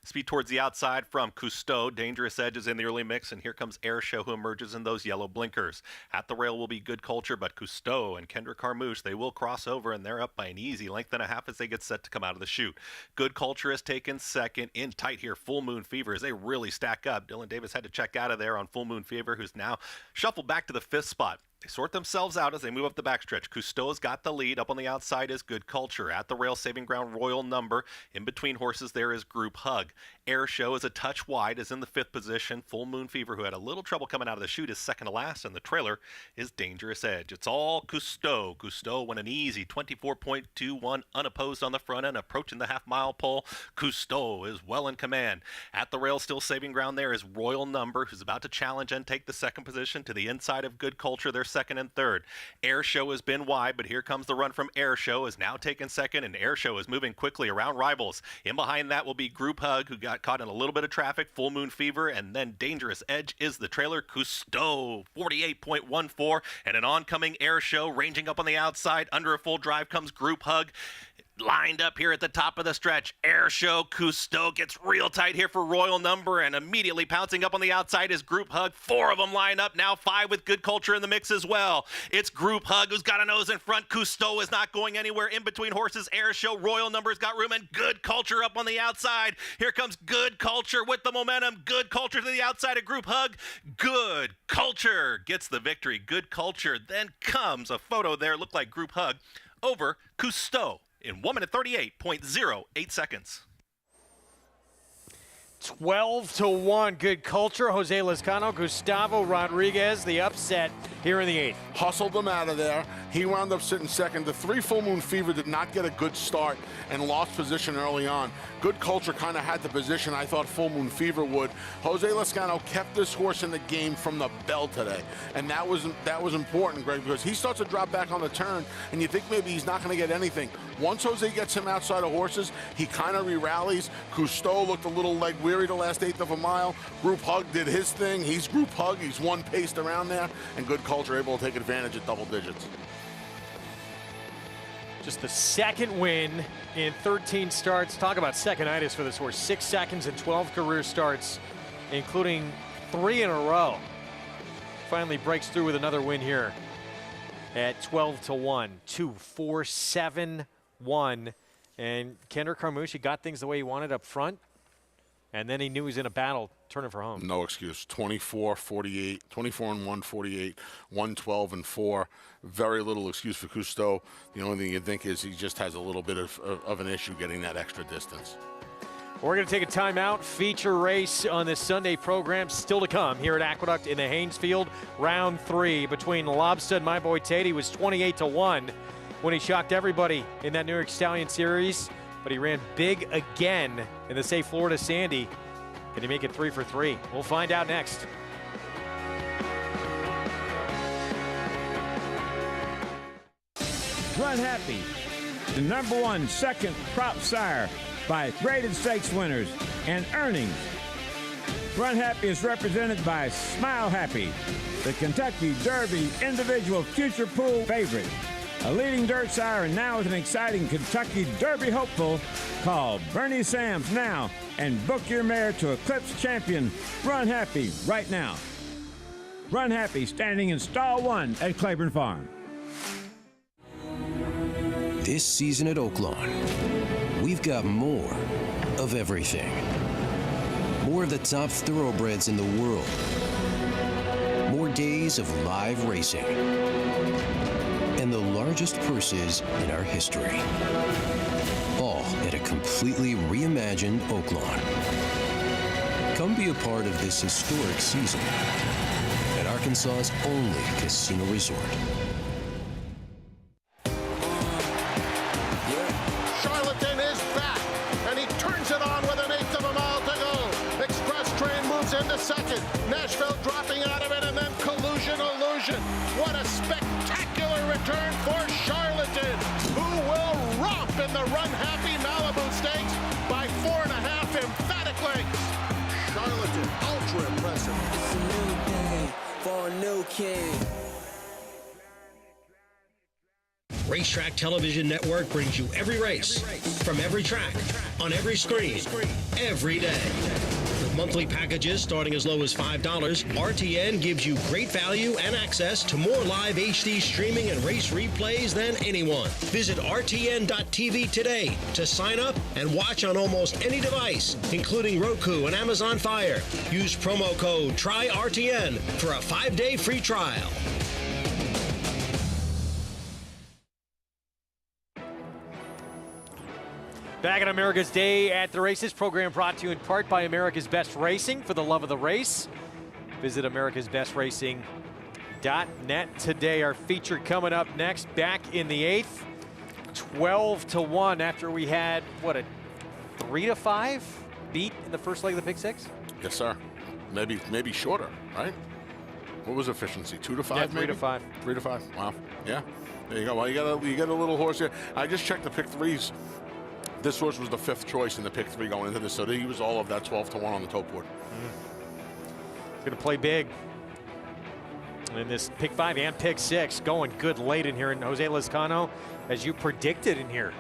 Speed towards the outside from Cousteau. Dangerous Edge is in the early mix, and here comes Air Show, who emerges in those yellow blinkers. At the rail will be Good Culture, but Cousteau and Kendrick Carmouche, they will cross over, and they're up by an easy length and a half as they get set to come out of the chute. Good Culture has taken second. In tight here, Full Moon Fever, as they really stack up. Dylan Davis had to check out of there on Full Moon Fever, who's now shuffled back to the 5th spot. They sort themselves out as they move up the backstretch. Cousteau's got the lead. Up on the outside is Good Culture. At the rail, saving ground, Royal Number. In between horses, there is Group Hug. Air Show is a touch wide, is in the 5th position. Full Moon Fever, who had a little trouble coming out of the chute, is second to last, and the trailer is Dangerous Edge. It's all Cousteau. Cousteau won an easy 24.21 unopposed on the front end, approaching the half-mile pole. Cousteau is well in command. At the rail, still saving ground there is Royal Number, who's about to challenge and take the 2nd position to the inside of Good Culture. They're 2nd and 3rd. Air Show has been wide, but here comes the run from Air Show, is now taken 2nd, and Air Show is moving quickly around rivals. In behind that will be Group Hug, who got caught in a little bit of traffic, Full Moon Fever, and then Dangerous Edge is the trailer. Cousteau, 48.14, and an oncoming Air Show ranging up on the outside. Under a full drive comes Group Hug. Lined up here at the top of the stretch. Air Show, Cousteau gets real tight here for Royal Number, and immediately pouncing up on the outside is Group Hug. 4 of them line up now, 5 with Good Culture in the mix as well. It's Group Hug who's got a nose in front. Cousteau is not going anywhere in between horses. Air Show, Royal Number's got room, and Good Culture up on the outside. Here comes Good Culture with the momentum. Good Culture to the outside of Group Hug. Good Culture gets the victory. Good Culture. Then comes a photo there, looked like Group Hug, over Cousteau in 1 minute 38.08 seconds. 12-1. Good culture. Jose Lezcano, Gustavo Rodriguez, the upset here in the 8th. Hustled him out of there. He wound up sitting second. The 3 Full Moon Fever did not get a good start and lost position early on. Good Culture kind of had the position I thought Full Moon Fever would. Jose Lezcano kept this horse in the game from the bell today, and that was important, Greg, because he starts to drop back on the turn, and you think maybe he's not going to get anything. Once Jose gets him outside of horses, he kind of re-rallies. Cousteau looked a little leg weary the last 1/8 of a mile. Group Hug did his thing. He's Group Hug. He's one paced around there, and Good Culture able to take advantage at double digits. Just the second win in 13 starts. Talk about second-itis for this horse. 6 seconds and 12 career starts, including 3 in a row. Finally breaks through with another win here at 12-1. 2, 4, 7, 1. And Kender Carmouche got things the way he wanted up front, and then he knew he was in a battle turning for home. No excuse. 24-48, 24-1, 48, 112-4. Very little excuse for Cousteau. The only thing you'd think is he just has a little bit of an issue getting that extra distance. We're going to take a timeout. Feature race on this Sunday program still to come here at Aqueduct in the Haynesfield. Round 3 between Lobster and My Boy Tate. He was 28-1 when he shocked everybody in that New York Stallion Series, but he ran big again in the Say Florida Sandy. Can he make it 3 for 3? We'll find out next. Run Happy, the #1 second prop sire by graded stakes winners and earnings. Run Happy is represented by Smile Happy, the Kentucky Derby individual future pool favorite. A leading dirt sire and now with an exciting Kentucky Derby hopeful. Call Bernie Sams now and book your mare to Eclipse champion Run Happy right now. Run Happy standing in stall 1 at Claiborne Farm. This season at Oaklawn, we've got more of everything. More of the top thoroughbreds in the world. More days of live racing. And the largest purses in our history. All at a completely reimagined Oaklawn. Come be a part of this historic season at Arkansas's only casino resort. Charlatan is back, and he turns it on with 1/8 of a mile to go. Express Train moves into second. Nashville dropping out of it, and then Collusion Illusion. What a spectacular return for Charlatan, who will romp in the Run Happy Malibu Stakes by 4.5 emphatic lengths. Charlatan, ultra impressive. It's a new day for a new king. Racetrack Television Network brings you every race, from every track, on every screen, every day. With monthly packages starting as low as $5, RTN gives you great value and access to more live HD streaming and race replays than anyone. Visit RTN.tv today to sign up and watch on almost any device, including Roku and Amazon Fire. Use promo code TRYRTN for a 5-day free trial. Back at America's Day at the Races, program brought to you in part by America's Best Racing. For the love of the race, visit americasbestracing.net today. Our feature coming up next, back in the 8th, 12-1 after we had, what, a 3-5 beat in the first leg of the Pick 6? Yes, sir. Maybe shorter, right? What was efficiency? 2 to 5? Yeah, 3 to 5. 3 to 5. Wow. Yeah. There you go. Well, you got a little horse here. I just checked the Pick 3s. This horse was the 5th choice in the Pick 3 going into this, so he was all of that 12-1 on the tote board. He's going to play big in this Pick 5 and Pick 6. Going good late in here, and Jose Lezcano, as you predicted in here,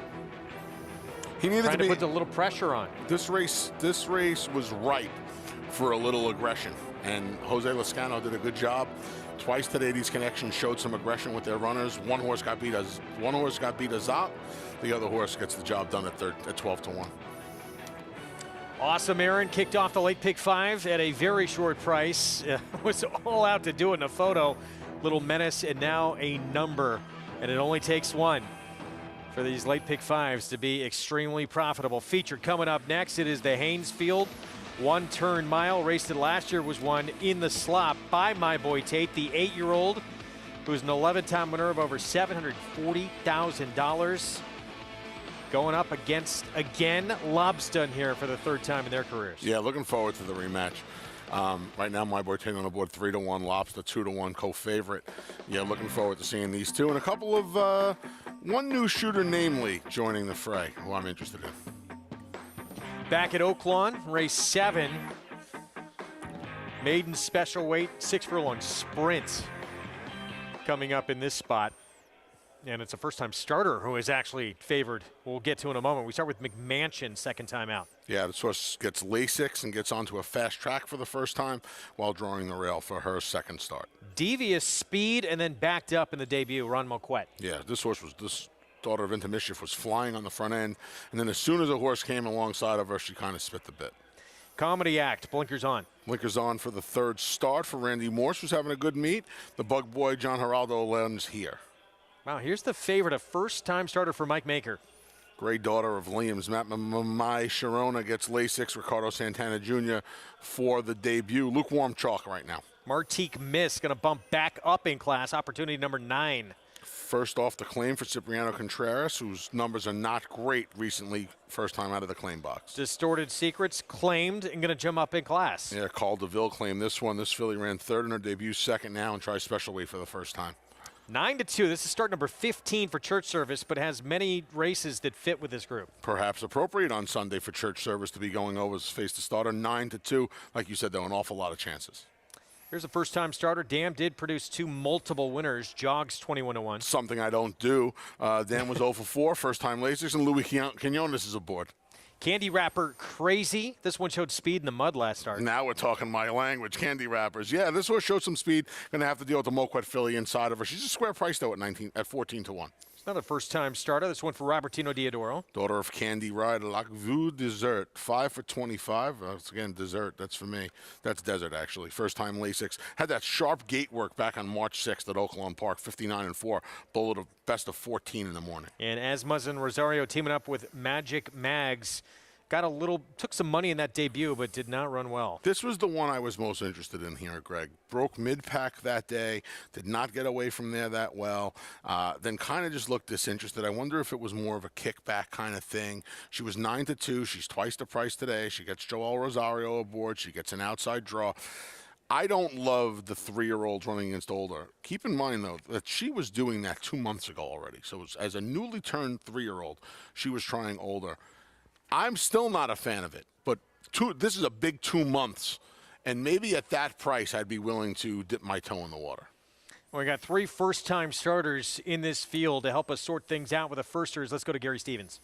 he needed to put a little pressure on. This race was ripe for a little aggression, and Jose Lezcano did a good job. Twice today, these connections showed some aggression with their runners. One horse got beat a Zop. The other horse gets the job done at 12-1. Awesome, Aaron. Kicked off the late Pick 5 at a very short price. Was all out to do it in a photo. Little menace and now a number. And it only takes one for these late Pick 5s to be extremely profitable. Feature coming up next. It is the Haynesfield one-turn mile. Raced it last year, was won in the slop by My Boy Tate, the 8-year-old, who's an 11-time winner of over $740,000. Going up against, again, Lobstun here for the third time in their careers. Yeah, looking forward to the rematch. Right now, My Boy Tate on the board 3-1, Lobster 2-1, co-favorite. Yeah, looking forward to seeing these two. And a couple of, one new shooter, namely, joining the fray, who I'm interested in. Back at Oaklawn, race 7. Maiden special weight, 6 furlong sprint coming up in this spot. And it's a first-time starter who is actually favored. We'll get to in a moment. We start with McMansion, second time out. Yeah, this horse gets Lasix and gets onto a fast track for the first time while drawing the rail for her second start. Devious speed and then backed up in the debut, Ron Moquette. Yeah, this daughter of Into Mischief was flying on the front end, and then as soon as the horse came alongside of her, she kind of spit the bit. Comedy Act, blinkers on. Blinkers on for the third start for Randy Morse, who's having a good meet. The bug boy, John Geraldo, lands here. Wow, here's the favorite, a first-time starter for Mike Maker. Great daughter of Liam's. My Sharona gets Lasix, Ricardo Santana Jr. for the debut. Lukewarm chalk right now. Martique Miss going to bump back up in class, opportunity number 9. First off the claim for Cipriano Contreras, whose numbers are not great recently, first time out of the claim box. Distorted Secrets claimed and going to jump up in class. Yeah, Carl DeVille claimed this one. This filly ran third in her debut, second now, and tries special weight for the first time. 9-2. This is start number 15 for church service, but has many races that fit with this group. Perhaps appropriate on Sunday for church service to be going over as face the starter. 9-2. Like you said, though, an awful lot of chances. Here's a first-time starter. Dam did produce 2 multiple winners. Jogs 21-1. Something I don't do. Dan was 0 for 4, first-time Lasix, and Louis Quinones is aboard. Candy Wrapper Crazy. This one showed speed in the mud last start. Now we're talking my language. Candy Wrappers. Yeah, this horse showed some speed. Going to have to deal with the Moquette filly inside of her. She's a square price, though, at 14-1. It's another first-time starter. This one for Robertino Diodoro. Daughter of Candy Ride, Lac Vu Dessert. 5 for 25. That's, again, dessert. That's for me. That's desert, actually. First-time Lasix. Had that sharp gate work back on March 6th at Oaklawn Park. 59-4. Bowled a best of 14 in the morning. And Asmuz and Rosario teaming up with Magic Mags. Took some money in that debut, but did not run well. This was the one I was most interested in here, Greg. Broke mid-pack that day, did not get away from there that well, then kind of just looked disinterested. I wonder if it was more of a kickback kind of thing. She was 9-2. She's twice the price today. She gets Joel Rosario aboard. She gets an outside draw. I don't love the 3-year-olds running against older. Keep in mind, though, that she was doing that 2 months ago already. So as a newly turned 3-year-old, she was trying older. I'm still not a fan of it, but this is a big 2 months, and maybe at that price I'd be willing to dip my toe in the water. Well, we got 3 first-time starters in this field to help us sort things out with the firsters. Let's go to Gary Stevens.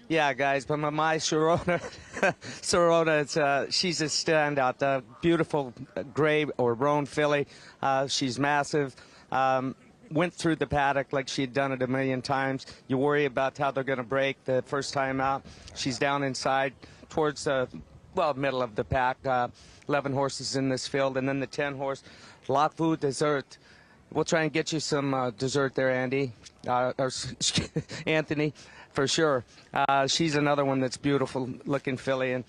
Yeah, guys, but my Sharona, she's a standout. Beautiful gray or roan filly. She's massive. Went through the paddock like she had done it a million times. You worry about how they're going to break the first time out. She's down inside towards the, middle of the pack. 11 horses in this field, and then the 10 horse, Lac Vu Dessert. We'll try and get you some dessert there, Andy, or Anthony, for sure. She's another one that's beautiful looking filly, and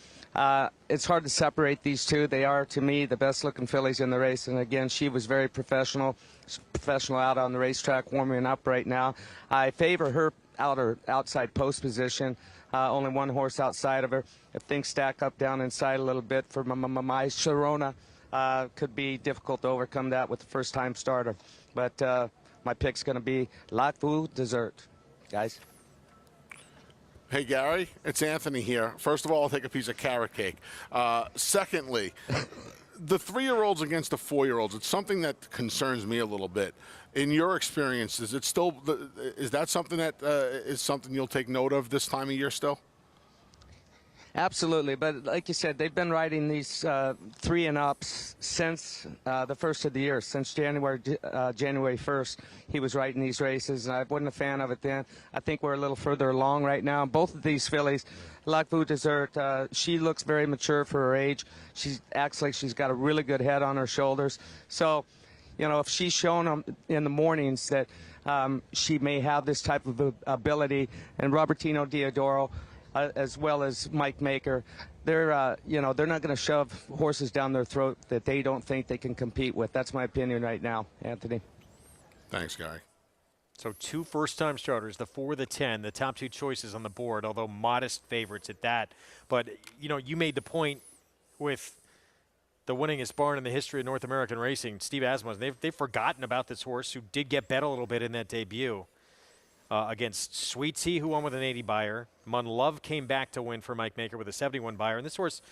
it's hard to separate these two. They are, to me, the best looking fillies in the race, and again, she was very professional out on the racetrack, warming up right now. I favor her outside post position. Only one horse outside of her. If things stack up down inside a little bit for my Sharona, could be difficult to overcome that with the first-time starter. But my pick's going to be Lac Vu Dessert, guys. Hey, Gary, it's Anthony here. First of all, I'll take a piece of carrot cake. Secondly, the 3-year-olds against the 4-year-olds, it's something that concerns me a little bit. In your experience, is that something that is something you'll take note of this time of year still? Absolutely, but like you said, they've been riding these 3 and ups since the first of the year, since January 1st. He was riding these races, and I wasn't a fan of it then. I think we're a little further along right now. Both of these fillies, Lac Vu Dessert, she looks very mature for her age. She acts like she's got a really good head on her shoulders. So, if she's shown in the mornings that she may have this type of ability, and Robertino Diodoro, as well as Mike Maker. They're they're not going to shove horses down their throat that they don't think they can compete with. That's my opinion right now, Anthony. Thanks, Gary. So 2 first-time starters, the 4, the 10, the top 2 choices on the board, although modest favorites at that. But, you made the point with the winningest barn in the history of North American racing, Steve Asmussen. They've forgotten about this horse who did get bet a little bit in that debut against Sweet Tea, who won with an 80 buyer. Mun Love came back to win for Mike Maker with a 71 buyer. And this horse,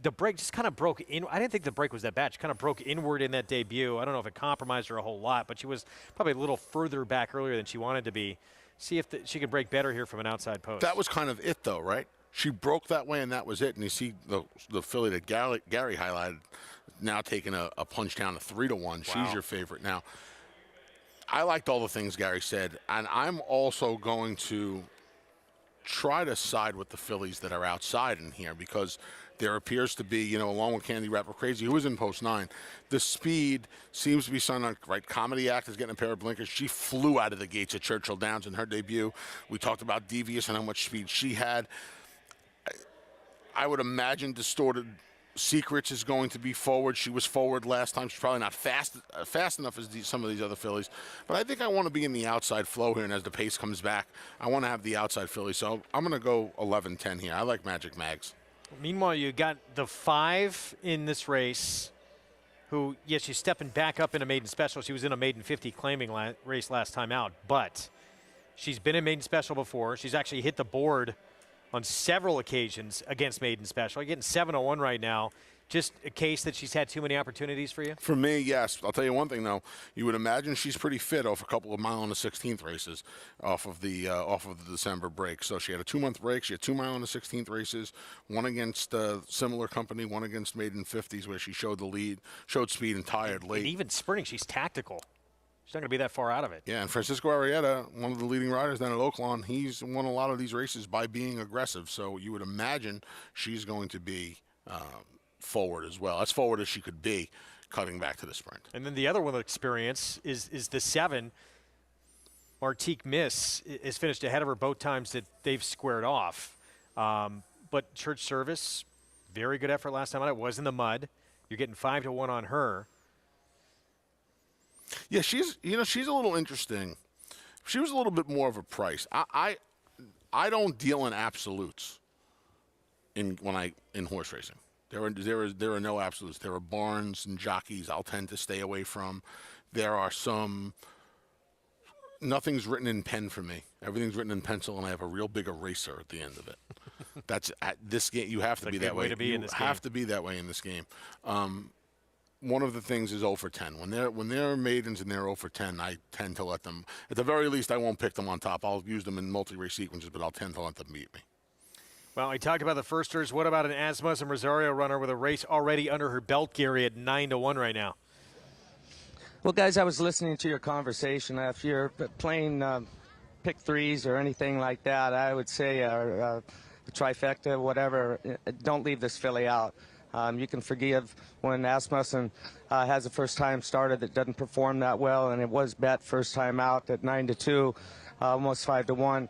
the break just kind of broke in. I didn't think the break was that bad. She kind of broke inward in that debut. I don't know if it compromised her a whole lot, but she was probably a little further back earlier than she wanted to be. See if she can break better here from an outside post. That was kind of it, though, right? She broke that way, and that was it. And you see the filly that Gary highlighted now taking a punch down to 3-1. Wow. She's your favorite. Now, I liked all the things Gary said, and I'm also going to try to side with the fillies that are outside in here because there appears to be, along with Candy Rapper Crazy, who was in post 9, the speed seems to be something right. Comedy Act is getting a pair of blinkers. She flew out of the gates at Churchill Downs in her debut. We talked about Devious and how much speed she had. I would imagine Distorted Secrets is going to be forward. She was forward last time. She's probably not fast enough as some of these other fillies. But I think I want to be in the outside flow here, and as the pace comes back, I want to have the outside filly. So I'm going to go 11-10 here. I like Magic Mags. Meanwhile, you got the 5 in this race who, yes, she's stepping back up in a maiden special. She was in a maiden 50 claiming race last time out, but she's been in maiden special before. She's actually hit the board on several occasions against maiden special. You're getting 701 right now. Just a case that she's had too many opportunities for you? For me, yes. I'll tell you one thing, though. You would imagine she's pretty fit off a couple of mile on the 16th races off of the December break. So she had a 2-month break. She had 2 mile on the 16th races, one against similar company, one against maiden 50s where she showed the lead, showed speed and tired late. And even sprinting, she's tactical. She's not going to be that far out of it. Yeah, and Francisco Arrieta, one of the leading riders down at Oaklawn, he's won a lot of these races by being aggressive. So you would imagine she's going to be forward as well, as forward as she could be, cutting back to the sprint. And then the other one with experience is the 7. Martique Miss is finished ahead of her both times that they've squared off. But Church Service, very good effort last time out. It was in the mud. You're getting 5-1 on her. Yeah, she's a little interesting. She was a little bit more of a price. I don't deal in absolutes in horse racing. There are no absolutes. There are barns and jockeys I'll tend to stay away from. There are some. Nothing's written in pen for me. Everything's written in pencil, and I have a real big eraser at the end of it. That's at this game. You have to be that way. You have to be that way in this game. One of the things is 0 for 10. When they're maidens and they're 0 for 10, I tend to let them. At the very least, I won't pick them on top. I'll use them in multi-race sequences, but I'll tend to let them beat me. Well, we talked about the firsters. What about an Asmussen Rosario runner with a race already under her belt, Gary, at 9-1 right now? Well, guys, I was listening to your conversation. If you're playing pick 3s or anything like that, I would say the trifecta, whatever, don't leave this filly out. You can forgive when Asmussen has a first-time starter that doesn't perform that well, and it was bet first time out at 9-2, almost 5-1.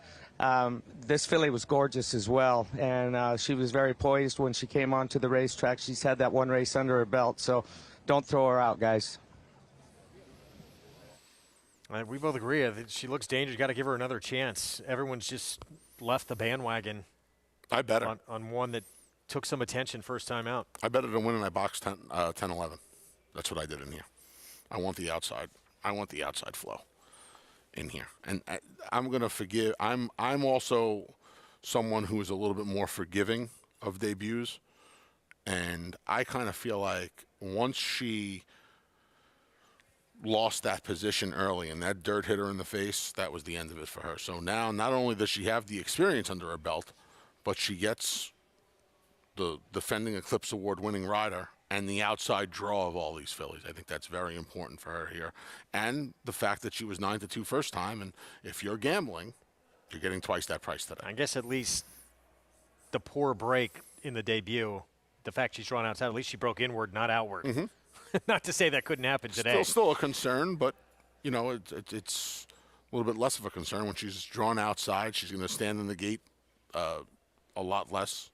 This filly was gorgeous as well, and she was very poised when she came onto the racetrack. She's had that one race under her belt, so don't throw her out, guys. We both agree. I think she looks dangerous. You got to give her another chance. Everyone's just left the bandwagon. I bet her on one that took some attention first time out. I bet her to win, and I boxed 10-11. That's what I did in here. I want the outside. I want the outside flow in here, and I'm going to forgive. I'm also someone who is a little bit more forgiving of debuts, and I kind of feel like once she lost that position early and that dirt hit her in the face, that was the end of it for her. So now not only does she have the experience under her belt, but she gets the defending Eclipse Award winning rider and the outside draw of all these fillies. I think that's very important for her here. And the fact that she was 9-2 first time, and if you're gambling, you're getting twice that price today. I guess at least the poor break in the debut, the fact she's drawn outside, at least she broke inward, not outward. Mm-hmm. Not to say that couldn't happen today. Still a concern, but, you know, it's a little bit less of a concern when she's drawn outside. She's going to stand in the gate a lot less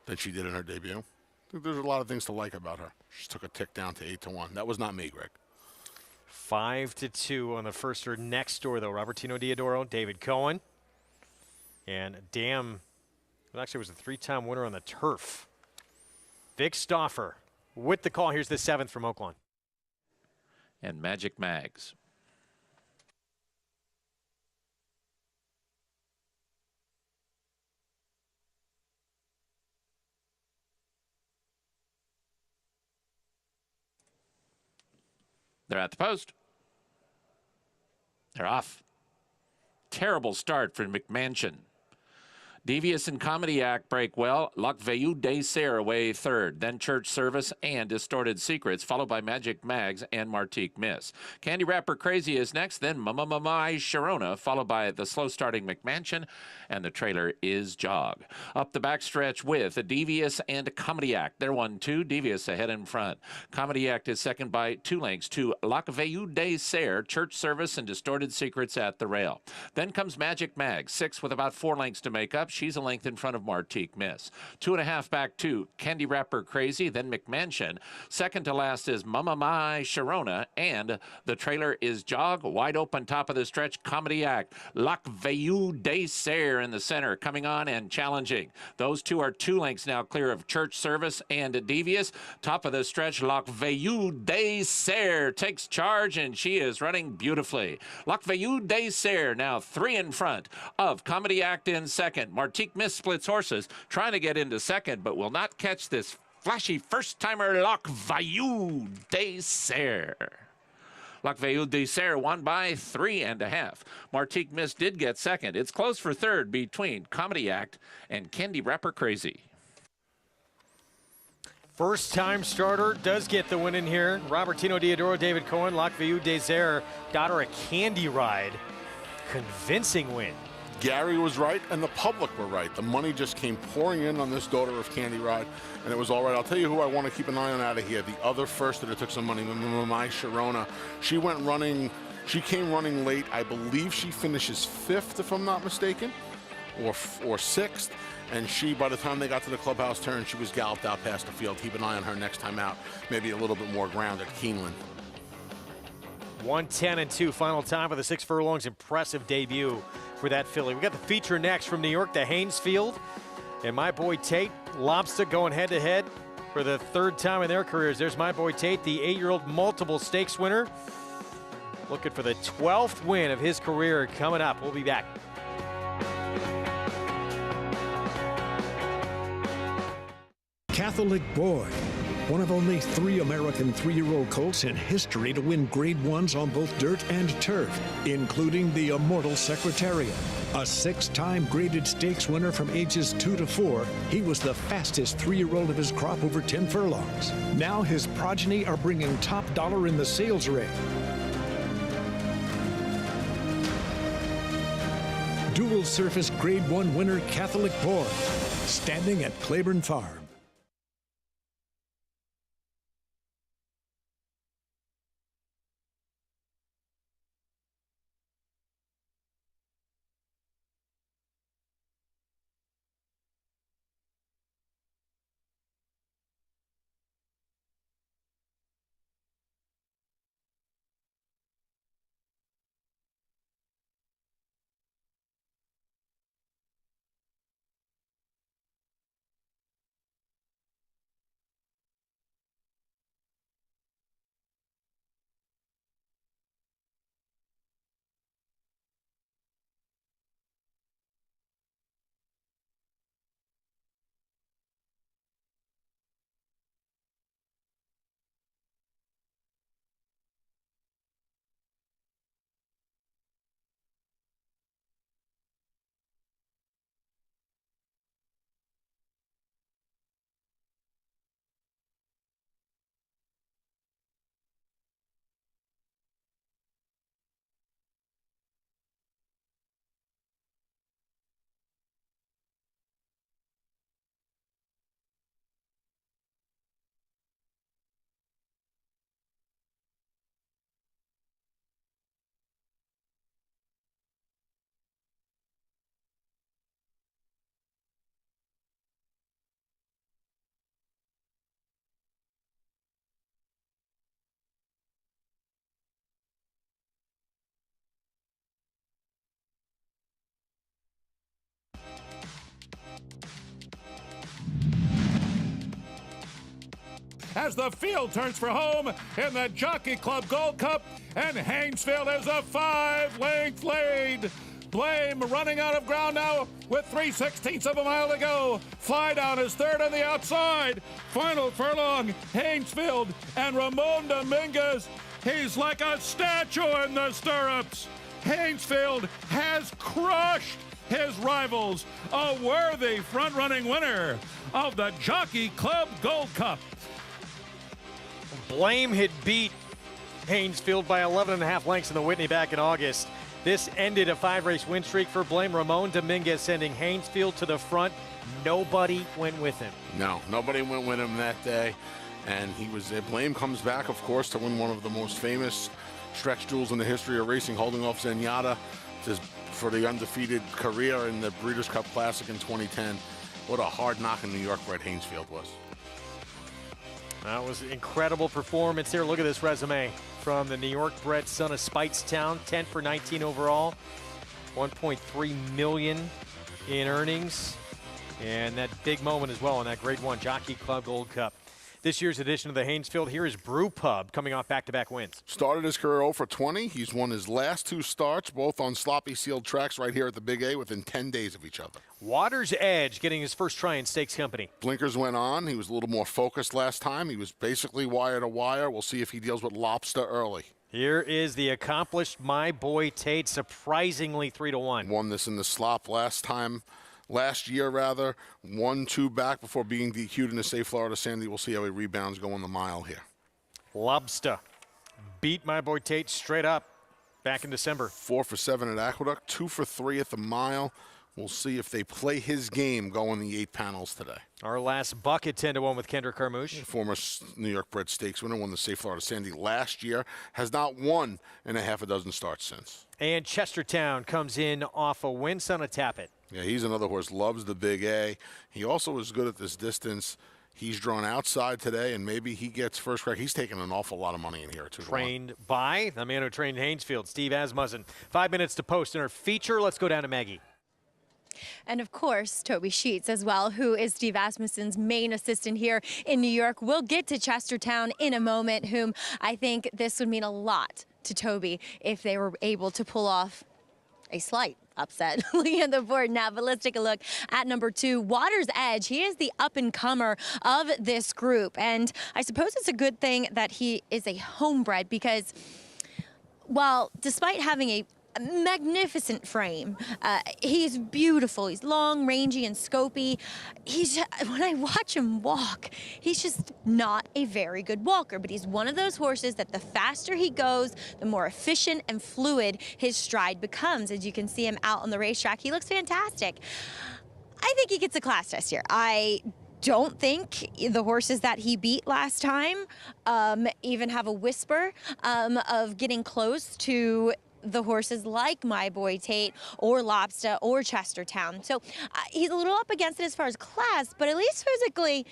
than she did in her debut. I think there's a lot of things to like about her. She took a tick down to 8-1. That was not me, Greg. 5-2 on the first or next door, though. Robertino Diodoro, David Cohen. And Dam, well, actually was a 3-time winner on the turf. Vic Stauffer with the call. Here's the 7th from Oaklawn. And Magic Mags. They're at the post. They're off. Terrible start for McMansion. Devious and Comedy Act break well. Lac Veilleux des Serres away third. Then Church Service and Distorted Secrets, followed by Magic Mags and Martique Miss. Candy Wrapper Crazy is next. Then Mama Sharona, followed by the slow-starting McMansion. And the trailer is Jog. Up the backstretch with a Devious and Comedy Act. They're 1-2. Devious ahead in front. Comedy Act is second by 2 lengths to Lac Veilleux des Serres, Church Service and Distorted Secrets at the rail. Then comes Magic Mags, 6 with about 4 lengths to make up. She's a length in front of Martique Miss. 2.5 back to Candy Wrapper Crazy, then McMansion. Second to last is Mama Sharona, and the trailer is Jog. Wide open top of the stretch, Comedy Act. Lac Veilleux des Serres in the center, coming on and challenging. Those two are 2 lengths now clear of Church Service and Devious. Top of the stretch, Lac Veilleux des Serres takes charge, and she is running beautifully. Lac Veilleux des Serres now 3 in front of Comedy Act in second. Martique Miss splits horses, trying to get into second, but will not catch this flashy first-timer Lac Veilleux des Serres. Lac Veilleux des Serres won by 3.5. Martique Miss did get second. It's close for third between Comedy Act and Candy Wrapper Crazy. First-time starter does get the win in here. Robertino Diodoro, David Cohen, Lac Veilleux des Serres got her a candy ride. Convincing win. Gary was right, and the public were right. The money just came pouring in on this daughter of Candy Ride, and it was all right. I'll tell you who I want to keep an eye on out of here. The other first that took some money, Mama Sharona. She went running. She came running late. I believe she finishes 5th, if I'm not mistaken, or 6th. And she, by the time they got to the clubhouse turn, she was galloped out past the field. Keep an eye on her next time out. Maybe a little bit more ground at Keeneland. 1:10-2 final time for the 6 furlongs. Impressive debut for that filly. We got the feature next from New York, the Haynesfield, and my boy Tate Lobster going head-to-head for the 3rd time in their careers. There's my boy Tate, the 8-year-old multiple stakes winner, looking for the 12th win of his career coming up. We'll be back. Catholic Boy, one of only 3 American 3-year-old colts in history to win Grade 1s on both dirt and turf, including the immortal Secretariat. A 6-time graded stakes winner from ages 2 to 4, he was the fastest 3-year-old of his crop over 10 furlongs. Now his progeny are bringing top dollar in the sales ring. Dual surface Grade 1 winner Catholic Boy, standing at Claiborne Farm. as the field turns for home in the Jockey Club Gold Cup, and Haynesfield is a 5-length lead. Blame running out of ground now with 3/16 of a mile to go. Fly Down is third on the outside. Final furlong, Haynesfield and Ramon Dominguez. He's like a statue in the stirrups. Haynesfield has crushed his rivals. A worthy front-running winner of the Jockey Club Gold Cup. Blame had beat Haynesfield by 11.5 lengths in the Whitney back in August. This ended a 5-race win streak for Blame. Ramon Dominguez sending Haynesfield to the front. Nobody went with him. No, nobody went with him that day. And he was there. Blame comes back, of course, to win one of the most famous stretch duels in the history of racing, holding off Zenyatta for the undefeated career in the Breeders' Cup Classic in 2010. What a hard knock in New York Brett Haynesfield was. That was an incredible performance there. Look at this resume from the New York bred son of Speightstown. 10 for 19 overall, 1.3 million in earnings, and that big moment as well in that Grade 1 Jockey Club Gold Cup. This year's edition of the Haynesfield, here is Brew Pub coming off back-to-back wins. Started his career 0 for 20. He's won his last 2 starts, both on sloppy sealed tracks right here at the Big A within 10 days of each other. Water's Edge getting his first try in Stakes Company. Blinkers went on. He was a little more focused last time. He was basically wire to wire. We'll see if he deals with Lobster early. Here is the accomplished My Boy Tate, surprisingly 3-1. Won this in the slop last year, 1-2 back before being DQ'd in the Safe Florida Sandy. We'll see how he rebounds going the mile here. Lobster beat My Boy Tate straight up back in December. 4 for 7 at Aqueduct, 2 for 3 at the mile. We'll see if they play his game going the 8 panels today. Our last bucket, 10-1 with Kendrick Carmouche. Former New York bred stakes winner, won the Safe Florida Sandy last year, has not won in a half a dozen starts since. And Chestertown comes in off a win, son of Tappet. Yeah, he's another horse, loves the Big A. He also is good at this distance. He's drawn outside today, and maybe he gets first crack. He's taking an awful lot of money in here, too. Trained by the man who trained Haynesfield, Steve Asmussen. 5 minutes to post in our feature. Let's go down to Maggie. And of course, Toby Sheets as well, who is Steve Asmussen's main assistant here in New York. We'll get to Chestertown in a moment, whom I think this would mean a lot to Toby if they were able to pull off a slight upset. Looking at the board now, but let's take a look at number 2, Water's Edge. He is the up-and-comer of this group, and I suppose it's a good thing that he is a homebred because, while despite having a magnificent frame, he's beautiful. He's long, rangy, and scopy. When I watch him walk, he's just not a very good walker, but he's one of those horses that the faster he goes, the more efficient and fluid his stride becomes. As you can see him out on the racetrack, he looks fantastic. I think he gets a class test here. I don't think the horses that he beat last time even have a whisper of getting close to the horses like My Boy Tate or Lobster or Chestertown. So he's a little up against it as far as class, but at least physically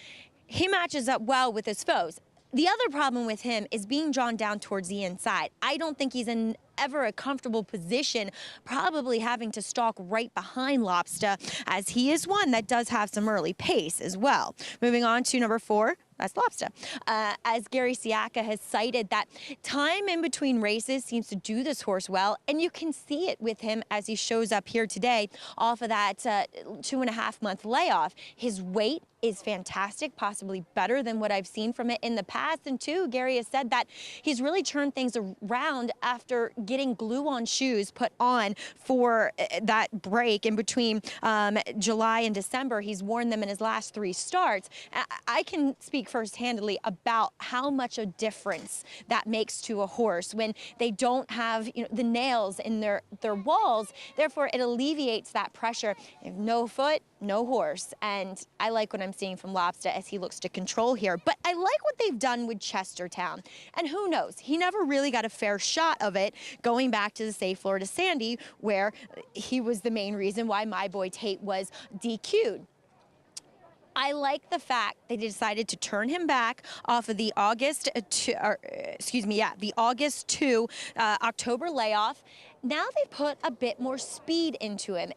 he matches up well with his foes. The other problem with him is being drawn down towards the inside. I don't think he's in ever a comfortable position, probably having to stalk right behind Lobster, as he is one that does have some early pace as well. Moving on to number 4, that's Lobster. As Gary Siaka has cited, that time in between races seems to do this horse well, and you can see it with him as he shows up here today off of that 2.5-month layoff. His weight is fantastic, possibly better than what I've seen from it in the past. And too, Gary has said that he's really turned things around after getting glue-on shoes put on for that break in between July and December. He's worn them in his last 3 starts. I can speak first-handedly about how much a difference that makes to a horse when they don't have the nails in their walls. Therefore, it alleviates that pressure. No foot, no horse. And I like what I'm seeing from Lobster as he looks to control here. But I like what they've done with Chestertown. And who knows? He never really got a fair shot of it going back to the Safe Florida Sandy, where he was the main reason why My Boy Tate was DQ'd. I like the fact they decided to turn him back off of the August 2, October layoff. now they put a bit more speed into him.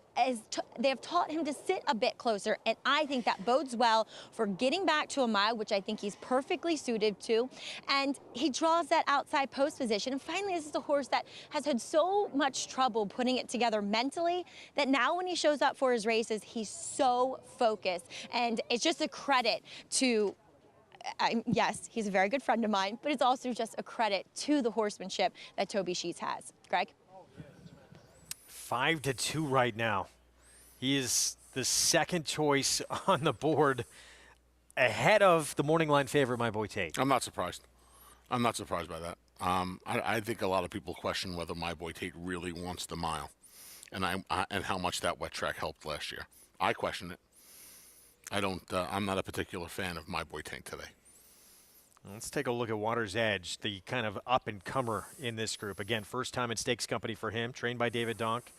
They have taught him to sit a bit closer, and I think that bodes well for getting back to a mile, which I think he's perfectly suited to. And he draws that outside post position. And finally, this is a horse that has had so much trouble putting it together mentally that now when he shows up for his races, he's so focused. And it's just a credit to yes, he's a very good friend of mine, but it's also just a credit to the horsemanship that Toby Sheets has. Greg? 5-2 right now. He is the second choice on the board ahead of the morning line favorite, My Boy Tate. I'm not surprised. I'm not surprised by that. I think a lot of people question whether My Boy Tate really wants the mile and how much that wet track helped last year. I question it. I'm not a particular fan of My Boy Tate today. Let's take a look at Water's Edge, the kind of up-and-comer in this group. Again, first time in Stakes Company for him, trained by David Donk.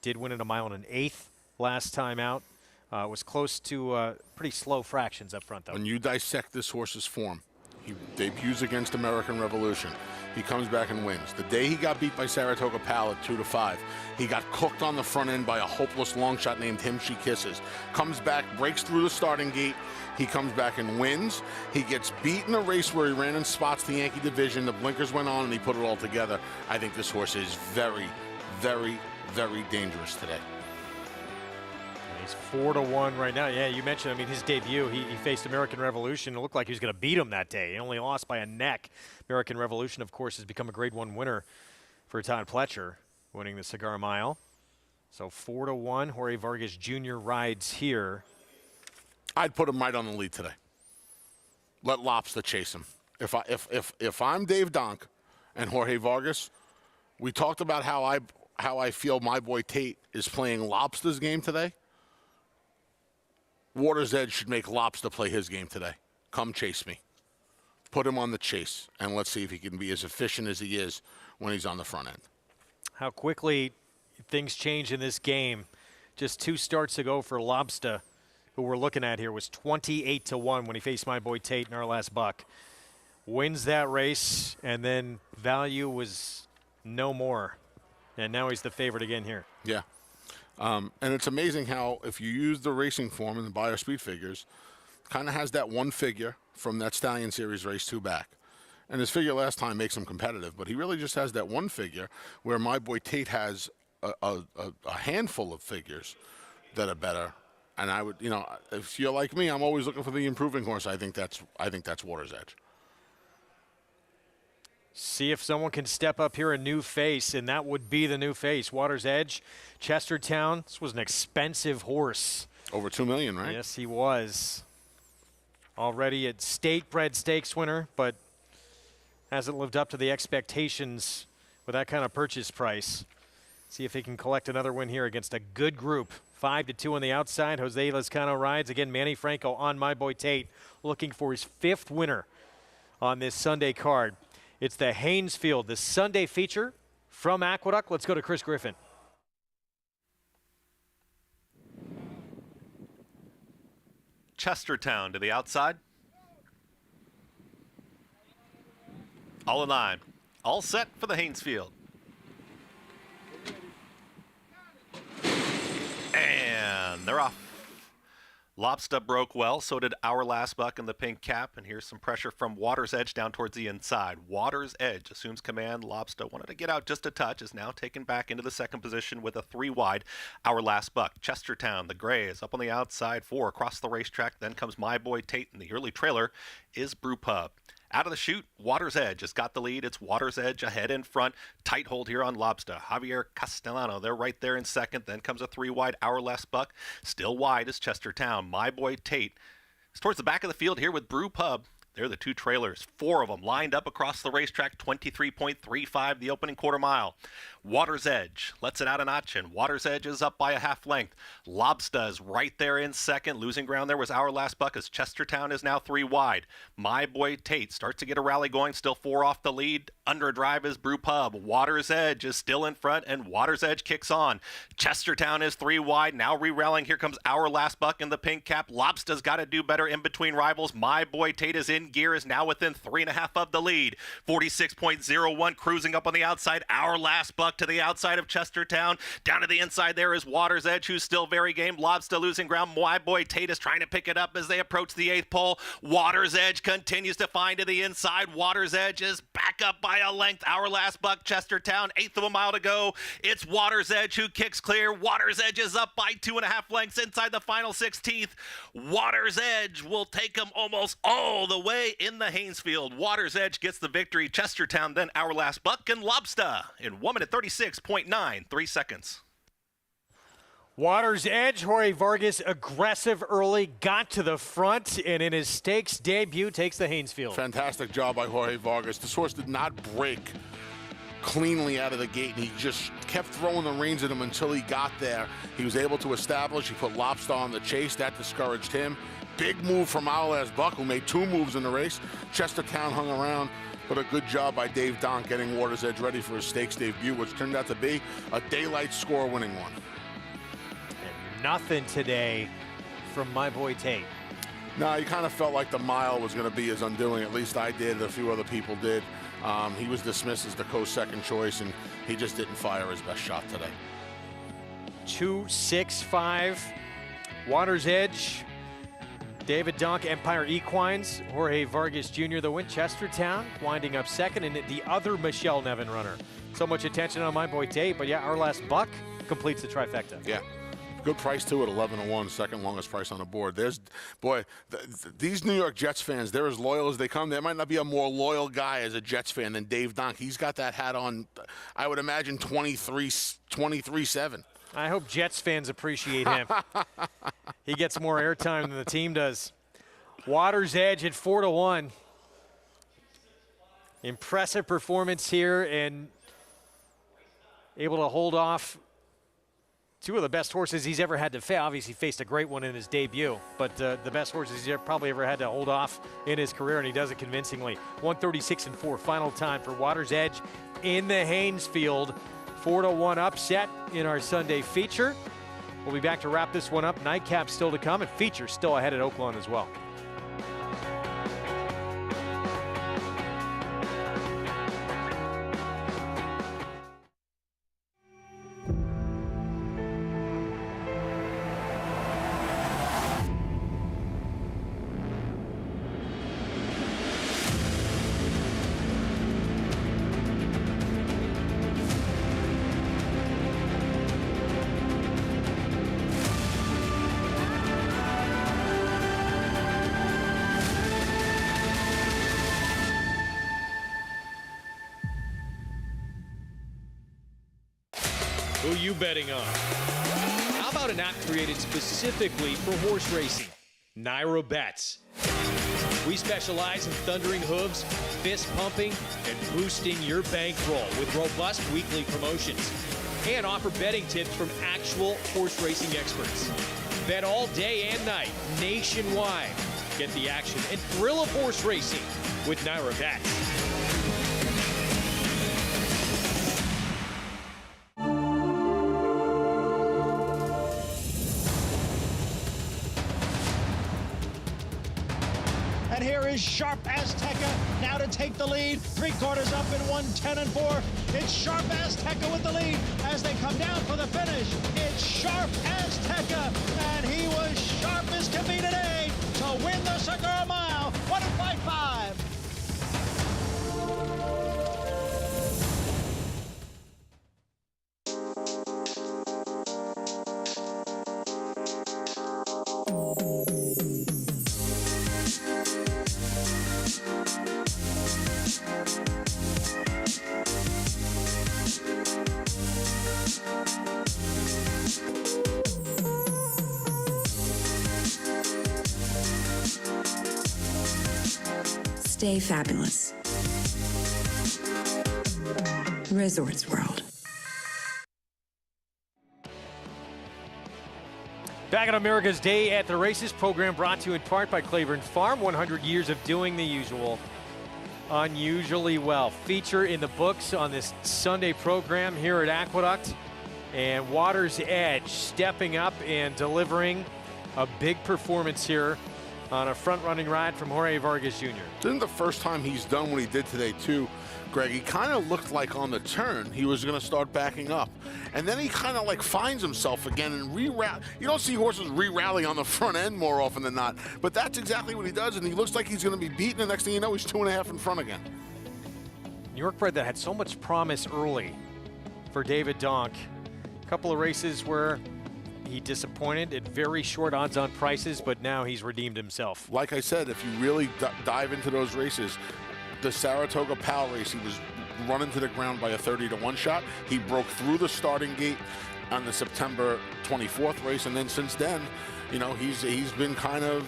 Did win in 1 mile and an 1/8 last time out. Was close to pretty slow fractions up front, though. When you dissect this horse's form, he debuts against American Revolution. He comes back and wins. The day he got beat by Saratoga Pal at 2-5, he got cooked on the front end by a hopeless long shot named Him She Kisses. Comes back, breaks through the starting gate. He comes back and wins. He gets beat in a race where he ran in spots the Yankee division. The blinkers went on and he put it all together. I think this horse is very, very, very dangerous today. He's 4-1 right now. Yeah, you mentioned, I mean, his debut, he faced American Revolution. It looked like he was going to beat him that day. He only lost by a neck. American Revolution, of course, has become a Grade 1 winner for Todd Pletcher, winning the Cigar Mile. So 4-1, Jorge Vargas Jr. rides here. I'd put him right on the lead today. Let Lobster chase him. If I'm Dave Donk and Jorge Vargas, we talked about how I feel My Boy Tate is playing Lobster's game today. Water's Edge should make Lobster play his game today. Come chase me. Put him on the chase, and let's see if he can be as efficient as he is when he's on the front end. How quickly things change in this game. Just 2 starts ago for Lobster, who we're looking at here, was 28-1 when he faced My Boy Tate in our last buck. Wins that race, and then value was no more. And now he's the favorite again here. Yeah. And it's amazing how if you use the racing form and the Buyer Speed figures, kind of has that one figure from that Stallion Series race 2 back. And his figure last time makes him competitive, but he really just has that one figure where My Boy Tate has a handful of figures that are better. And I would, if you're like me, I'm always looking for the improving horse. I think that's Water's Edge. See if someone can step up here, a new face, and that would be the new face. Water's Edge, Chestertown. This was an expensive horse. Over $2 million, right? Yes, he was. Already a state-bred stakes winner, but hasn't lived up to the expectations with that kind of purchase price. See if he can collect another win here against a good group. 5-2 on the outside. Jose Lezcano rides. Again, Manny Franco on My Boy Tate, looking for his 5th winner on this Sunday card. It's the Haynesfield, the Sunday feature from Aqueduct. Let's go to Chris Griffin. Chestertown to the outside. All in line. All set for the Haynesfield. And they're off. Lobster broke well, so did our last buck in the pink cap, and here's some pressure from Water's Edge down towards the inside. Water's Edge assumes command. Lobster wanted to get out just a touch, is now taken back into the second position with a 3 wide. Our last buck. Chestertown, the gray, is up on the outside, 4 across the racetrack. Then comes My Boy Tate, and the early trailer is Brew Pub. Out of the chute, Water's Edge has got the lead. It's Water's Edge ahead in front. Tight hold here on Lobster. Javier Castellano, they're right there in second. Then comes a 3 wide, Our Last Buck. Still wide is Chestertown. My Boy Tate is towards the back of the field here with Brew Pub. They're the 2 trailers, 4 of them lined up across the racetrack, 23.35 the opening quarter mile. Water's Edge lets it out a notch, and Water's Edge is up by a half length. Lobster is right there in second. Losing ground there was Our Last Buck as Chestertown is now 3 wide. My Boy Tate starts to get a rally going, still 4 off the lead. Under a drive is Brew Pub. Water's Edge is still in front, and Water's Edge kicks on. Chestertown is 3 wide, now re-rallying. Here comes Our Last Buck in the pink cap. Lobsta's got to do better in between rivals. My Boy Tate is in gear, is now within 3.5 of the lead. 46.01 cruising up on the outside. Our Last Buck to the outside of Chestertown. Down to the inside there is Water's Edge, who's still very game. Lobsta losing ground. My Boy Tate is trying to pick it up as they approach the 8th pole. Water's Edge continues to find to the inside. Water's Edge is back up by a length. Our Last Buck, Chestertown, 1/8 of a mile to go. It's Water's Edge who kicks clear. Water's Edge is up by 2.5 lengths inside the final 16th. Water's Edge will take him almost all the way in the Haynesfield. Water's Edge gets the victory. Chestertown, then Our Last Buck, and Lobsta in 1 minute 36.93 seconds. Water's Edge, Jorge Vargas, aggressive early, got to the front, and in his stakes debut takes the Haynesfield. Fantastic job by Jorge Vargas. This horse did not break cleanly out of the gate, and he just kept throwing the reins at him until he got there. He was able to establish. He put Lobster on the chase. That discouraged him. Big move from Our Last Buck, who made 2 moves in the race. Chestertown hung around, but a good job by Dave Donk getting Water's Edge ready for his stakes debut, which turned out to be a daylight score winning one. Nothing today from My Boy Tate. No, you kind of felt like the mile was going to be his undoing. At least I did. A few other people did. He was dismissed as the co-second choice, and he just didn't fire his best shot today. 2-6-5. Water's Edge. David Donk, Empire Equines. Jorge Vargas Jr., the win. Chestertown winding up second, and the other Michelle Nevin runner. So much attention on My Boy Tate, but yeah, Our Last Buck completes the trifecta. Yeah. Good price too at 11-1, second longest price on the board. There's, boy, these New York Jets fans, they're as loyal as they come. There might not be a more loyal guy as a Jets fan than Dave Donk. He's got that hat on, I would imagine, 23/7. I hope Jets fans appreciate him. He gets more airtime than the team does. Water's Edge at 4-1. Impressive performance here, and able to hold off 2 of the best horses he's ever had to face. Obviously faced a great one in his debut, but the best horses he's probably ever had to hold off in his career, and he does it convincingly. 136-4, final time for Water's Edge in the Haynesfield. 4-1 upset in our Sunday feature. We'll be back to wrap this one up. Nightcap still to come, and feature still ahead at Oaklawn as well. Who you betting on? How about an app created specifically for horse racing? Naira Bets. We specialize in thundering hooves, fist pumping, and boosting your bankroll with robust weekly promotions, and offer betting tips from actual horse racing experts. Bet all day and night, nationwide. Get the action and thrill of horse racing with Naira Bets. And here is Sharp Azteca now to take the lead. 3/4 up in 1:10-4. It's Sharp Azteca with the lead as they come down for the finish. It's Sharp Azteca, and he was sharp as can be today to win the Cigar Mile. 1:55. Stay fabulous. Resorts World. Back on America's Day at the Races, program brought to you in part by Claiborne Farm. 100 years of doing the usual. unusually well. Feature in the books on this Sunday program here at Aqueduct. And Water's Edge stepping up and delivering a big performance here on a front-running ride from Jorge Vargas Jr. Isn't the first time he's done what he did today, too, Greg? He kind of looked like on the turn he was going to start backing up. And then he kind of like finds himself again and re-rally. You don't see horses re-rally on the front end more often than not. But that's exactly what he does, and he looks like he's going to be beaten. The next thing you know, he's 2.5 in front again. New York bred that had so much promise early for David Donk. A couple of races where he disappointed at very short odds-on prices, but now he's redeemed himself. Like I said, if you really dive into those races, the Saratoga Pal race, he was running to the ground by a 30-to-1 shot. He broke through the starting gate on the September 24th race, and then since then, you know, he's been kind of,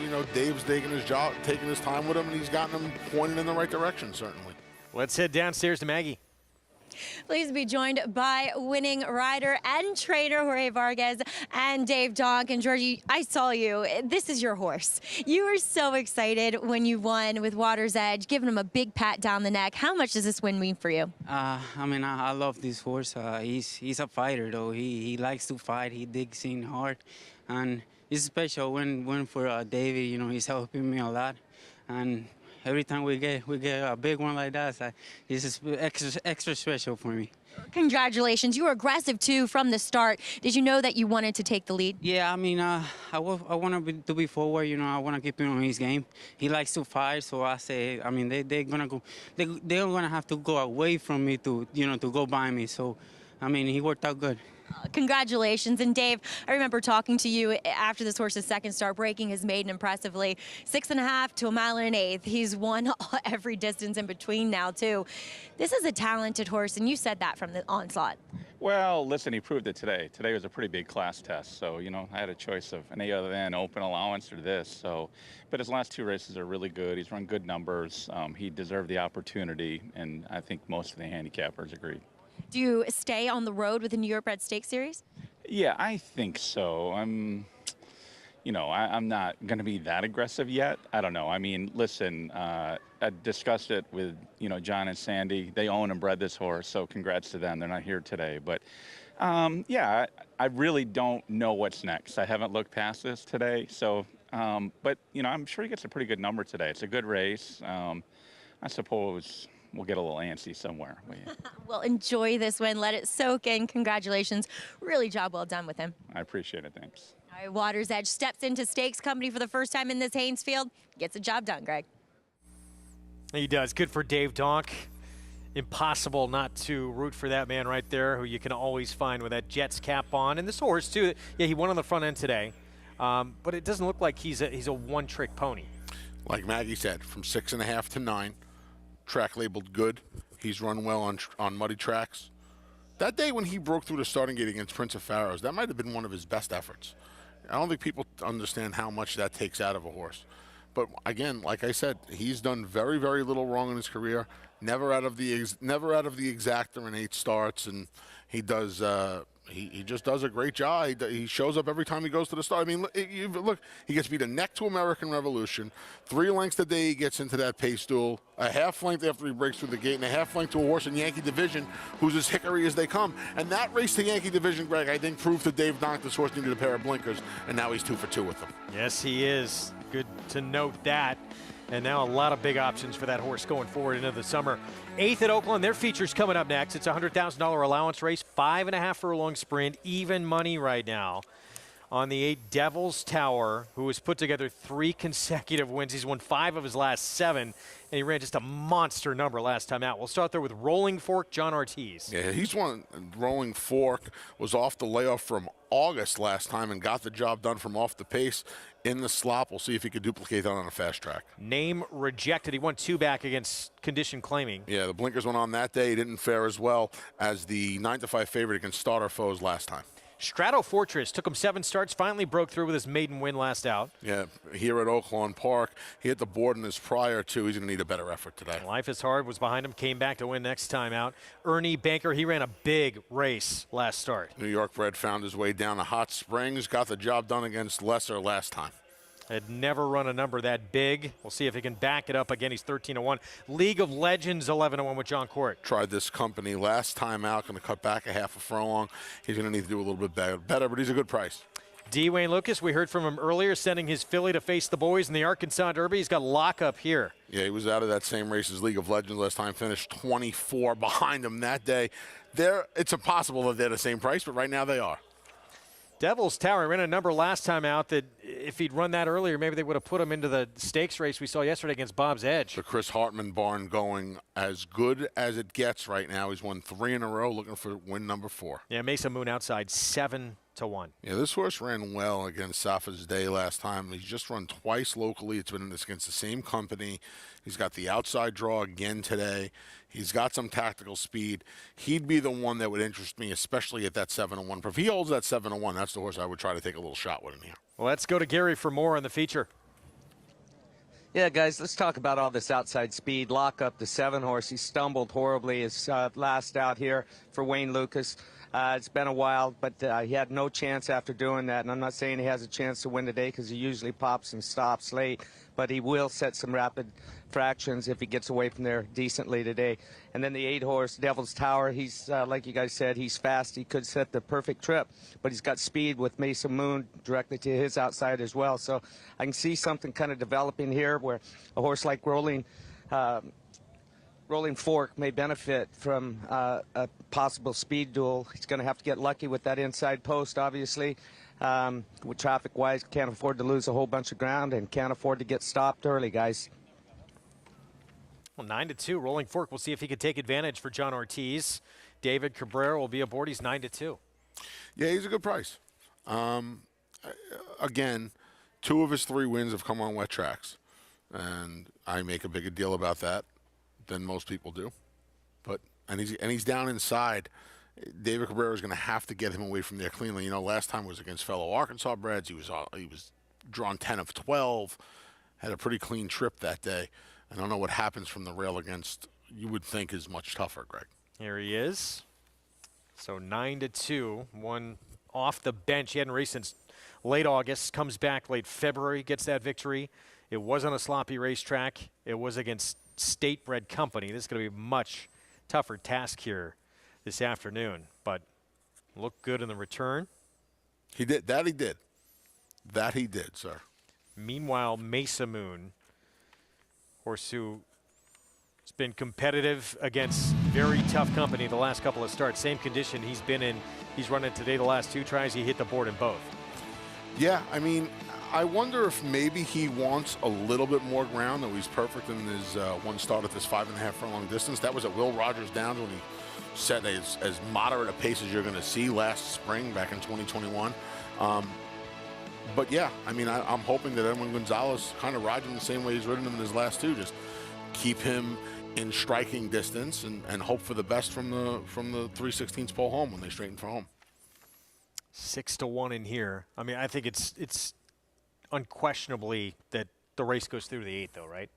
you know, Dave's taking his time with him, and he's gotten him pointed in the right direction, certainly. Let's head downstairs to Maggie. Pleased to be joined by winning rider and trainer Jorge Vargas and Dave Donk. And Georgie, I saw you. This is your horse. You were so excited when you won with Water's Edge, giving him a big pat down the neck. How much does this win mean for you? I mean, I love this horse. He's a fighter, though. He likes to fight. He digs in hard. And it's a special win for David. You know, he's helping me a lot. And every time we get a big one like that, it's extra special for me. Congratulations. You were aggressive, too, from the start. Did you know that you wanted to take the lead? Yeah, I mean, I want to be forward. You know, I want to keep him on his game. He likes to fight, so I say, I mean, they're going to have to go away from me to go by me. So, I mean, he worked out good. Congratulations. And Dave, I remember talking to you after this horse's second start, breaking his maiden impressively. 6.5 to 1 1/8 miles. He's won every distance in between now, too. This is a talented horse, and you said that from the onslaught. Well, listen, he proved it today. Today was a pretty big class test. So, you know, I had a choice of any other than open allowance or this. So, but his last two races are really good. He's run good numbers. He deserved the opportunity, and I think most of the handicappers agreed. Do you stay on the road with the New York Bred Stakes Series? Yeah, I think so. I'm not going to be that aggressive yet. I don't know. I mean, listen, I discussed it with, John and Sandy. They own and bred this horse, so congrats to them. They're not here today. But, yeah, I really don't know what's next. I haven't looked past this today. So, but, I'm sure he gets a pretty good number today. It's a good race. I suppose we'll get a little antsy somewhere. Well, enjoy this win. Let it soak in. Congratulations. Really job well done with him. I appreciate it. Thanks. All right, Water's Edge steps into stakes company for the first time in this Haynes field. Gets the job done, Greg. He does. Good for Dave Donk. Impossible not to root for that man right there, who you can always find with that Jets cap on. And this horse, too. Yeah, he won on the front end today. But it doesn't look like he's a one-trick pony. Like Maggie said, from 6.5 to 9. Track labeled good. He's run well on muddy tracks. That day when he broke through the starting gate against Prince of Pharaohs, that might have been one of his best efforts. I don't think people understand how much that takes out of a horse. But again, like I said, he's done very, very little wrong in his career. Never out of the exacta in 8 starts, and he does. He just does a great job. He shows up every time he goes to the start. I mean, look, he gets beat a neck to American Revolution. 3 lengths the day he gets into that pace duel. A half length after he breaks through the gate, and a half length to a horse in Yankee Division who's as hickory as they come. And that race to Yankee Division, Greg, I think proved to Dave Donk this horse needed a pair of blinkers, and now he's 2 for 2 with them. Yes, he is. Good to note that. And now a lot of big options for that horse going forward into the summer. 8th at Oakland, their feature's coming up next. It's a $100,000 allowance race, 5.5 furlong sprint, even money right now. On the 8, Devil's Tower, who has put together 3 consecutive wins. He's won 5 of his last 7, and he ran just a monster number last time out. We'll start there with Rolling Fork, John Ortiz. Yeah, he's won. Rolling Fork was off the layoff from August last time and got the job done from off the pace in the slop. We'll see if he could duplicate that on a fast track. Name rejected. He won 2 back against Condition Claiming. Yeah, the blinkers went on that day. He didn't fare as well as the 9-5 favorite against starter foes last time. Strato Fortress took him 7 starts, finally broke through with his maiden win last out. Yeah, here at Oaklawn Park, he hit the board in his prior 2. He's going to need a better effort today. Life is Hard was behind him, came back to win next time out. Ernie Banker, he ran a big race last start. New York bred found his way down to Hot Springs, got the job done against Lesser last time. Had never run a number that big. We'll see if he can back it up again. He's 13-1. League of Legends 11-1 with John Court. Tried this company last time out, going to cut back a half a furlong. He's going to need to do a little bit better, but he's a good price. D. Wayne Lucas, we heard from him earlier, sending his filly to face the boys in the Arkansas Derby. He's got lockup here. Yeah, he was out of that same race as League of Legends last time, finished 24 behind him that day. It's impossible that they're the same price, but right now they are. Devil's Tower ran a number last time out that if he'd run that earlier, maybe they would have put him into the stakes race we saw yesterday against Bob's Edge. The Chris Hartman barn going as good as it gets right now. He's won 3 in a row, looking for win number 4. Yeah, Mesa Moon outside 7-1. Yeah, this horse ran well against Safa's Day last time. He's just run twice locally. It's been against the same company. He's got the outside draw again today. He's got some tactical speed. He'd be the one that would interest me, especially at that 7-1. If he holds that 7-1, that's the horse I would try to take a little shot with him here. Well, let's go to Gary for more on the feature. Yeah, guys, let's talk about all this outside speed. Lock up the 7 horse. He stumbled horribly his last out here for Wayne Lucas. It's been a while, but he had no chance after doing that. And I'm not saying he has a chance to win today because he usually pops and stops late, but he will set some rapid fractions if he gets away from there decently today. And then the 8 horse, Devil's Tower, he's, like you guys said, he's fast. He could set the perfect trip, but he's got speed with Mesa Moon directly to his outside as well. So I can see something kind of developing here where a horse like Rolling Fork may benefit from a possible speed duel. He's going to have to get lucky with that inside post, obviously. With traffic-wise, can't afford to lose a whole bunch of ground and can't afford to get stopped early, guys. Well, 9-2, Rolling Fork. We'll see if he can take advantage for John Ortiz. David Cabrera will be aboard. He's 9-2. Yeah, he's a good price. Again, 2 of his 3 wins have come on wet tracks, and I make a bigger deal about that than most people do. And he's down inside. David Cabrera is going to have to get him away from there cleanly. You know, last time was against fellow Arkansas breds. He was drawn 10 of 12, had a pretty clean trip that day. I don't know what happens from the rail against, you would think, is much tougher, Greg. Here he is. So 9-2, one off the bench. He hadn't raced since late August, comes back late February, gets that victory. It was on a sloppy racetrack. It was against state-bred company. This is going to be a much tougher task here this afternoon, but looked good in the return. He did. That he did. That he did, sir. Meanwhile, Mesa Moon, horse who has been competitive against very tough company the last couple of starts. Same condition he's been in. He's run it today the last 2 tries. He hit the board in both. Yeah, I mean, I wonder if maybe he wants a little bit more ground, though he's perfect in his one start at this 5.5 furlong distance. That was at Will Rogers Downs when he set as moderate a pace as you're going to see last spring back in 2021. But yeah, I mean, I'm hoping that Edwin Gonzalez kind of rides him the same way he's ridden him in his last 2. Just keep him in striking distance and hope for the best from the 3/16 pole home when they straighten for home. 6-1 in here. I mean, I think it's unquestionably that the race goes through the 8, though, right?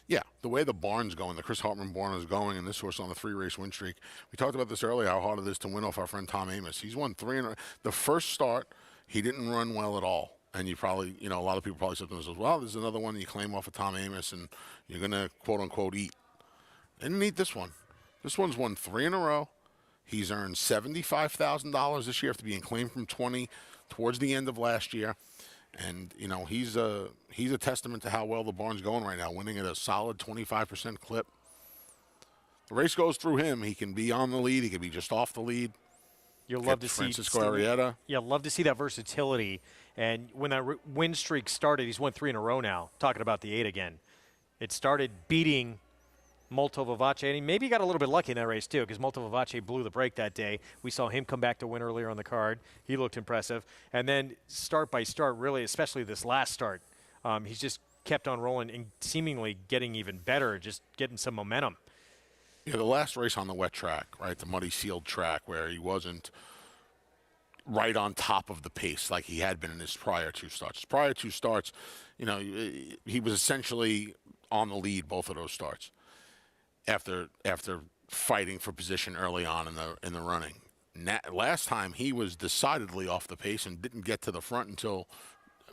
Yeah, the way the barn's going, the Chris Hartman barn is going, and this horse on the 3-race win streak. We talked about this earlier, how hard it is to win off our friend Tom Amos. He's won 3 in a. The first start, he didn't run well at all. And you probably, a lot of people probably said to themselves, well, there's another one you claim off of Tom Amos, and you're going to, quote-unquote, eat. Didn't eat this one. This one's won 3 in a row. He's earned $75,000 this year after being claimed from 20 towards the end of last year. And, he's a testament to how well the barn's going right now, winning at a solid 25% clip. The race goes through him. He can be on the lead. He can be just off the lead. You'll love to see Francisco Arrieta. Yeah, love to see that versatility. And when that win streak started, he's won 3 in a row now. Talking about the 8 again. It started beating Molto Vivace, and maybe he got a little bit lucky in that race too, because Molto Vivace blew the break that day. We saw him come back to win earlier on the card. He looked impressive. And then start by start, really, especially this last start, he's just kept on rolling and seemingly getting even better, just getting some momentum. Yeah, the last race on the wet track, right, the muddy sealed track where he wasn't right on top of the pace like he had been in his prior 2 starts. His prior 2 starts, he was essentially on the lead both of those starts after fighting for position early on in the running. Last time he was decidedly off the pace and didn't get to the front until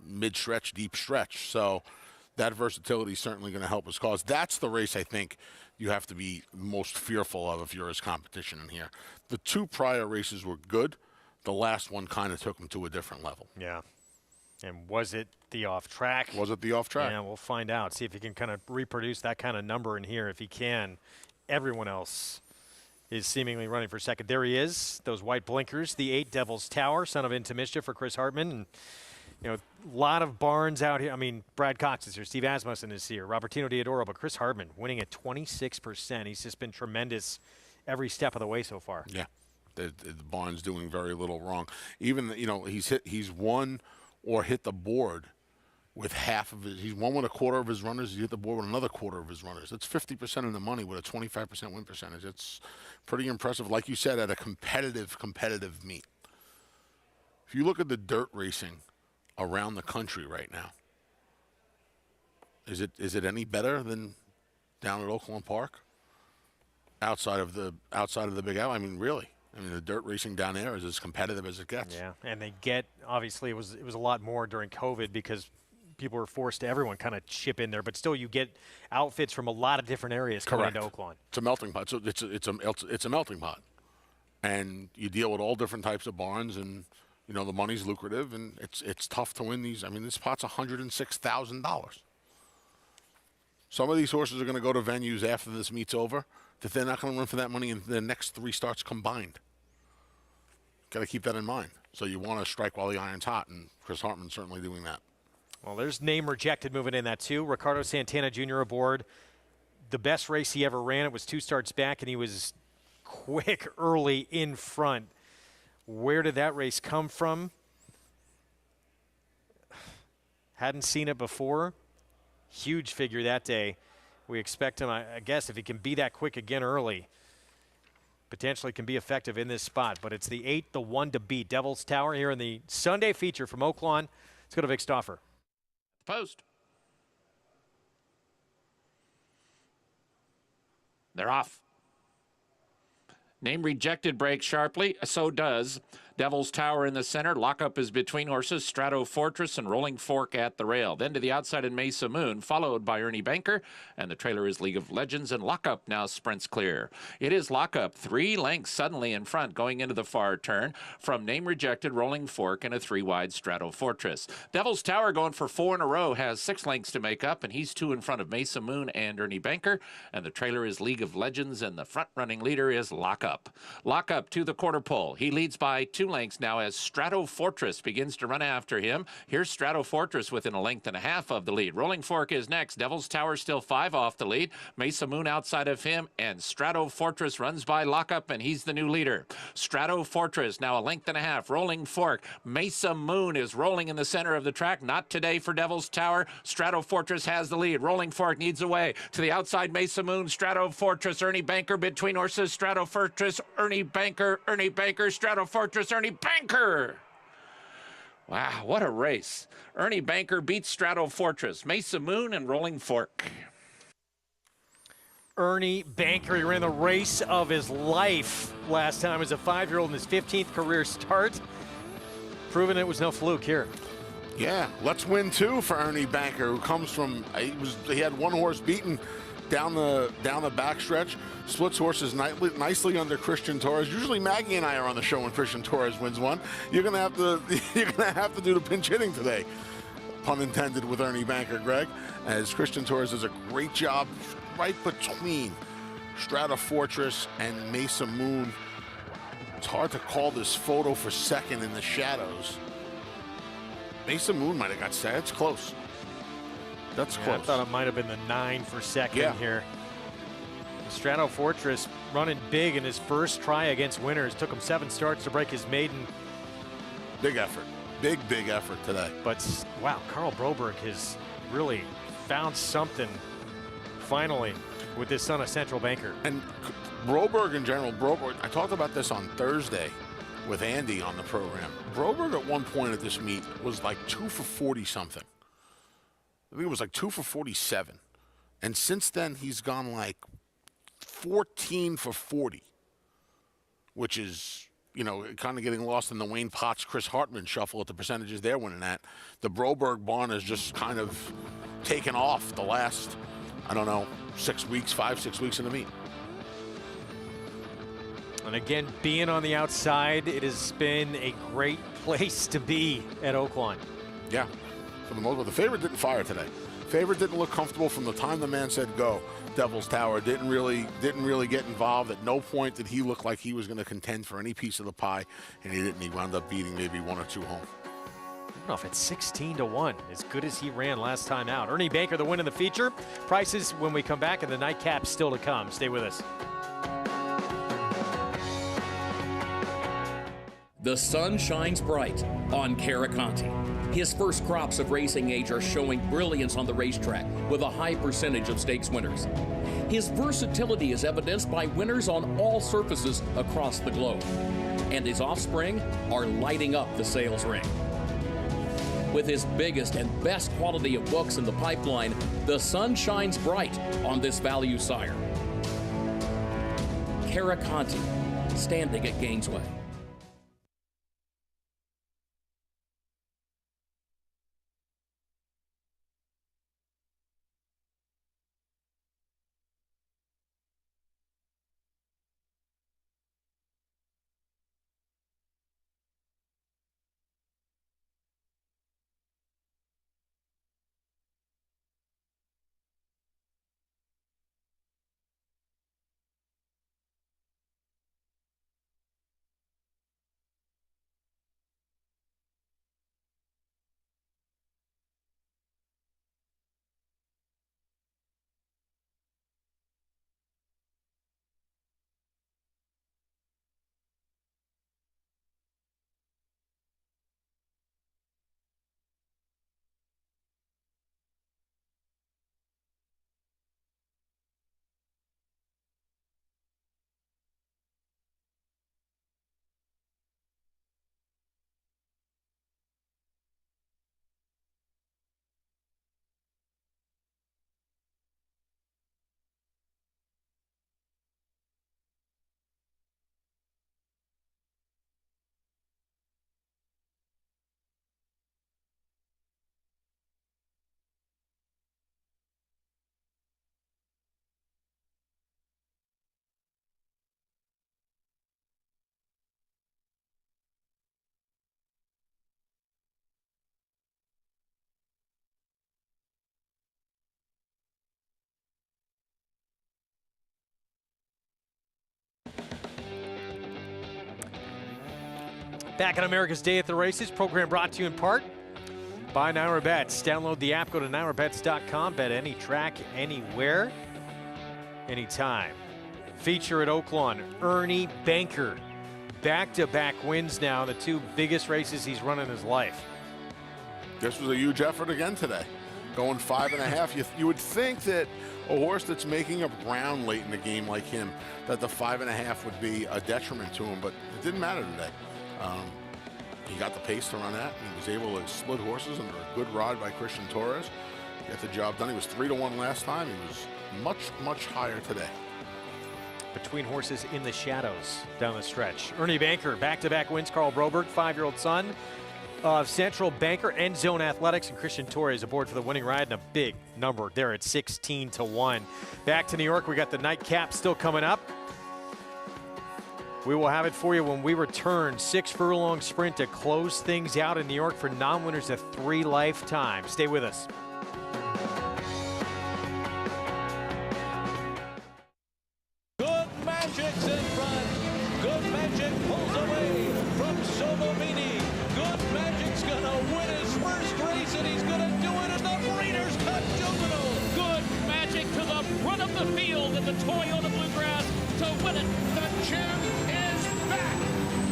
mid-stretch, deep stretch. So that versatility is certainly going to help his cause. That's the race I think you have to be most fearful of if you're his competition in here. The 2 prior races were good. The last one kind of took him to a different level. Yeah. And was it the off track? Was it the off track? Yeah, we'll find out. See if he can kind of reproduce that kind of number in here. If he can, everyone else is seemingly running for second. There he is, those white blinkers, the 8 Devil's Tower, son of Into Mischief for Chris Hartman. And, you know, a lot of barns out here. I mean, Brad Cox is here, Steve Asmussen is here, Robertino Diodoro, but Chris Hartman winning at 26%. He's just been tremendous every step of the way so far. Yeah, the barn's doing very little wrong. Even, you know, he's won or hit the board with half of his. He's won with a quarter of his runners. He hit the board with another quarter of his runners. That's 50% of the money with a 25% win percentage. It's pretty impressive, like you said, at a competitive meet. If you look at the dirt racing around the country right now, is it any better than down at Oakland Park? Outside of the Big Apple, I mean, really. I mean, the dirt racing down there is as competitive as it gets. Yeah, and they get, obviously, it was a lot more during COVID because people were forced to, everyone kind of chip in there, but still you get outfits from a lot of different areas coming into Oakland. It's a melting pot. So it's a melting pot, and you deal with all different types of barns, and you know the money's lucrative, and it's tough to win these. I mean, this pot's $106,000. Some of these horses are going to go to venues after this meet's over that they're not going to run for that money in the next 3 starts combined. Got to keep that in mind. So you want to strike while the iron's hot, and Chris Hartman's certainly doing that. Well, there's name rejected moving in that too. Ricardo Santana Jr. aboard. The best race he ever ran, it was 2 starts back, and he was quick early in front. Where did that race come from? Hadn't seen it before. Huge figure that day. We expect him, I guess, if he can be that quick again early, potentially can be effective in this spot. But it's the 8, the 1 to beat. Devil's Tower here in the Sunday feature from Oaklawn. Let's go to Vic Stauffer. Post. They're off. Name rejected breaks sharply. So does Devil's Tower in the center. Lockup is between horses. Strato Fortress and Rolling Fork at the rail. Then to the outside in Mesa Moon, followed by Ernie Banker. And the trailer is League of Legends. And Lockup now sprints clear. It is Lockup 3 lengths suddenly in front going into the far turn from Name Rejected, Rolling Fork, and a 3-wide Strato Fortress. Devil's Tower going for 4 in a row has 6 lengths to make up. And he's 2 in front of Mesa Moon and Ernie Banker. And the trailer is League of Legends. And the front running leader is Lockup. Lockup to the quarter pole. He leads by 2 lengths now as Strato Fortress begins to run after him. Here's Strato Fortress within a length and a half of the lead. Rolling Fork is next. Devil's Tower still 5 off the lead. Mesa Moon outside of him, and Strato Fortress runs by Lockup, and he's the new leader. Strato Fortress now a length and a half. Rolling Fork. Mesa Moon is rolling in the center of the track. Not today for Devil's Tower. Strato Fortress has the lead. Rolling Fork needs away. To the outside, Mesa Moon, Strato Fortress, Ernie Banker between horses. Strato Fortress, Ernie Banker, Strato Fortress, Ernie Banker. Wow, what a race. Ernie Banker beats Strato Fortress, Mesa Moon, and Rolling Fork. Ernie Banker, he ran the race of his life last time as a 5-year-old in his 15th career start. Proving it was no fluke here. Yeah, let's win 2 for Ernie Banker, who comes from, he had 1 horse beaten down the backstretch. Splits horses nicely under Christian Torres. Usually Maggie and I are on the show when Christian Torres wins one. You're gonna have to do the pinch hitting today, pun intended, with Ernie Banker, Greg, as Christian Torres does a great job right between Strata Fortress and Mesa Moon. It's hard to call this photo for second in the shadows. Mesa Moon might have got set. It's close. That's close. I thought it might have been the 9 for second here. Strato Fortress running big in his first try against Winners. Took him 7 starts to break his maiden. Big effort. Big effort today. But, wow, Carl Broberg has really found something finally with this son of Central Banker. And Broberg in general, I talked about this on Thursday with Andy on the program. Broberg at one point at this meet was like 2 for 40 something. I think it was like 2 for 47. And since then, he's gone like 14 for 40, which is, you know, kind of getting lost in the Wayne Potts, Chris Hartman shuffle at the percentages they're winning at. The Broberg barn has just kind of taken off the last, I don't know, 6 weeks, 5-6 weeks in the meet. And again, being on the outside, it has been a great place to be at Oaklawn. Yeah, for the most part. The favorite didn't fire today. Favorite didn't look comfortable from the time the man said go. Devil's Tower didn't really get involved. At no point did he look like he was going to contend for any piece of the pie, and he didn't. He wound up beating maybe 1 or 2 home. I don't know if it's 16-1, as good as he ran last time out. Ernie Banker, the win in the feature. Prices when we come back, and the nightcap still to come. Stay with us. The sun shines bright on Caraconte. His first crops of racing age are showing brilliance on the racetrack with a high percentage of stakes winners. His versatility is evidenced by winners on all surfaces across the globe. And his offspring are lighting up the sales ring. With his biggest and best quality of books in the pipeline, the sun shines bright on this value sire. Caraconte, standing at Gainesway. Back on America's Day at the Races, program brought to you in part by Naira Bets. Download the app, go to nairabets.com, bet any track, anywhere, anytime. Feature at Oaklawn, Ernie Banker. Back-to-back wins now, the 2 biggest races he's run in his life. This was a huge effort again today. Going 5.5. You would think that a horse that's making up ground late in the game like him, that the 5.5 would be a detriment to him, but it didn't matter today. He got the pace to run at, and he was able to split horses under a good ride by Christian Torres. Get the job done. He was 3-1 last time. He was much, much higher today. Between horses in the shadows down the stretch. Ernie Banker, back-to-back wins. Carl Broberg, 5-year-old son of Central Banker, End Zone Athletics, and Christian Torres aboard for the winning ride, and a big number there at 16-1. Back to New York, we got the nightcap still coming up. We will have it for you when we return. 6 Furlong Sprint to close things out in New York for non-winners of 3 lifetimes. Stay with us. Good Magic's in front. Good Magic pulls away from Sobomini. Good Magic's gonna win his first race, and he's gonna do it in the Breeders' Cup Juvenile. Good Magic to the front of the field in the Toyota Bluegrass to win it. The champ is back.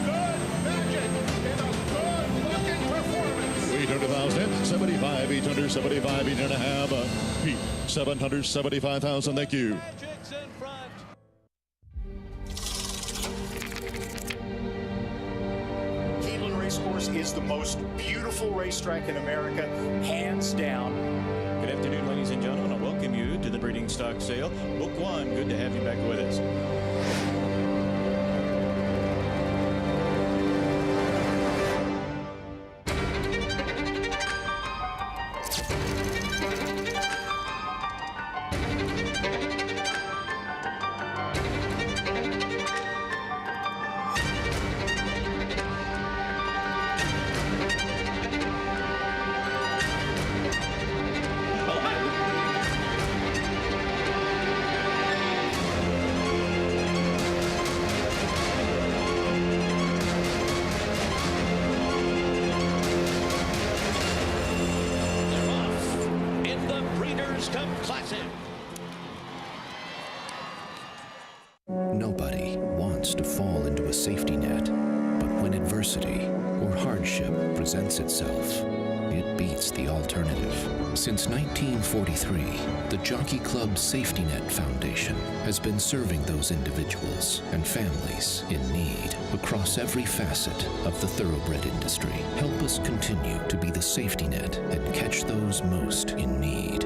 Good Magic in a good-looking performance. 800,000, 75, 875, 8.5. Pete, 775,000. Thank you. Magic's in front. Keeneland Racecourse is the most beautiful racetrack in America, hands down. Good afternoon, ladies and gentlemen. I welcome you to the breeding stock sale. Book 1, good to have you back with us. Nobody wants to fall into a safety net, but when adversity or hardship presents itself, it beats the alternative. Since 1943, the Jockey Club Safety Net Foundation has been serving those individuals and families in need across every facet of the thoroughbred industry. Help us continue to be the safety net and catch those most in need.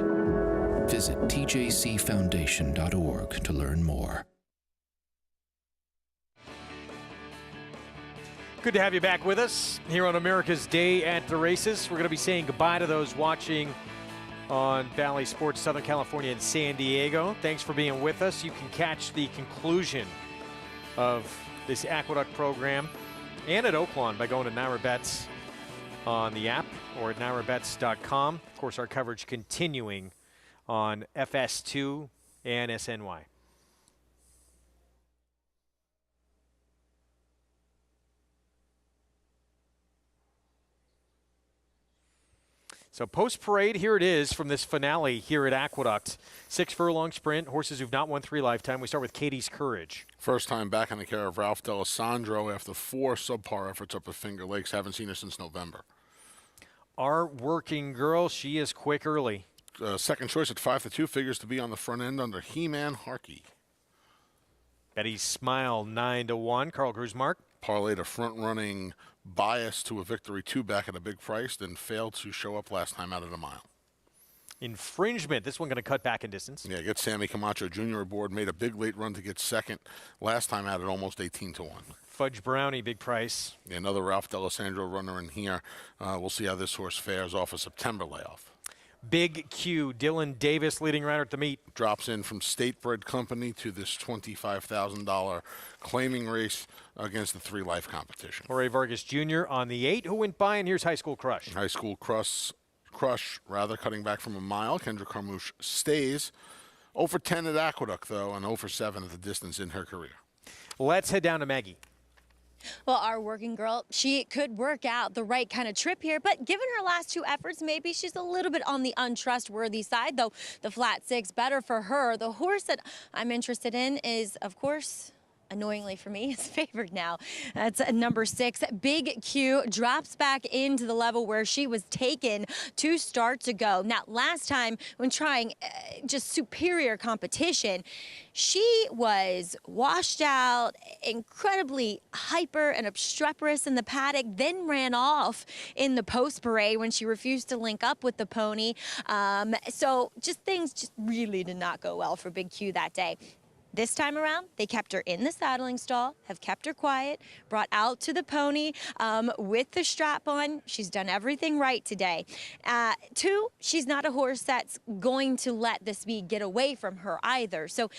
Visit tjcfoundation.org to learn more. Good to have you back with us here on America's Day at the Races. We're going to be saying goodbye to those watching on Bally Sports Southern California and San Diego. Thanks for being with us. You can catch the conclusion of this Aqueduct program and at Oaklawn by going to Naira Bets on the app or at nairabets.com. Of course, our coverage continuing on FS2 and SNY. So post-parade, here it is from this finale here at Aqueduct. 6 Furlong Sprint, horses who've not won 3 lifetime. We start with Katie's Courage. First time back in the care of Ralph D'Alessandro after 4 subpar efforts up at Finger Lakes. Haven't seen her since November. Our Working Girl, she is quick early. Second choice at 5-2, figures to be on the front end under He-Man Harkey. Betty Smile, 9-1. Carl Grusmark. Parlayed a front-running Bias to a victory 2 back at a big price, then failed to show up last time out at a mile. Infringement. This one going to cut back in distance. Yeah, get Sammy Camacho Jr. aboard. Made a big late run to get second. Last time out at almost 18-1. Fudge Brownie, big price. Yeah, another Ralph D'Alessandro runner in here. We'll see how this horse fares off a September layoff. Big Q, Dylan Davis, leading rider at the meet. Drops in from State Bred Company to this $25,000 claiming race against the 3 life competition. Jorge Vargas Jr. on the 8, who went by, and here's High School Crush. High School Crush, cutting back from a mile. Kendra Carmouche stays. 0 for 10 at Aqueduct, though, and 0 for 7 at the distance in her career. Let's head down to Maggie. Well, our Working Girl, she could work out the right kind of trip here, but given her last 2 efforts, maybe she's a little bit on the untrustworthy side, though the flat 6 better for her. The horse that I'm interested in is, of course, annoyingly for me, is favored now. That's number 6. Big Q drops back into the level where she was taken 2 starts ago. Now, last time when trying just superior competition, she was washed out, incredibly hyper and obstreperous in the paddock, then ran off in the post parade when she refused to link up with the pony. So things just really did not go well for Big Q that day. This time around, they kept her in the saddling stall, have kept her quiet, brought out to the pony with the strap on. She's done everything right today. 2, she's not a horse that's going to let the speed get away from her either. So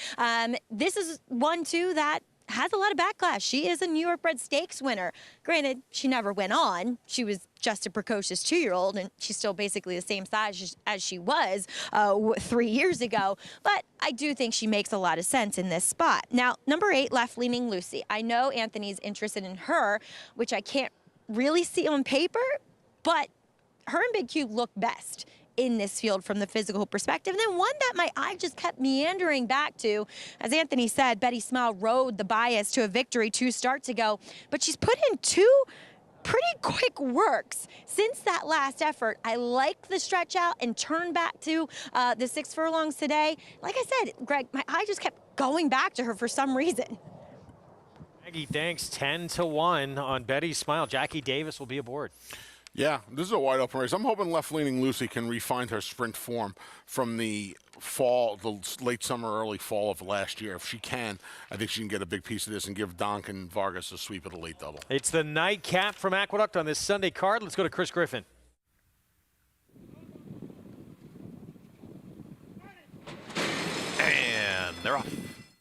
this is 1, too, that has a lot of backlash. She is a New York bred stakes winner. Granted, she never went on. She was just a precocious 2-year-old, and she's still basically the same size as she was 3 years ago. But I do think she makes a lot of sense in this spot. Now, number 8, Left Leaning Lucy. I know Anthony's interested in her, which I can't really see on paper, but her and Big Q look best in this field from the physical perspective. And then one that my eye just kept meandering back to, as Anthony said, Betty Smile rode the Bias to a victory 2 starts ago, but she's put in 2 pretty quick works since that last effort. I like the stretch out and turn back to the 6 furlongs today. Like I said, Greg, my eye just kept going back to her for some reason. Maggie, thanks. 10-1 on Betty Smile. Jackie Davis will be aboard. Yeah, this is a wide open race. I'm hoping Left Leaning Lucy can refine her sprint form from the late summer, early fall of last year. If she can, I think she can get a big piece of this and give Donk and Vargas a sweep at a late double. It's the nightcap from Aqueduct on this Sunday card. Let's go to Chris Griffin. And they're off.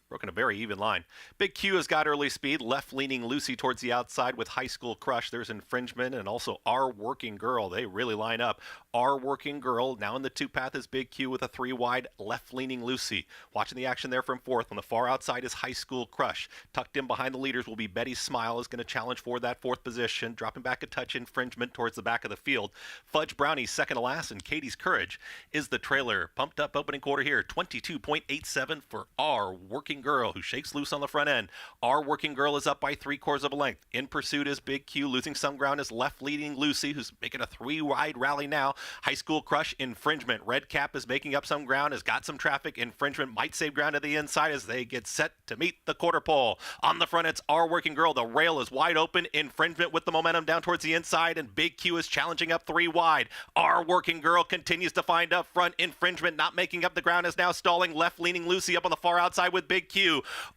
Broken a very even line. Big Q has got early speed. Left-leaning Lucy towards the outside with High School Crush. There's infringement, and also Our Working Girl. They really line up. Our Working Girl now in the 2 path is Big Q with a 3 wide. Left-leaning Lucy. Watching the action there from 4th. On the far outside is High School Crush. Tucked in behind the leaders will be Betty Smile, is going to challenge for that 4th position. Dropping back a touch, infringement towards the back of the field. Fudge Brownie second to last, and Katie's Courage is the trailer. Pumped up opening quarter here. 22.87 for Our Working Girl. Girl, who shakes loose on the front end. Our Working Girl is up by 3/4 of a length. In pursuit is Big Q. Losing some ground is left leading Lucy, who's making a 3-wide rally now. High School Crush, Infringement. Red Cap is making up some ground, has got some traffic. Infringement might save ground to the inside as they get set to meet the quarter pole. On the front, it's Our Working Girl. The rail is wide open. Infringement with the momentum down towards the inside, and Big Q is challenging up 3 wide. Our Working Girl continues to find up front. Infringement not making up the ground is now stalling. Left leaning Lucy up on the far outside with Big Q.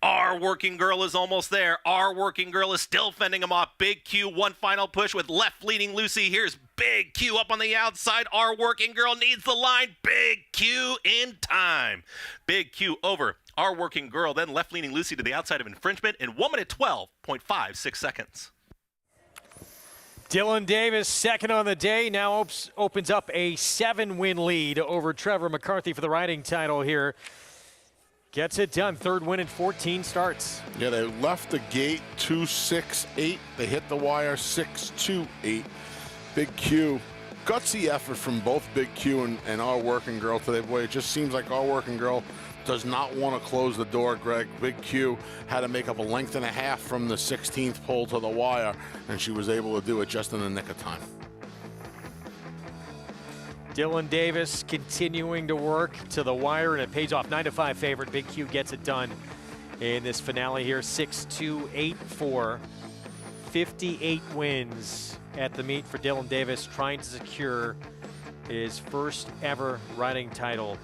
Our Working Girl is almost there. Our Working Girl is still fending him off. Big Q, one final push with left leaning Lucy. Here's Big Q up on the outside. Our Working Girl needs the line. Big Q in time. Big Q over Our Working Girl, then left leaning Lucy to the outside of Infringement in 1 minute 12.56 seconds. Dylan Davis, second on the day, now opens up a 7-win lead over Trevor McCarthy for the riding title here. Gets it done. Third win in 14 starts. Yeah, they left the gate 2-6-8. They hit the wire 6-2-8. Big Q. Gutsy effort from both Big Q and Our Working Girl today. Boy, it just seems like Our Working Girl does not want to close the door, Greg. Big Q had to make up a length and a half from the 16th pole to the wire, and she was able to do it just in the nick of time. Dylan Davis continuing to work to the wire, and it pays off. 9-5 favorite. Big Q gets it done in this finale here. 6-2-8-4. 58 wins at the meet for Dylan Davis, trying to secure his first ever riding title.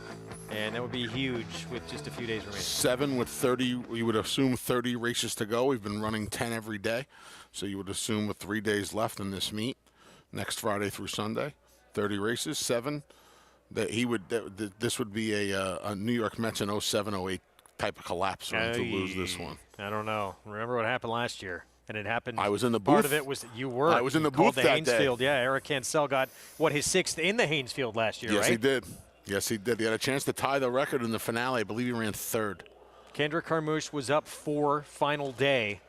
And that would be huge with just a few days remaining. 7 with 30, we would assume 30 races to go. We've been running 10 every day. So you would assume with 3 days left in this meet, next Friday through Sunday, 30 races, 7. That he would. This would be a New York Mets in 07-08 type of collapse for him to lose this one. I don't know. Remember what happened last year? And it happened. I was in the booth. Part of it was you were. I was in the booth that day. Haynesfield. Yeah, Eric Cancel got his 6th in the Haynesfield last year, yes, right? He did. Yes, he did. He had a chance to tie the record in the finale. I believe he ran 3rd. Kendrick Carmouche was up 4 final day.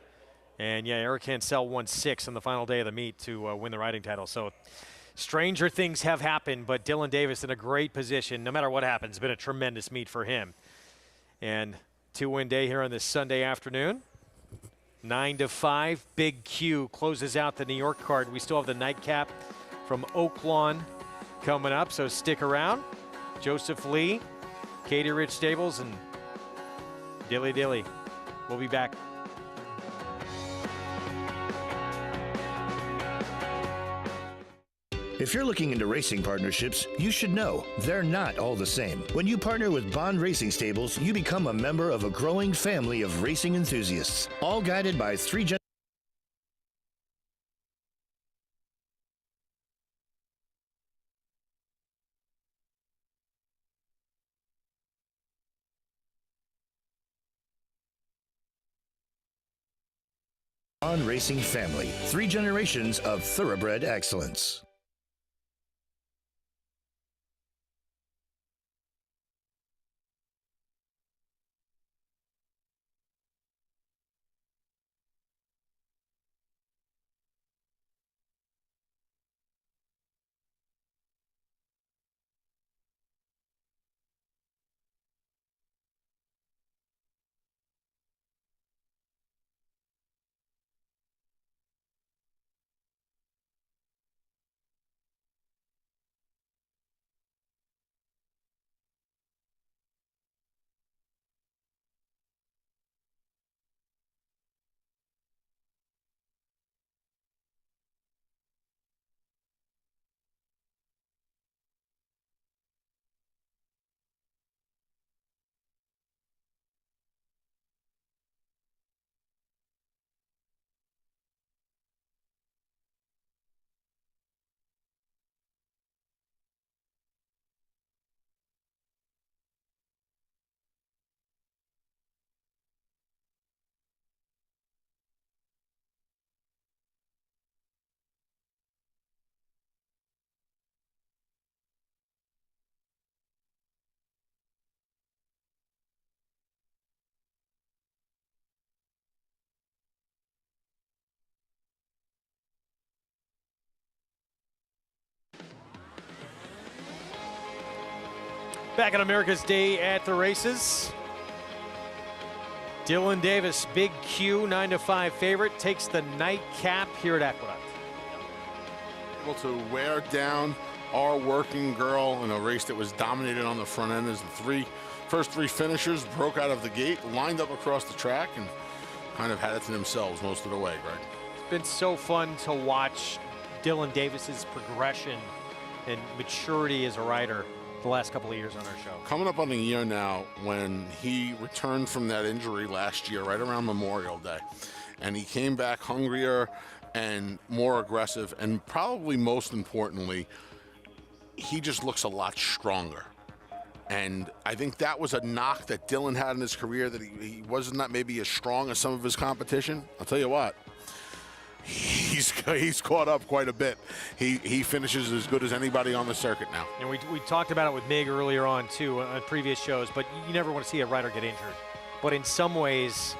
And, yeah, Eric Cancel won 6 on the final day of the meet to win the riding title. So stranger things have happened, but Dylan Davis in a great position. No matter what happens, it's been a tremendous meet for him. And 2-win day here on this Sunday afternoon. 9-5. Big Q closes out the New York card. We still have the nightcap from Oaklawn coming up, so stick around. Joseph Lee, Katie Rich Stables, and Dilly Dilly. We'll be back. If you're looking into racing partnerships, you should know they're not all the same. When you partner with Bond Racing Stables, you become a member of a growing family of racing enthusiasts, all guided by 3 generations. Bond Racing family, 3 generations of thoroughbred excellence. Back on America's Day at the Races. Dylan Davis, Big Q, 9-5 favorite, takes the nightcap here at Aqueduct. Able to wear down our working girl in a race that was dominated on the front end as the first three finishers broke out of the gate, lined up across the track, and kind of had it to themselves most of the way, Greg. It's been so fun to watch Dylan Davis's progression and maturity as a rider the last couple of years on our show. Coming up on a year now when he returned from that injury last year, right around Memorial Day, and he came back hungrier and more aggressive, and probably most importantly, he just looks a lot stronger. And I think that was a knock that Dylan had in his career, that he was not maybe as strong as some of his competition. I'll tell you what, he's caught up quite a bit. He finishes as good as anybody on the circuit now. And we talked about it with Mig earlier on too on previous shows, but you never want to see a rider get injured. But in some ways,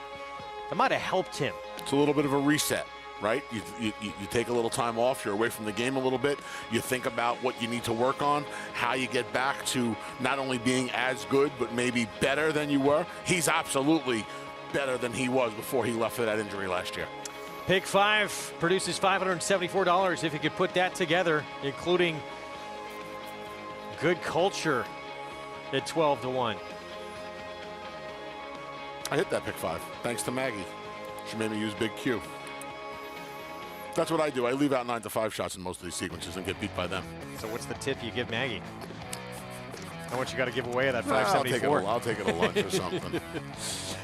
it might have helped him. It's a little bit of a reset, right? You take a little time off, you're away from the game a little bit, you think about what you need to work on, how you get back to not only being as good, but maybe better than you were. He's absolutely better than he was before he left for that injury last year. Pick 5 produces $574 if you could put that together, including Good Culture at 12-1. I hit that pick 5, thanks to Maggie. She made me use Big Q. That's what I do. I leave out 9-5 shots in most of these sequences and get beat by them. So what's the tip you give Maggie? How much you got to give away at that 574? I'll take it a lunch or something.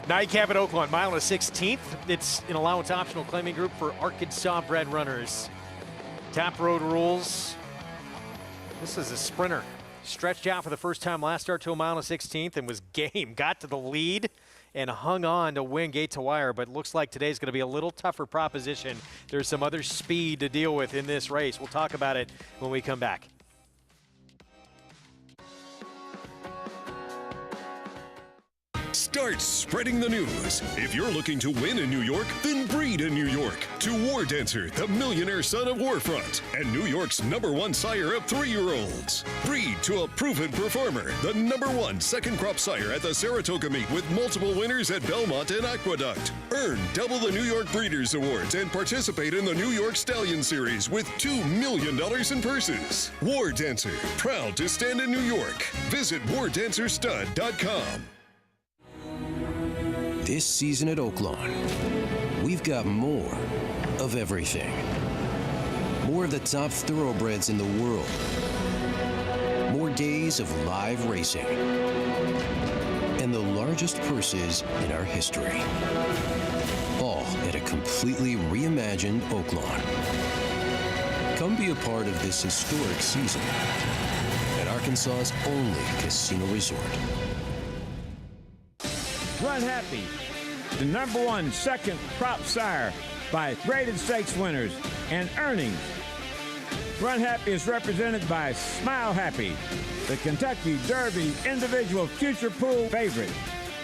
Nightcap at Oakland, mile and a 16th. It's an allowance optional claiming group for Arkansas bred runners. Tap road rules. This is a sprinter. Stretched out for the first time last start to a mile and a 16th and was game. Got to the lead and hung on to win gate to wire, but looks like today's going to be a little tougher proposition. There's some other speed to deal with in this race. We'll talk about it when we come back. Start spreading the news. If you're looking to win in New York, then breed in New York. To War Dancer, the millionaire son of Warfront, and New York's #1 sire of 3-year-olds. Breed to a proven performer, the #1 second crop sire at the Saratoga meet with multiple winners at Belmont and Aqueduct. Earn double the New York Breeders' Awards and participate in the New York Stallion Series with $2 million in purses. War Dancer, proud to stand in New York. Visit wardancerstud.com. This season at Oaklawn, we've got more of everything. More of the top thoroughbreds in the world. More days of live racing. And the largest purses in our history. All at a completely reimagined Oaklawn. Come be a part of this historic season at Arkansas's only casino resort. Run Happy, the #1 second crop sire by graded stakes winners and earnings. Run Happy is represented by Smile Happy, the Kentucky Derby individual future pool favorite.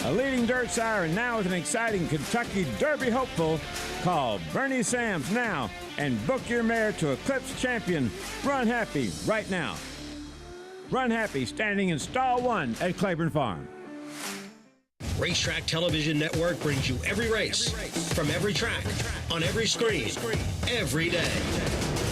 A leading dirt sire and now with an exciting Kentucky Derby hopeful. Call Bernie Sams now and book your mare to Eclipse champion Run Happy right now. Run Happy standing in stall 1 at Claiborne Farm. Racetrack Television Network brings you every race, from every track, on every screen, every day.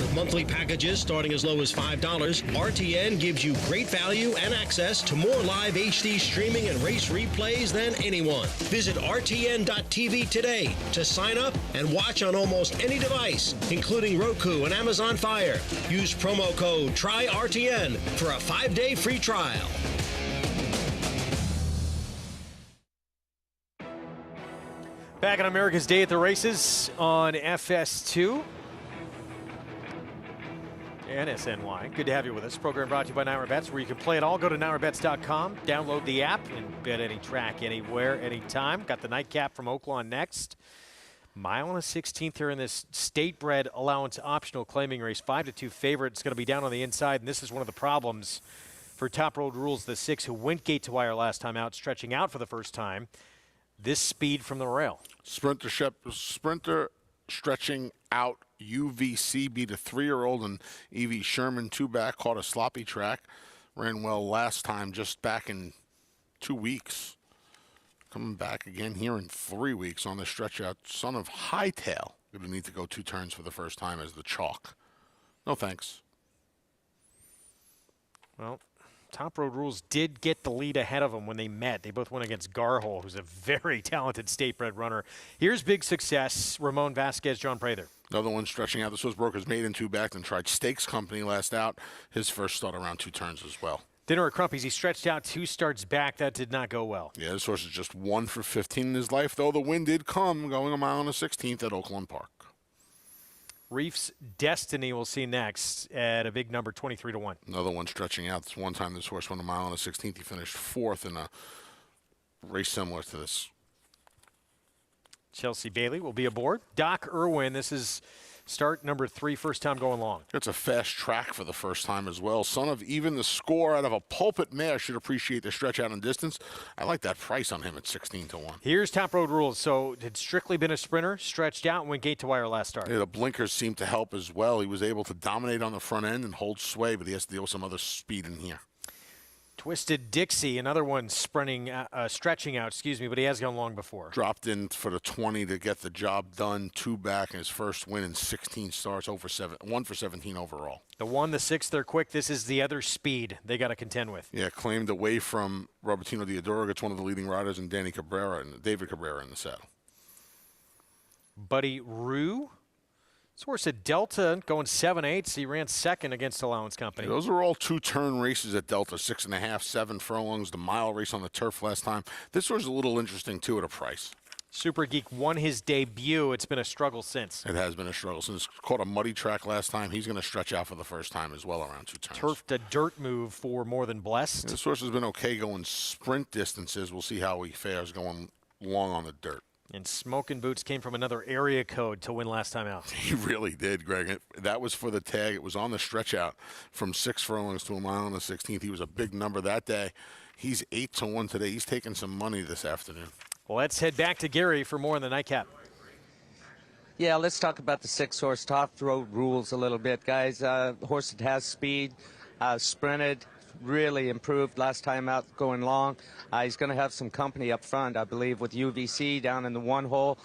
With monthly packages starting as low as $5, RTN gives you great value and access to more live HD streaming and race replays than anyone. Visit RTN.tv today to sign up and watch on almost any device, including Roku and Amazon Fire. Use promo code TRYRTN for a 5-day free trial. Back on America's Day at the Races on FS2 and SNY. Good to have you with us. Program brought to you by Naira Bets, where you can play it all. Go to nairabets.com, download the app, and bet any track, anywhere, anytime. Got the nightcap from Oaklawn next. Mile and a 16th here in this state-bred allowance optional claiming race. 5-2 favorite. It's going to be down on the inside, and this is one of the problems for Top Road Rules, the 6 who went gate to wire last time out, stretching out for the first time. This speed from the rail. Sprinter stretching out. UVC beat a 3-year-old, and Evie Sherman 2 back, caught a sloppy track. Ran well last time, just back in 2 weeks. Coming back again here in 3 weeks on the stretch out. Son of Hightail. Going to need to go 2 turns for the first time as the chalk. No thanks. Well, Top Road Rules did get the lead ahead of them when they met. They both went against Garhole, who's a very talented state-bred runner. Here's big success, Ramon Vasquez, John Prather. Another one stretching out. This was Broker's Maiden 2 back and tried Stakes Company last out. His first start around 2 turns as well. Dinner at Crumpy's. He stretched out 2 starts back. That did not go well. Yeah, this horse is just 1 for 15 in his life, though the win did come going a mile and a 16th at Oakland Park. Reef's Destiny we'll see next at a big number, 23-1. Another one stretching out. This one time this horse went a mile and a 16th. He finished 4th in a race similar to this. Chelsea Bailey will be aboard. Doc Irwin, this is start number 3, first time going long. It's a fast track for the first time as well. Son of Even the Score out of a Pulpit mare should appreciate the stretch out and distance. I like that price on him at 16-1. Here's Top Road Rules. So had strictly been a sprinter, stretched out and went gate to wire last start. Yeah, the blinkers seemed to help as well. He was able to dominate on the front end and hold sway, but he has to deal with some other speed in here. Twisted Dixie, another one stretching out, but he has gone long before. Dropped in for the 20 to get the job done. 2 back in his first win in 16 starts, 1 for 17 overall. The 1, the 6, they're quick. This is the other speed they got to contend with. Yeah, claimed away from Robertino Diodoro. Gets one of the leading riders in David Cabrera in the saddle. Buddy Rue. This horse at Delta going 7/8. He ran second against Allowance Company. Yeah, those are all 2-turn races at Delta, 6.5, 7 furlongs. The mile race on the turf last time. This horse is a little interesting too at a price. Super Geek won his debut. It's been a struggle since. It has been a struggle since. Caught a muddy track last time. He's going to stretch out for the first time as well around 2 turns. Turfed a dirt move for More Than Blessed. This horse has been okay going sprint distances. We'll see how he fares going long on the dirt. And Smoking Boots came from another area code to win last time out. He really did, Greg. That was for the tag. It was on the stretch out from 6 furlongs to a mile and the 16th. He was a big number that day. He's 8-1 today. He's taking some money this afternoon. Well, let's head back to Gary for more on the nightcap. Yeah, let's talk about the 6-horse Top Road Rules a little bit, guys. Horse that has speed, sprinted, really improved last time out going long. He's going to have some company up front, I believe, with UVC down in the 1 hole.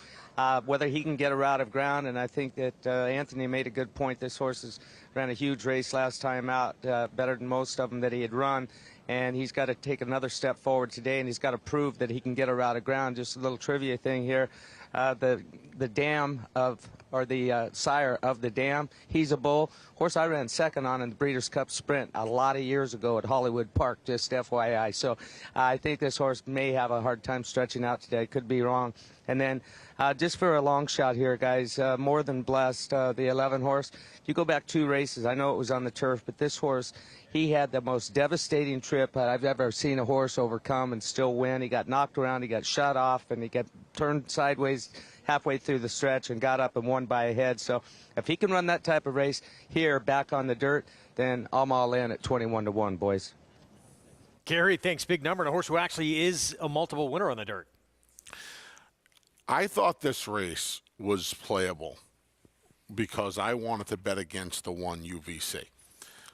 Whether he can get her out of ground, and I think that Anthony made a good point. This horse ran a huge race last time out, better than most of them that he had run, and he's got to take another step forward today, and he's got to prove that he can get her out of ground. Just a little trivia thing here. The dam of, or the sire of the dam, he's a bull. Horse I ran second on in the Breeders' Cup Sprint a lot of years ago at Hollywood Park, just FYI. So I think this horse may have a hard time stretching out today. Could be wrong. And then just for a long shot here, guys, More Than Blessed, the 11 horse. You go back 2 races. I know it was on the turf, but this horse, he had the most devastating trip I've ever seen a horse overcome and still win. He got knocked around, he got shut off, and he got turned sideways halfway through the stretch and got up and won by a head. So if he can run that type of race here back on the dirt, then I'm all in at 21-1, boys. Gary, thanks. Big number, and a horse who actually is a multiple winner on the dirt. I thought this race was playable because I wanted to bet against the 1 UVC.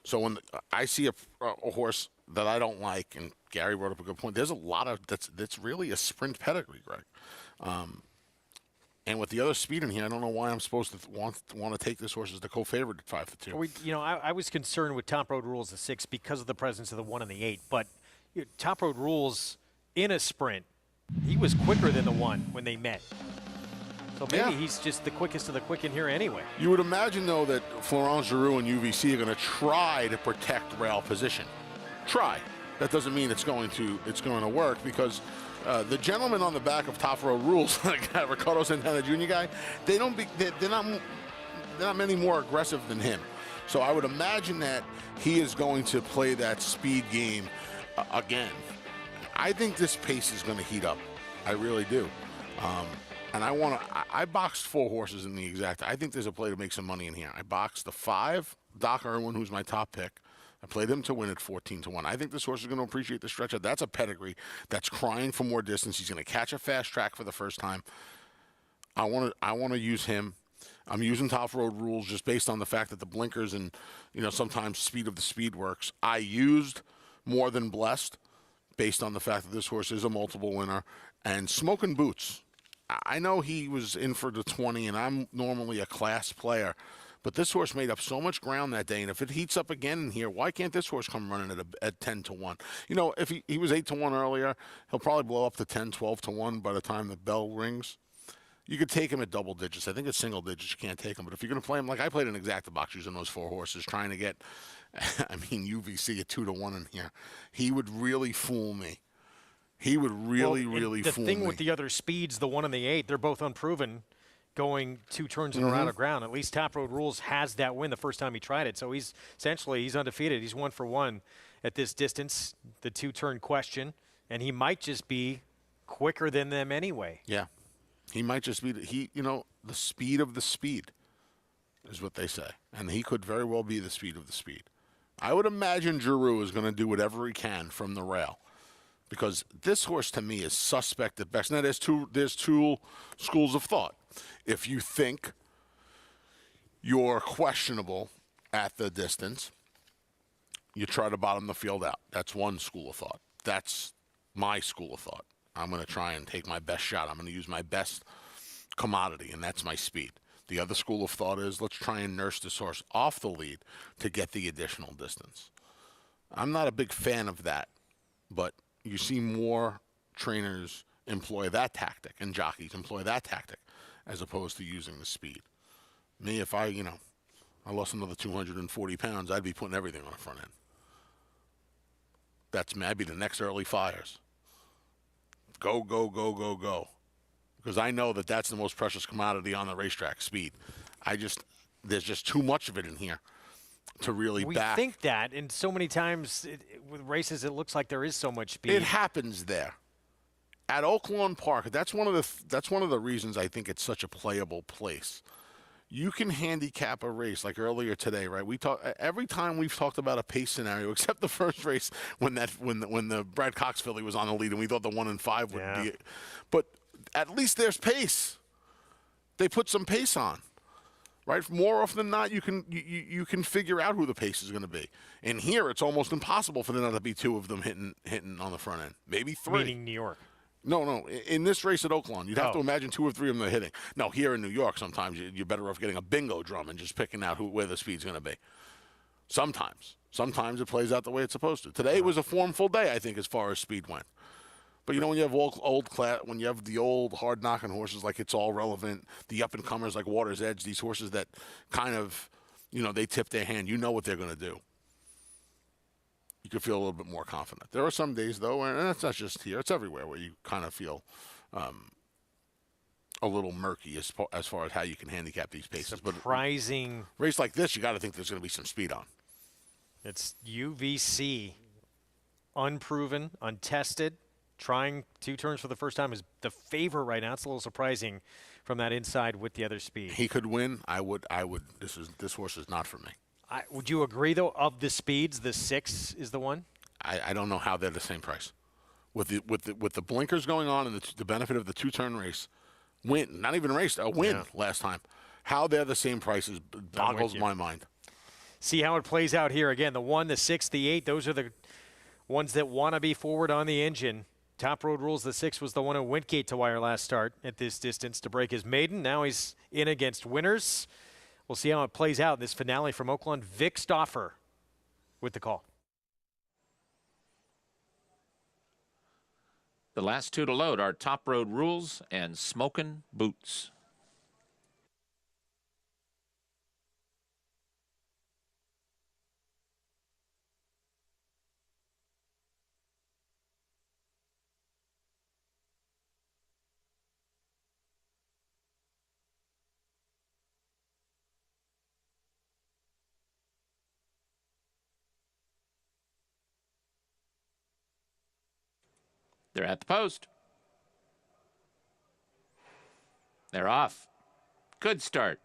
So when I see a horse that I don't like, and Gary brought up a good point, there's a lot of that's really a sprint pedigree, Greg. And with the other speed in here, I don't know why I'm supposed to want to take this horse as the co-favorite at 5-2. I was concerned with Top Road Rules the 6 because of the presence of the 1 and the 8. But Top Road Rules in a sprint, he was quicker than the 1 when they met. So maybe he's just the quickest of the quick in here anyway. You would imagine, though, that Florent Giroux and UVC are going to try to protect rail position. Try. That doesn't mean it's going to work, because the gentleman on the back of Top Road Rules, like Ricardo Santana Jr. guy, they're not many more aggressive than him. So I would imagine that he is going to play that speed game again. I think this pace is going to heat up. I really do. And I boxed 4 horses in the exact. I think there's a play to make some money in here. I boxed the 5, Doc Irwin, who's my top pick. I played him to win at 14-1. I think this horse is going to appreciate the stretch out. That's a pedigree that's crying for more distance. He's going to catch a fast track for the first time. I want to use him. I'm using Top Road Rules just based on the fact that the blinkers and sometimes speed of the speed works. I used More Than Blessed based on the fact that this horse is a multiple winner, And Smoking Boots, I know he was in for the 20, and I'm normally a class player, but this horse made up so much ground that day, and if it heats up again in here, why can't this horse come running at 10 to 1? You know, if he was 8 to 1 earlier, he'll probably blow up to 10, 12 to 1 by the time the bell rings. You could take him at double digits. I think at single digits you can't take him, but if you're going to play him, like I played an exacta box using those 4 horses, trying to get, I mean, UVC at 2 to 1 in here, he would really fool me. He would really fool me. The thing with the other speeds, the 1 and the 8, they're both unproven going 2 turns in a round of ground. At least Top Road Rules has that win the first time he tried it. So he's undefeated. He's 1 for 1 at this distance, the 2-turn question, and he might just be quicker than them anyway. Yeah. He might just be, the speed of the speed is what they say. And he could very well be the speed of the speed. I would imagine Giroux is going to do whatever he can from the rail, because this horse to me is suspect at best. Now, there's two schools of thought. If you think you're questionable at the distance, you try to bottom the field out. That's one school of thought. That's my school of thought. I'm going to try and take my best shot. I'm going to use my best commodity, and that's my speed. The other school of thought is let's try and nurse this horse off the lead to get the additional distance. I'm not a big fan of that, but you see more trainers employ that tactic and jockeys employ that tactic as opposed to using the speed. Me, if I lost another 240 pounds, I'd be putting everything on the front end. That's me. I'd be the next early fires. Go, go, go, go, go. Because I know that that's the most precious commodity on the racetrack, speed. There's just too much of it in here to really back. We think that, and so many times with races it looks like there is so much speed. It happens there. At Oaklawn Park, that's one of the reasons I think it's such a playable place. You can handicap a race like earlier today, right? Every time we've talked about a pace scenario, except the first race when the Brad Cox filly was on the lead and we thought the 1 and 5 would be it. But at least there's pace. They put some pace on, right? More often than not, you can figure out who the pace is going to be. And here, it's almost impossible for there not to be 2 of them hitting on the front end, maybe 3. Meaning New York. No. In this race at Oaklawn, you'd have to imagine 2 or 3 of them are hitting. No, here in New York, sometimes you're better off getting a bingo drum and just picking out where the speed's going to be. Sometimes it plays out the way it's supposed to. Today was a formful day, I think, as far as speed went. But when you have when you have the old hard knocking horses like It's All Relevant, the up and comers like Water's Edge, these horses that kind of, they tip their hand. You know what they're going to do. You could feel a little bit more confident. There are some days, though, and that's not just here, it's everywhere, where you kind of feel a little murky as far as how you can handicap these paces. Surprising. But race like this, you got to think there's going to be some speed on. It's UVC, unproven, untested, trying 2 turns for the first time is the favorite right now. It's a little surprising from that inside with the other speed. He could win. I would. This horse is not for me. Would you agree, though, of the speeds, the 6 is the one? I don't know how they're the same price. With the blinkers going on and the benefit of the 2-turn race, not even a race, a win last time. How they're the same prices boggles my mind. See how it plays out here. Again, the 1, the 6, the 8, those are the ones that want to be forward on the engine. Top Road Rules, the 6 was the one who went gate to wire last start at this distance to break his maiden. Now he's in against winners. We'll see how it plays out in this finale from Oaklawn. Vic Stauffer with the call. The last 2 to load are Top Road Rules and Smokin' Boots. They're at the post. They're off. Good start.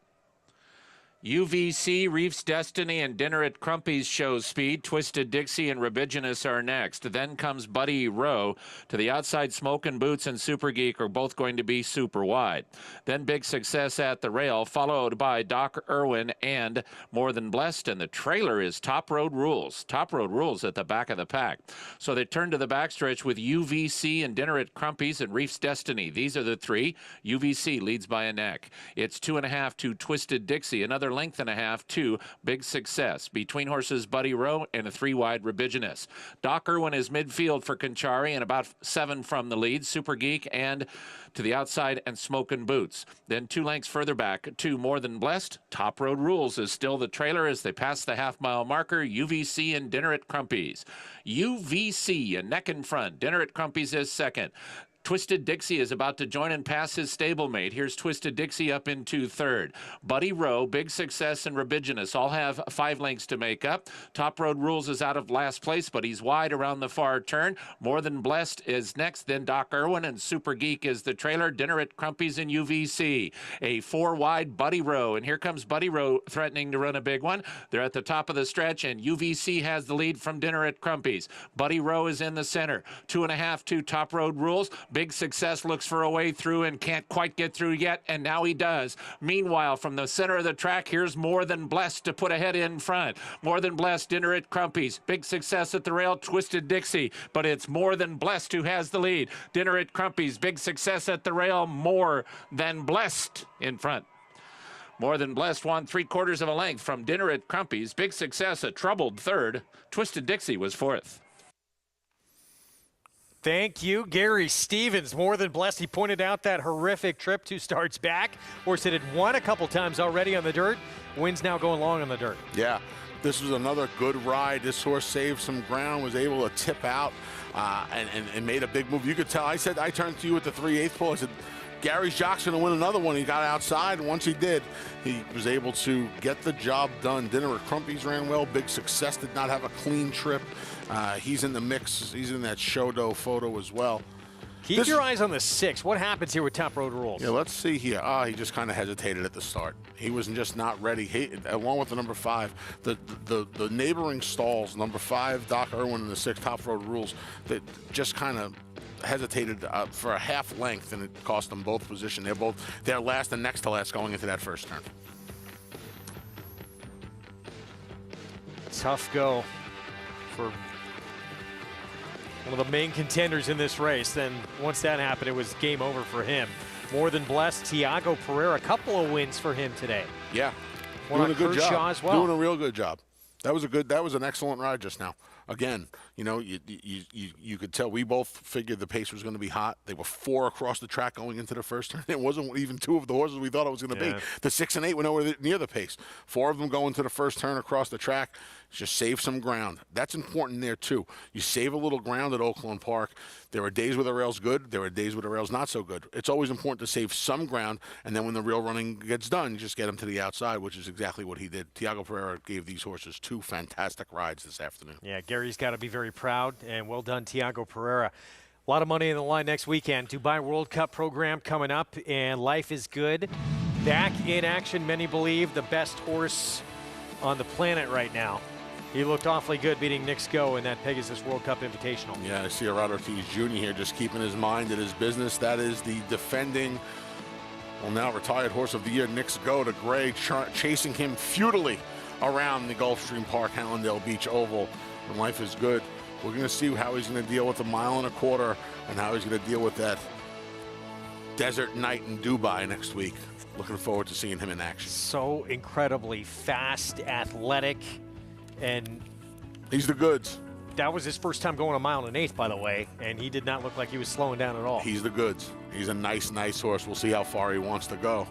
UVC, Reef's Destiny, and Dinner at Crumpy's show speed. Twisted Dixie and Rubiginous are next. Then comes Buddy Rowe. To the outside, Smokin' Boots and Super Geek are both going to be super wide. Then Big Success at the rail, followed by Doc Irwin and More Than Blessed. And the trailer is Top Road Rules. Top Road Rules at the back of the pack. So they turn to the backstretch with UVC and Dinner at Crumpy's and Reef's Destiny. These are the three. UVC leads by a neck. It's 2.5 to Twisted Dixie. Another length and a half to Big Success. Between horses, Buddy Rowe and a 3-wide Rubiginous. Doc Irwin is midfield for Conchari and about 7 from the lead. Super Geek and to the outside and Smokin' Boots. Then 2 lengths further back to More Than Blessed. Top Road Rules is still the trailer as they pass the half-mile marker. UVC and Dinner at Crumpy's. UVC a neck in front. Dinner at Crumpy's is second. Twisted Dixie is about to join and pass his stablemate. Here's Twisted Dixie up into third. Buddy Rowe, Big Success, and Rubiginous all have 5 lengths to make up. Top Road Rules is out of last place, but he's wide around the far turn. More Than Blessed is next, then Doc Irwin, and Super Geek is the trailer. Dinner at Crumpy's and UVC. A 4-wide Buddy Rowe, and here comes Buddy Rowe threatening to run a big one. They're at the top of the stretch, and UVC has the lead from Dinner at Crumpy's. Buddy Rowe is in the center. 2.5 to Top Road Rules. Big Success looks for a way through and can't quite get through yet, and now he does. Meanwhile, from the center of the track, here's More Than Blessed to put ahead in front. More Than Blessed, Dinner at Crumpy's. Big Success at the rail, Twisted Dixie, but it's More Than Blessed who has the lead. Dinner at Crumpy's, Big Success at the rail, More Than Blessed in front. More Than Blessed won 3/4 of a length from Dinner at Crumpy's. Big Success a troubled third. Twisted Dixie was fourth. Thank you, Gary Stevens. More Than Blessed. He pointed out that horrific trip 2 starts back. Horse that had won a couple times already on the dirt. Wins now going long on the dirt. Yeah, this was another good ride. This horse saved some ground, was able to tip out and made a big move. You could tell. I turned to you at the 3/8 pole. I said, Gary's jock's going to win another one. He got outside, and once he did, he was able to get the job done. Dinner at Crumpy's ran well. Big Success did not have a clean trip. He's in the mix. He's in that show-dough photo as well. Keep your eyes on the 6. What happens here with Top Road Rules? Yeah, let's see here. He just kind of hesitated at the start. He was just not ready. Along with the number 5, the neighboring stalls, number 5, Doc Irwin, and the 6, Top Road Rules, that just kind of hesitated for a half length, and it cost them both position. They're last and next to last going into that first turn. Tough go for one of the main contenders in this race. Then once that happened, it was game over for him. More Than Blessed, Tiago Pereira, a couple of wins for him today. Yeah, One doing on a good Kershaw job. as well. Doing a real good job. That was an excellent ride just now. Again, you know, you could tell we both figured the pace was going to be hot. They were 4 across the track going into the first turn. It wasn't even 2 of the horses we thought it was going to be. The 6 and 8 were nowhere near the pace. 4 of them going to the first turn across the track. Just save some ground. That's important there, too. You save a little ground at Oakland Park. There are days where the rail's good. There are days where the rail's not so good. It's always important to save some ground, and then when the real running gets done, you just get them to the outside, which is exactly what he did. Tiago Pereira gave these horses 2 fantastic rides this afternoon. Yeah, Gary's got to be very proud, and well done, Tiago Pereira. A lot of money in the line next weekend. Dubai World Cup program coming up, and Life is Good. Back in action, many believe the best horse on the planet right now. He looked awfully good beating Nick Sko in that Pegasus World Cup Invitational. Yeah, I see Arado Ortiz Jr. here just keeping his mind at his business. That is the defending, well, now retired horse of the year, Nick Sko, to Gray, chasing him futilely around the Gulfstream Park, Hallandale Beach Oval. And Life is Good. We're going to see how he's going to deal with the 1.25 miles and how he's going to deal with that desert night in Dubai next week. Looking forward to seeing him in action. So incredibly fast, athletic, and he's the goods. That was his first time going 1 1/8 by the way, and he did not look like he was slowing down at all. He's the goods. He's a nice horse. We'll see how far he wants to go.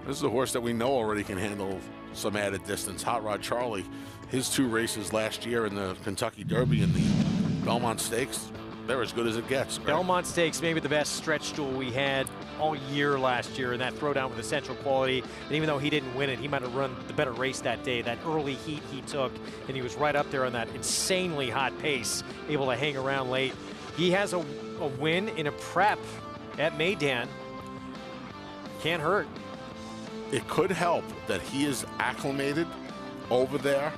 This is a horse that we know already can handle some added distance. Hot Rod Charlie, his 2 races last year in the Kentucky Derby and the Belmont Stakes, they're as good as it gets. Right? Belmont Stakes, maybe the best stretch stool we had all year last year, and that throwdown with Essential Quality. And even though he didn't win it, he might have run the better race that day. That early heat he took, and he was right up there on that insanely hot pace, able to hang around late. He has a win in a prep at Meydan. Can't hurt. it could help that he is acclimated over there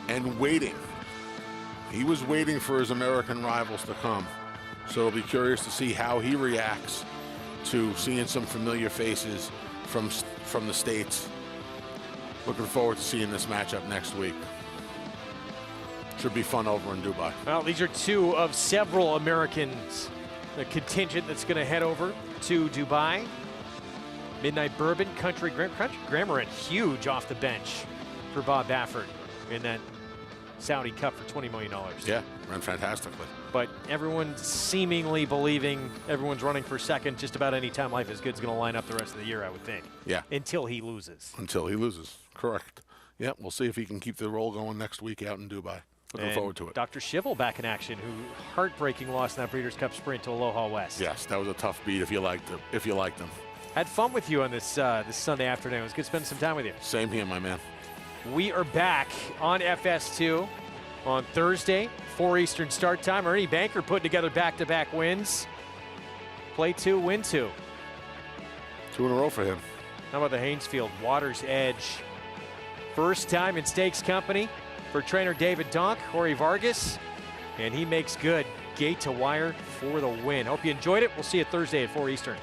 and waiting. He was waiting for his American rivals to come. So it'll be curious to see how he reacts to seeing some familiar faces from the States. Looking forward to seeing this matchup next week. Should be fun over in Dubai. Well, these are two of several Americans, the contingent that's going to head over to Dubai. Midnight Bourbon, Country Grammar, and huge off the bench for Bob Baffert in that Saudi Cup for $20 million. Yeah, ran fantastically. But everyone's seemingly believing everyone's running for second just about any time Life is Good is going to line up the rest of the year, I would think. Yeah. Until he loses. Until he loses, correct. Yeah, we'll see if he can keep the roll going next week out in Dubai. Looking forward to it. Dr. Schivel back in action, who heartbreaking loss in that Breeders' Cup Sprint to Aloha West. Yes, that was a tough beat if you liked him. Had fun with you on this this Sunday afternoon. It was good to spend some time with you. Same here, my man. We are back on FS2 on Thursday, 4 Eastern start time. Ernie Banker putting together back-to-back wins. Play 2, win 2. 2 in a row for him. How about the Haynesfield Water's Edge? First time in Stakes Company for trainer David Donk, Jorge Vargas, and he makes good. Gate to wire for the win. Hope you enjoyed it. We'll see you Thursday at 4 Eastern.